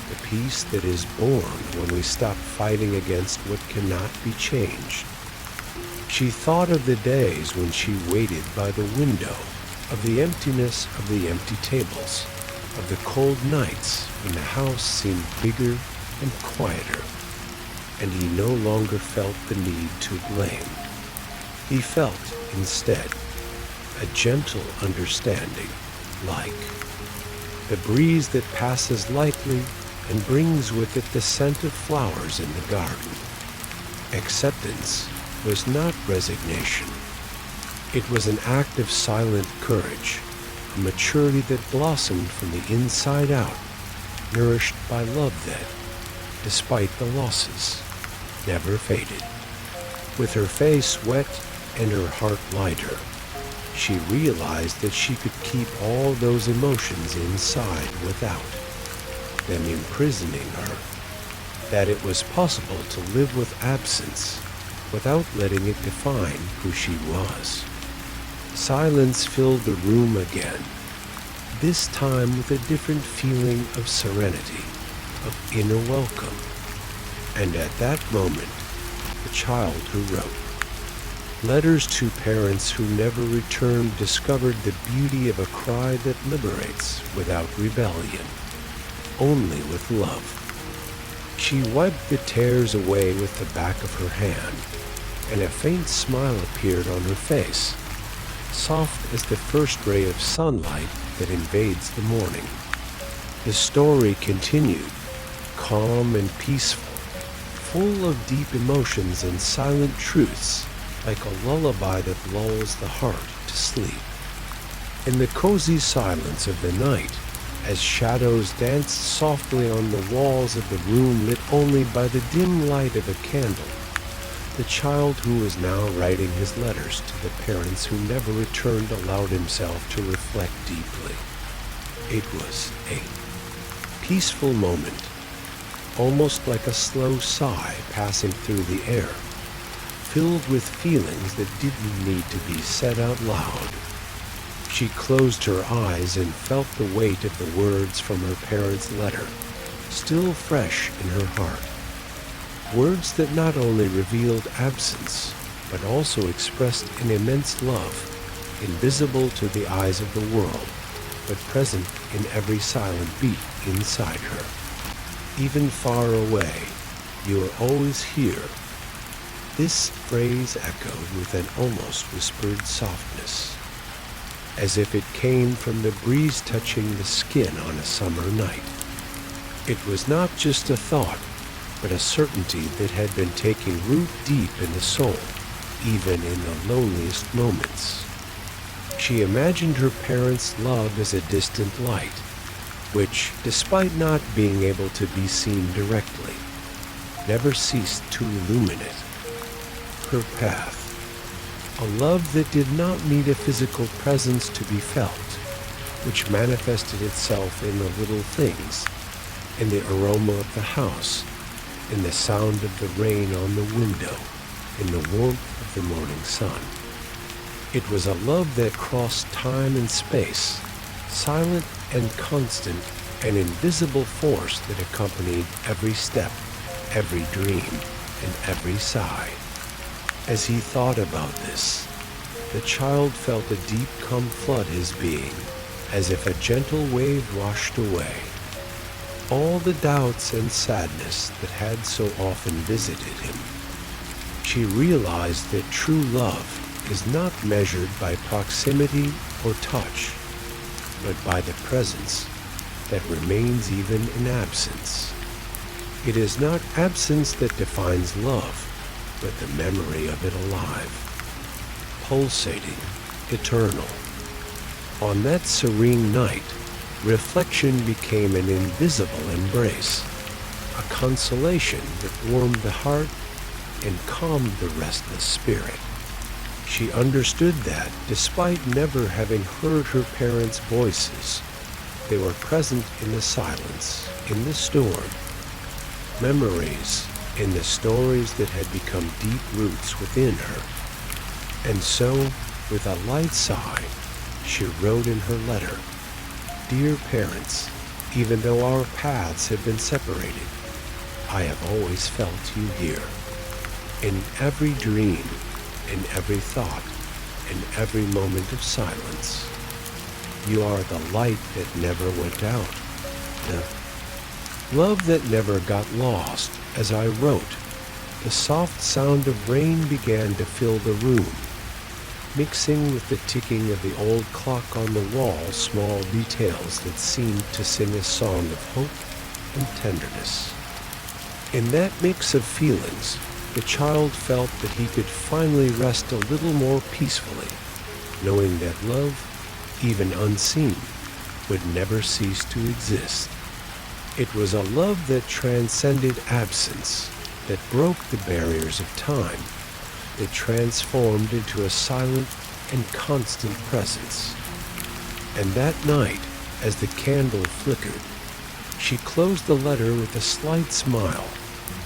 the peace that is born when we stop fighting against what cannot be changed. She thought of the days when she waited by the window, of the emptiness of the empty tables, of the cold nights when the house seemed bigger and quieter, and he no longer felt the need to blame. He felt, instead, a gentle understanding, like the breeze that passes lightly and brings with it the scent of flowers in the garden. Acceptance was not resignation. It was an act of silent courage, a maturity that blossomed from the inside out, nourished by love that, despite the losses, never faded. With her face wet and her heart lighter, she realized that she could keep all those emotions inside without them imprisoning her, that it was possible to live with absence without letting it define who she was. Silence filled the room again, this time with a different feeling of serenity, of inner welcome. And at that moment, the child who wrote letters to parents who never returned discovered the beauty of a cry that liberates without rebellion, only with love. She wiped the tears away with the back of her hand, and a faint smile appeared on her face, soft as the first ray of sunlight that invades the morning. The story continued, calm and peaceful, full of deep emotions and silent truths, like a lullaby that lulls the heart to sleep. In the cozy silence of the night, as shadows danced softly on the walls of the room lit only by the dim light of a candle, the child who was now writing his letters to the parents who never returned allowed himself to reflect deeply. It was a peaceful moment, almost like a slow sigh passing through the air, filled with feelings that didn't need to be said out loud. She closed her eyes and felt the weight of the words from her parents' letter, still fresh in her heart. Words that not only revealed absence, but also expressed an immense love, invisible to the eyes of the world, but present in every silent beat inside her. Even far away, you are always here. This phrase echoed with an almost whispered softness, as if it came from the breeze touching the skin on a summer night. It was not just a thought, but a certainty that had been taking root deep in the soul, even in the loneliest moments. She imagined her parents' love as a distant light, which, despite not being able to be seen directly, never ceased to illuminate her path. A love that did not need a physical presence to be felt, which manifested itself in the little things, in the aroma of the house, in the sound of the rain on the window, in the warmth of the morning sun. It was a love that crossed time and space, silent and constant, an invisible force that accompanied every step, every dream, and every sigh. As he thought about this, the child felt a deep calm flood his being, as if a gentle wave washed away all the doubts and sadness that had so often visited him. She realized that true love is not measured by proximity or touch, but by the presence that remains even in absence. It is not absence that defines love, but the memory of it alive, pulsating, eternal. On that serene night, reflection became an invisible embrace, a consolation that warmed the heart and calmed the restless spirit. She understood that, despite never having heard her parents' voices, they were present in the silence, in the storm. Memories in the stories that had become deep roots within her. And so, with a light sigh, she wrote in her letter, "Dear parents, even though our paths have been separated, I have always felt you here. In every dream, in every thought, in every moment of silence. You are the light that never went out, the love that never got lost." As I wrote, the soft sound of rain began to fill the room, mixing with the ticking of the old clock on the wall small details that seemed to sing a song of hope and tenderness. In that mix of feelings, the child felt that he could finally rest a little more peacefully, knowing that love, even unseen, would never cease to exist. It was a love that transcended absence, that broke the barriers of time, that transformed into a silent and constant presence. And that night, as the candle flickered, She closed the letter with a slight smile,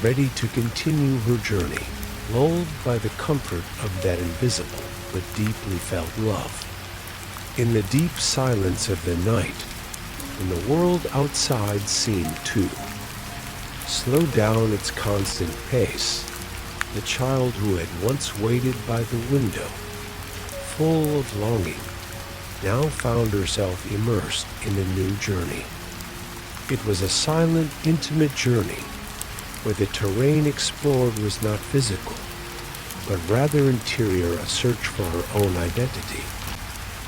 ready to continue her journey, lulled by the comfort of that invisible but deeply felt love. In the deep silence of the night, when the world outside seemed to slow down its constant pace, the child who had once waited by the window, full of longing, now found herself immersed in a new journey. It was a silent, intimate journey where the terrain explored was not physical, but rather interior, a search for her own identity,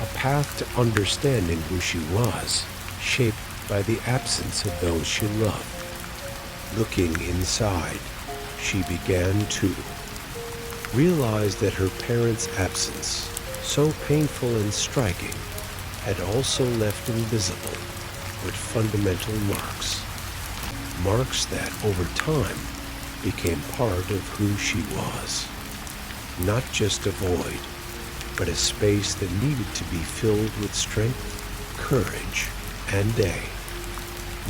a path to understanding who she was, shaped by the absence of those she loved. Looking inside, she began to realize that her parents' absence, so painful and striking, had also left invisible but fundamental marks. Marks that, over time, became part of who she was. Not just a void, but a space that needed to be filled with strength, courage, and a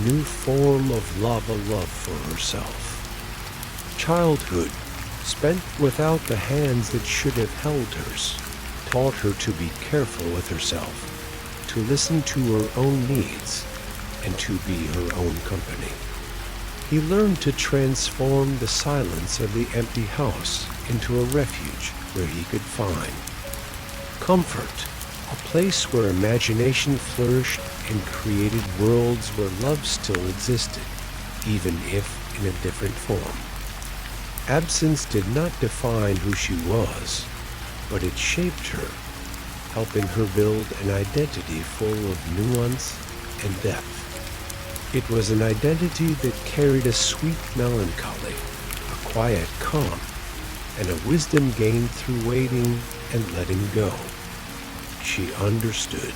new form of love for herself. Childhood, spent without the hands that should have held hers, taught her to be careful with herself, to listen to her own needs, and to be her own company. He learned to transform the silence of the empty house into a refuge where he could find comfort, a place where imagination flourished and created worlds where love still existed, even if in a different form. Absence did not define who she was, but it shaped her, helping her build an identity full of nuance and depth. It was an identity that carried a sweet melancholy, a quiet calm, and a wisdom gained through waiting and letting go. She understood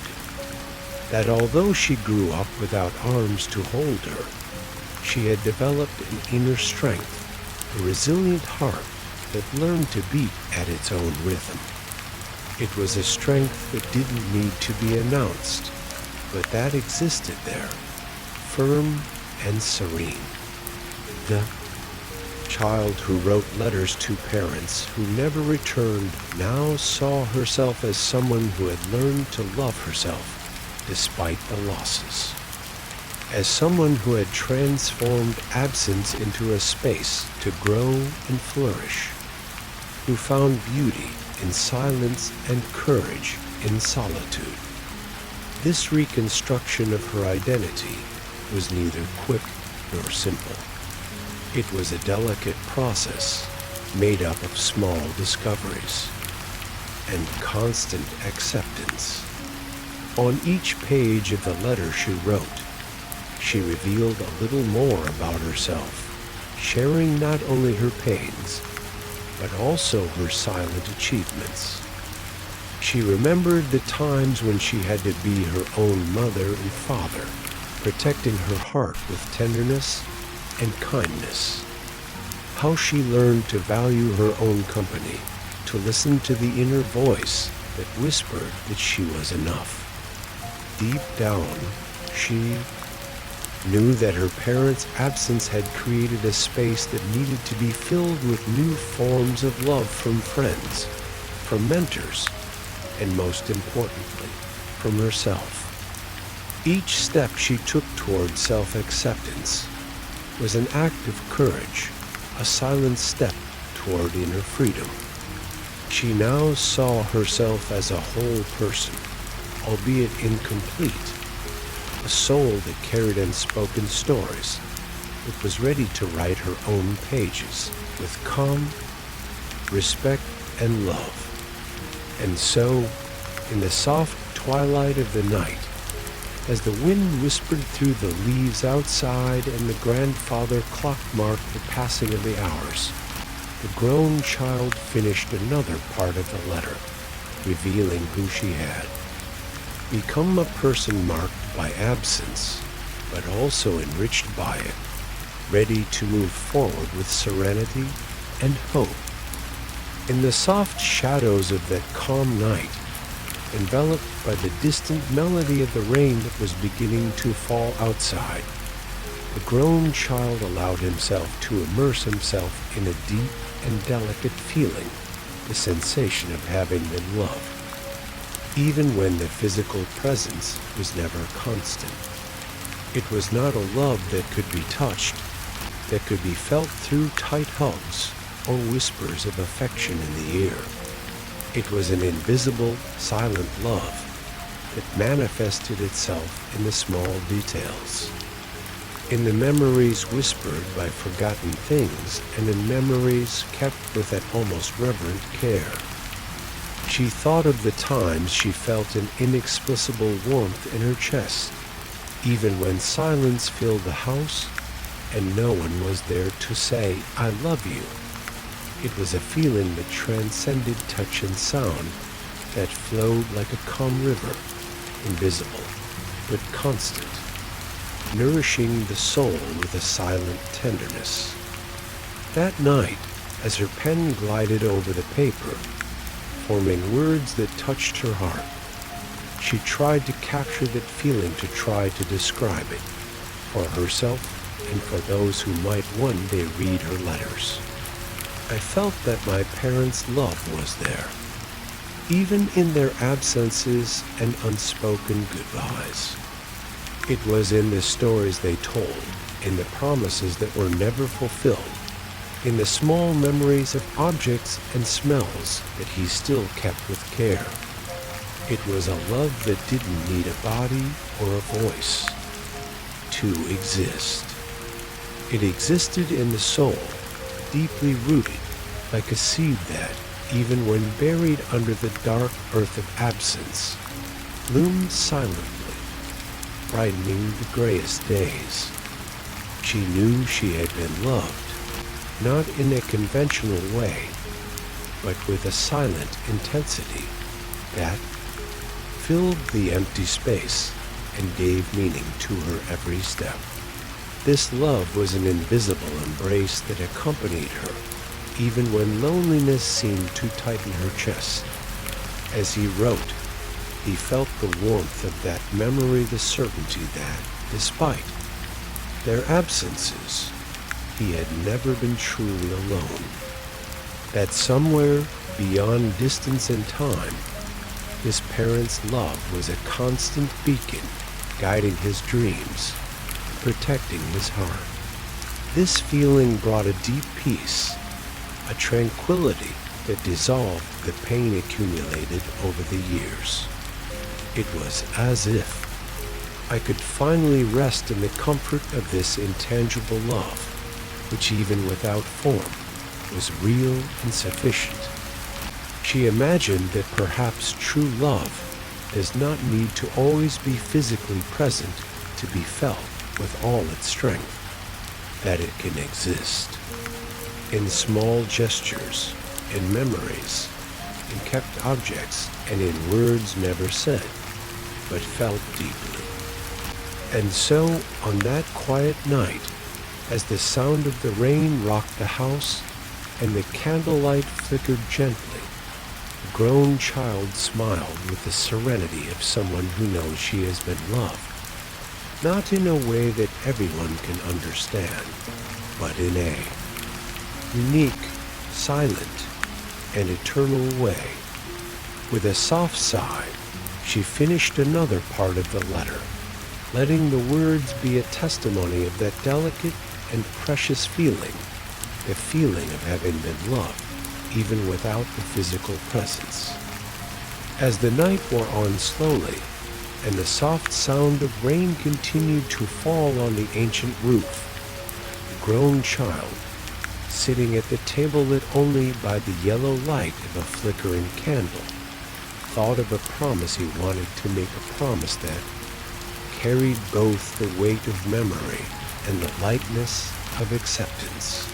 that although she grew up without arms to hold her, she had developed an inner strength, a resilient heart that learned to beat at its own rhythm. It was a strength that didn't need to be announced, but that existed there, firm and serene. The child who wrote letters to parents who never returned now saw herself as someone who had learned to love herself despite the losses, as someone who had transformed absence into a space to grow and flourish, who found beauty in silence and courage in solitude. This reconstruction of her identity was neither quick nor simple. It was a delicate process made up of small discoveries and constant acceptance. On each page of the letter she wrote, she revealed a little more about herself, sharing not only her pains, but also her silent achievements. She remembered the times when she had to be her own mother and father, protecting her heart with tenderness and kindness. How she learned to value her own company, to listen to the inner voice that whispered that she was enough. Deep down, she knew that her parents' absence had created a space that needed to be filled with new forms of love from friends, from mentors, and most importantly, from herself. Each step she took toward self-acceptance was an act of courage, a silent step toward inner freedom. She now saw herself as a whole person, albeit incomplete, a soul that carried unspoken stories, that was ready to write her own pages with calm, respect, and love. And so, in the soft twilight of the night, as the wind whispered through the leaves outside and the grandfather clock marked the passing of the hours, the grown child finished another part of the letter, revealing who she had become, a person marked by absence, but also enriched by it, ready to move forward with serenity and hope. In the soft shadows of that calm night, enveloped by the distant melody of the rain that was beginning to fall outside, The grown child allowed himself to immerse himself in a deep and delicate feeling, the sensation of having been loved, even when the physical presence was never constant. It was not a love that could be touched, that could be felt through tight hugs or whispers of affection in the ear. It was an invisible, silent love that manifested itself in the small details, in the memories whispered by forgotten things, and in memories kept with that almost reverent care. She thought of the times she felt an inexplicable warmth in her chest, even when silence filled the house and no one was there to say, "I love you." It was a feeling that transcended touch and sound, that flowed like a calm river, invisible but constant, nourishing the soul with a silent tenderness. That night, as her pen glided over the paper, forming words that touched her heart, she tried to capture that feeling, to try to describe it, for herself and for those who might one day read her letters. I felt that my parents' love was there, even in their absences and unspoken goodbyes. It was in the stories they told, in the promises that were never fulfilled, in the small memories of objects and smells that he still kept with care. It was a love that didn't need a body or a voice to exist. It existed in the soul, deeply rooted, like a seed that, even when buried under the dark earth of absence, loomed silently, brightening the grayest days. She knew she had been loved, not in a conventional way, but with a silent intensity that filled the empty space and gave meaning to her every step. This love was an invisible embrace that accompanied her, even when loneliness seemed to tighten her chest. As he wrote, he felt the warmth of that memory, the certainty that, despite their absences, he had never been truly alone. That somewhere beyond distance and time, his parents' love was a constant beacon, guiding his dreams, protecting his heart. This feeling brought a deep peace, a tranquility that dissolved the pain accumulated over the years. It was as if I could finally rest in the comfort of this intangible love, which even without form was real and sufficient. She imagined that perhaps true love does not need to always be physically present to be felt with all its strength, that it can exist in small gestures, in memories, in kept objects, and in words never said, but felt deeply. And so, on that quiet night, as the sound of the rain rocked the house and the candlelight flickered gently, the grown child smiled with the serenity of someone who knows she has been loved, not in a way that everyone can understand, but in a unique, silent, and eternal way. With a soft sigh, she finished another part of the letter, letting the words be a testimony of that delicate and precious feeling, the feeling of having been loved, even without the physical presence. As the night wore on slowly, and the soft sound of rain continued to fall on the ancient roof, the grown child, sitting at the table lit only by the yellow light of a flickering candle, thought of a promise he wanted to make, a promise that carried both the weight of memory and the lightness of acceptance.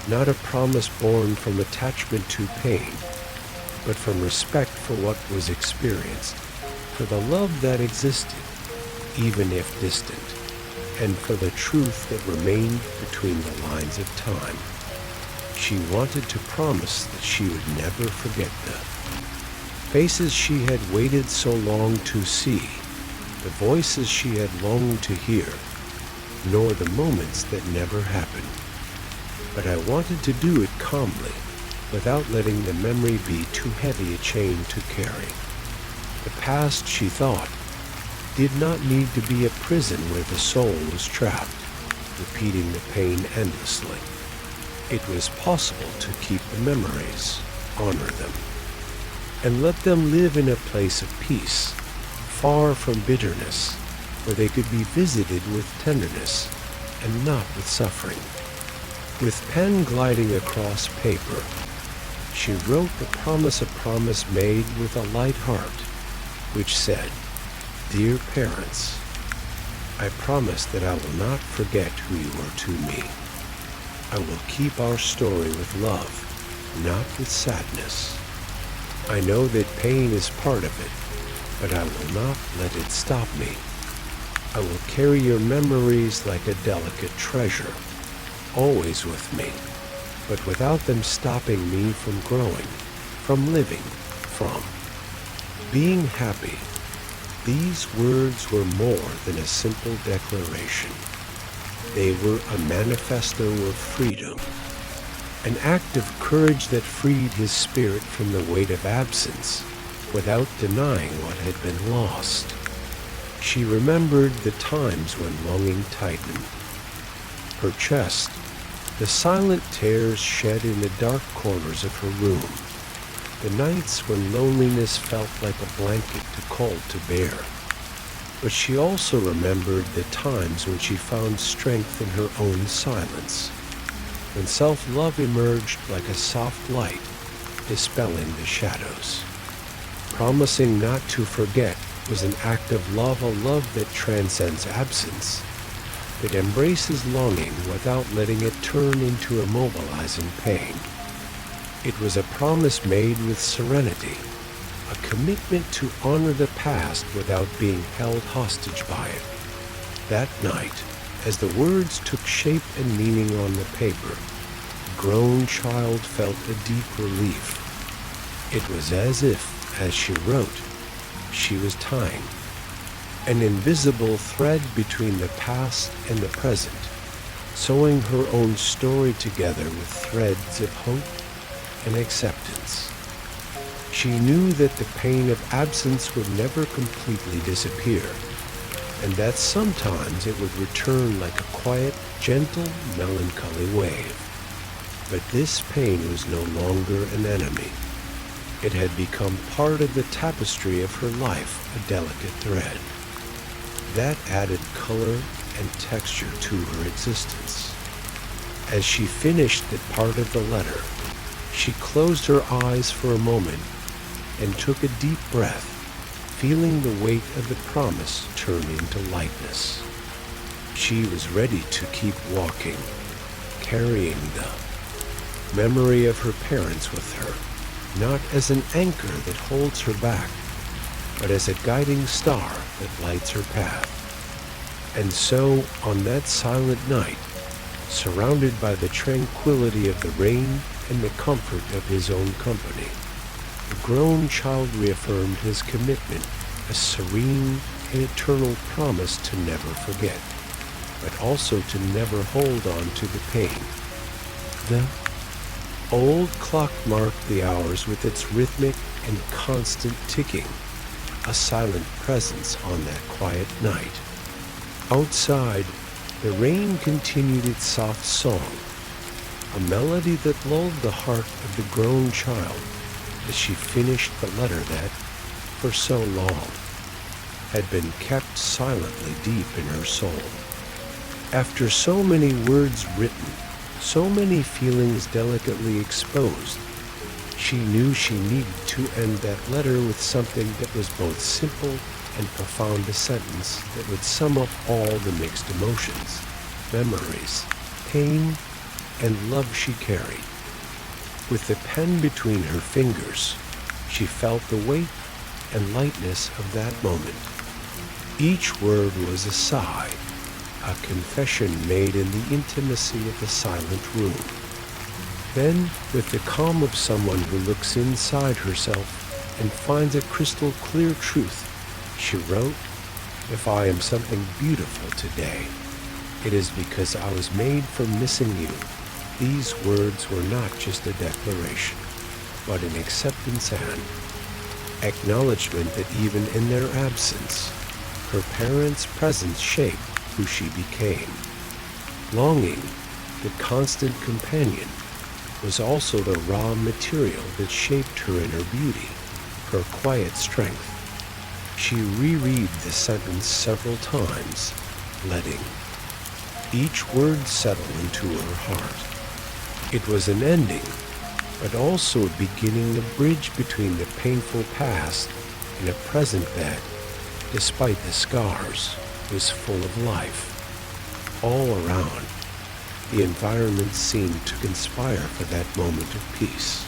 Not a promise born from attachment to pain, but from respect for what was experienced, for the love that existed, even if distant, and for the truth that remained between the lines of time. She wanted to promise that she would never forget the faces she had waited so long to see, the voices she had longed to hear, nor the moments that never happened. But I wanted to do it calmly, without letting the memory be too heavy a chain to carry. The past, she thought, did not need to be a prison where the soul was trapped, repeating the pain endlessly. It was possible to keep the memories, honor them, and let them live in a place of peace, far from bitterness, where they could be visited with tenderness and not with suffering. With pen gliding across paper, she wrote a promise made with a light heart, which said, "Dear parents, I promise that I will not forget who you were to me. I will keep our story with love, not with sadness. I know that pain is part of it, but I will not let it stop me. I will carry your memories like a delicate treasure, always with me, but without them stopping me from growing, from living, from being happy." These words were more than a simple declaration. They were a manifesto of freedom, an act of courage that freed his spirit from the weight of absence without denying what had been lost. She remembered the times when longing tightened her chest, the silent tears shed in the dark corners of her room, the nights when loneliness felt like a blanket too cold to bear. But she also remembered the times when she found strength in her own silence, when self-love emerged like a soft light, dispelling the shadows. Promising not to forget was an act of love, a love that transcends absence, that embraces longing without letting it turn into immobilizing pain. It was a promise made with serenity, a commitment to honor the past without being held hostage by it. That night, as the words took shape and meaning on the paper, the grown child felt a deep relief. It was as if, as she wrote, she was tying an invisible thread between the past and the present, sewing her own story together with threads of hope and acceptance. She knew that the pain of absence would never completely disappear, and that sometimes it would return like a quiet, gentle, melancholy wave. But this pain was no longer an enemy. It had become part of the tapestry of her life, a delicate thread. That added color and texture to her existence. As she finished that part of the letter, she closed her eyes for a moment and took a deep breath, feeling the weight of the promise turn into lightness. She was ready to keep walking, carrying the memory of her parents with her, not as an anchor that holds her back, but as a guiding star that lights her path. And so, on that silent night, surrounded by the tranquility of the rain and the comfort of his own company, the grown child reaffirmed his commitment, a serene and eternal promise to never forget, but also to never hold on to the pain. The old clock marked the hours with its rhythmic and constant ticking, a silent presence on that quiet night. Outside, the rain continued its soft song, a melody that lulled the heart of the grown child as she finished the letter that, for so long, had been kept silently deep in her soul. After so many words written, so many feelings delicately exposed, she knew she needed to end that letter with something that was both simple and profound, a sentence that would sum up all the mixed emotions, memories, pain, and love she carried. With the pen between her fingers, she felt the weight and lightness of that moment. Each word was a sigh, a confession made in the intimacy of the silent room. Then, with the calm of someone who looks inside herself and finds a crystal clear truth, she wrote, "If I am something beautiful today, It is because I was made for missing you. These words were not just a declaration, but an acceptance and acknowledgement that even in their absence, her parents' presence shaped who she became. Longing, the constant companion, was also the raw material that shaped her inner beauty, her quiet strength. She reread the sentence several times, letting each word settle into her heart. It was an ending, but also a beginning, a bridge between the painful past and a present that, despite the scars, was full of life. All around, the environment seemed to conspire for that moment of peace.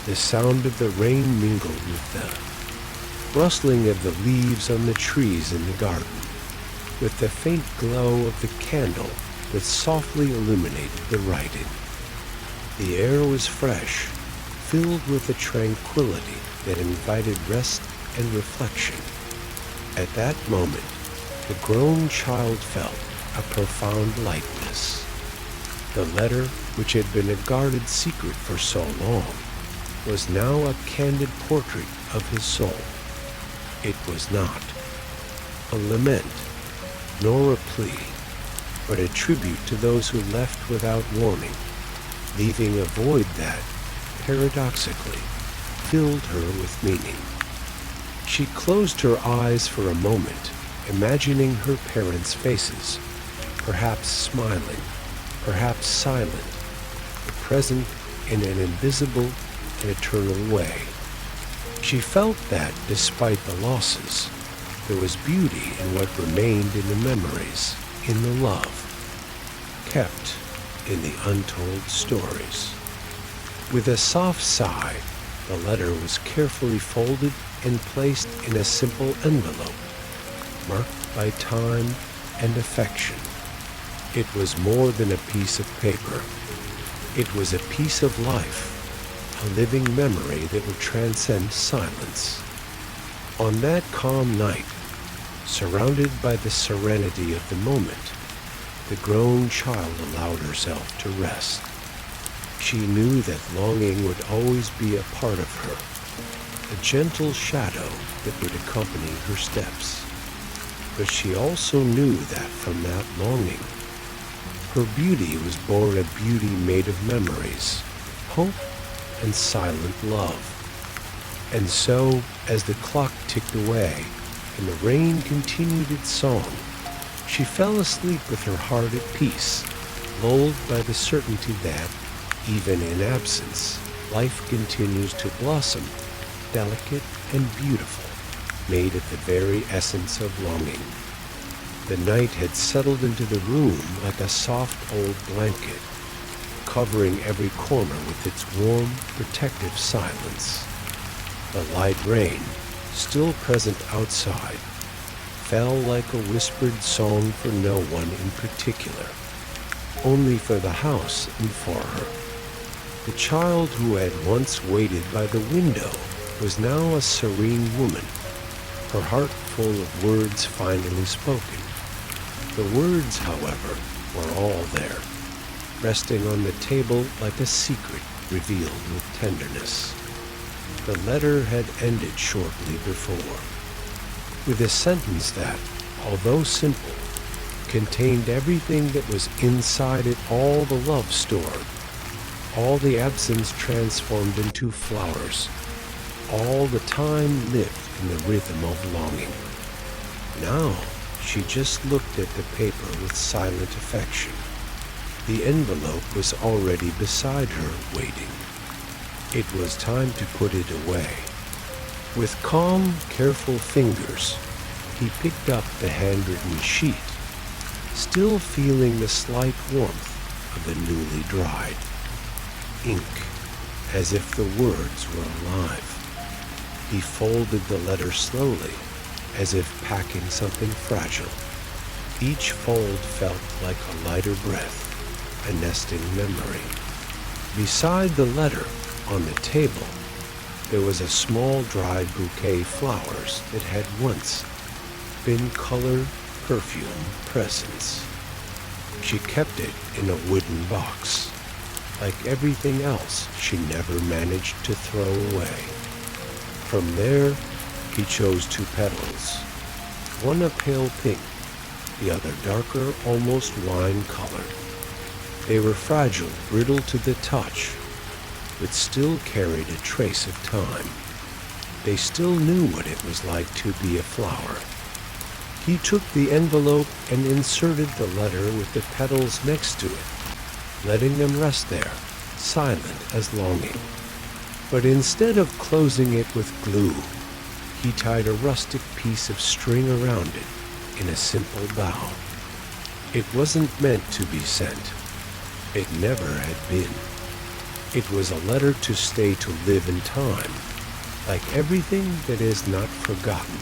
The sound of the rain mingled with the rustling of the leaves on the trees in the garden, with the faint glow of the candle that softly illuminated the writing. The air was fresh, filled with a tranquility that invited rest and reflection. At that moment, the grown child felt a profound lightness. The letter, which had been a guarded secret for so long, was now a candid portrait of his soul. It was not a lament, nor a plea, but a tribute to those who left without warning, leaving a void that, paradoxically, filled her with meaning. She closed her eyes for a moment, imagining her parents' faces, perhaps smiling, perhaps silent, but present in an invisible and eternal way. She felt that, despite the losses, there was beauty in what remained in the memories, in the love, kept in the untold stories. With a soft sigh, the letter was carefully folded and placed in a simple envelope, marked by time and affection. It was more than a piece of paper. It was a piece of life, a living memory that would transcend silence. On that calm night, surrounded by the serenity of the moment, the grown child allowed herself to rest. She knew that longing would always be a part of her, a gentle shadow that would accompany her steps. But she also knew that from that longing, her beauty was born a beauty made of memories, hope, and silent love. And so, as the clock ticked away and the rain continued its song, she fell asleep with her heart at peace, lulled by the certainty that, even in absence, life continues to blossom, delicate and beautiful, made of the very essence of longing. The night had settled into the room like a soft old blanket, covering every corner with its warm, protective silence. The light rain, still present outside, fell like a whispered song for no one in particular, only for the house and for her. The child who had once waited by the window was now a serene woman, her heart full of words finally spoken. The words, however, were all there, resting on the table like a secret revealed with tenderness. The letter had ended shortly before, with a sentence that, although simple, contained everything that was inside it, all the love stored, all the absence transformed into flowers, all the time lived in the rhythm of longing. Now she just looked at the paper with silent affection. The envelope was already beside her, waiting. It was time to put it away. With calm, careful fingers, he picked up the handwritten sheet, still feeling the slight warmth of the newly dried ink, as if the words were alive. He folded the letter slowly, as if packing something fragile. Each fold felt like a lighter breath, a nesting memory. Beside the letter, on the table, there was a small dried bouquet of flowers that had once been color, perfume, presence. She kept it in a wooden box. Like everything else, she never managed to throw away. From there, he chose 2 petals, one a pale pink, the other darker, almost wine-colored. They were fragile, brittle to the touch, but still carried a trace of time. They still knew what it was like to be a flower. He took the envelope and inserted the letter with the petals next to it, letting them rest there, silent as longing. But instead of closing it with glue, he tied a rustic piece of string around it in a simple bow. It wasn't meant to be sent. It never had been. It was a letter to stay to live in time, like everything that is not forgotten.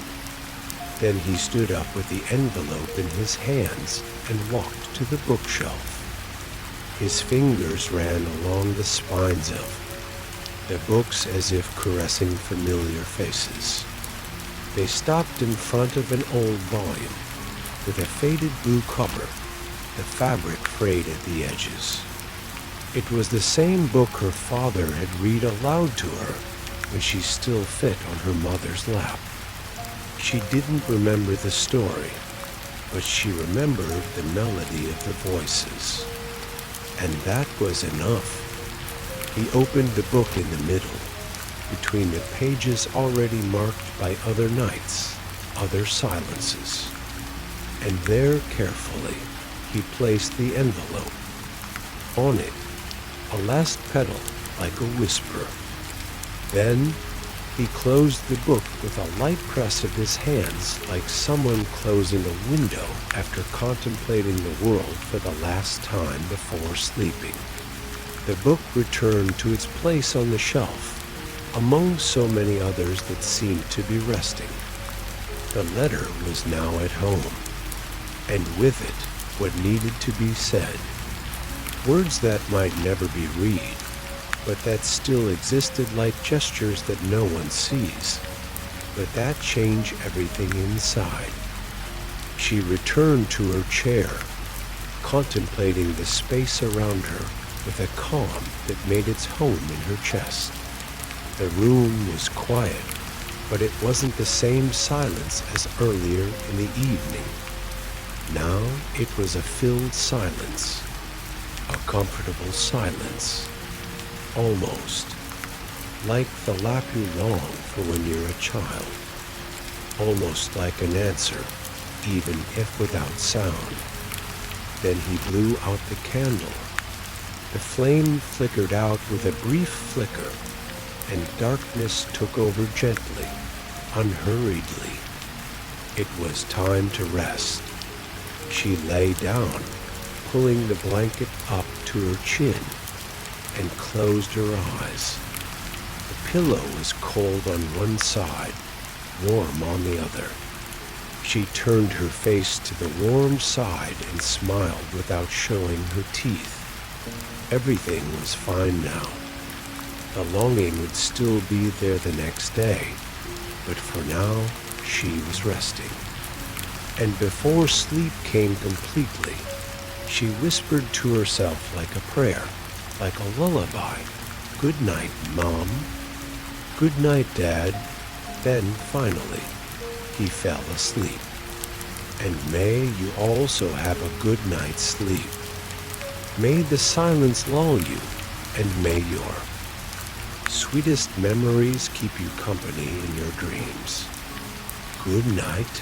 Then he stood up with the envelope in his hands and walked to the bookshelf. His fingers ran along the spines of the books as if caressing familiar faces. They stopped in front of an old volume with a faded blue cover, the fabric frayed at the edges. It was the same book her father had read aloud to her when she still fit on her mother's lap. She didn't remember the story, but she remembered the melody of the voices. And that was enough. He opened the book in the middle, between the pages already marked by other nights, other silences. And there, carefully, he placed the envelope. On it, a last petal like a whisper. Then he closed the book with a light press of his hands, like someone closing a window after contemplating the world for the last time before sleeping. The book returned to its place on the shelf, among so many others that seemed to be resting. The letter was now at home, and with it what needed to be said. Words that might never be read, but that still existed like gestures that no one sees, but that change everything inside. She returned to her chair, contemplating the space around her with a calm that made its home in her chest. The room was quiet, but it wasn't the same silence as earlier in the evening. Now it was a filled silence, a comfortable silence, almost like the lap you long for when you're a child, almost like an answer, even if without sound. Then he blew out the candle. The flame flickered out with a brief flicker, and darkness took over gently, unhurriedly. It was time to rest. She lay down, pulling the blanket up to her chin, and closed her eyes. The pillow was cold on one side, warm on the other. She turned her face to the warm side and smiled without showing her teeth. Everything was fine now. The longing would still be there the next day, but for now, she was resting. And before sleep came completely, she whispered to herself like a prayer, like a lullaby. "Good night, Mom." "Good night, Dad." Then, finally, he fell asleep. And may you also have a good night's sleep. May the silence lull you, and may your sweetest memories keep you company in your dreams. Good night.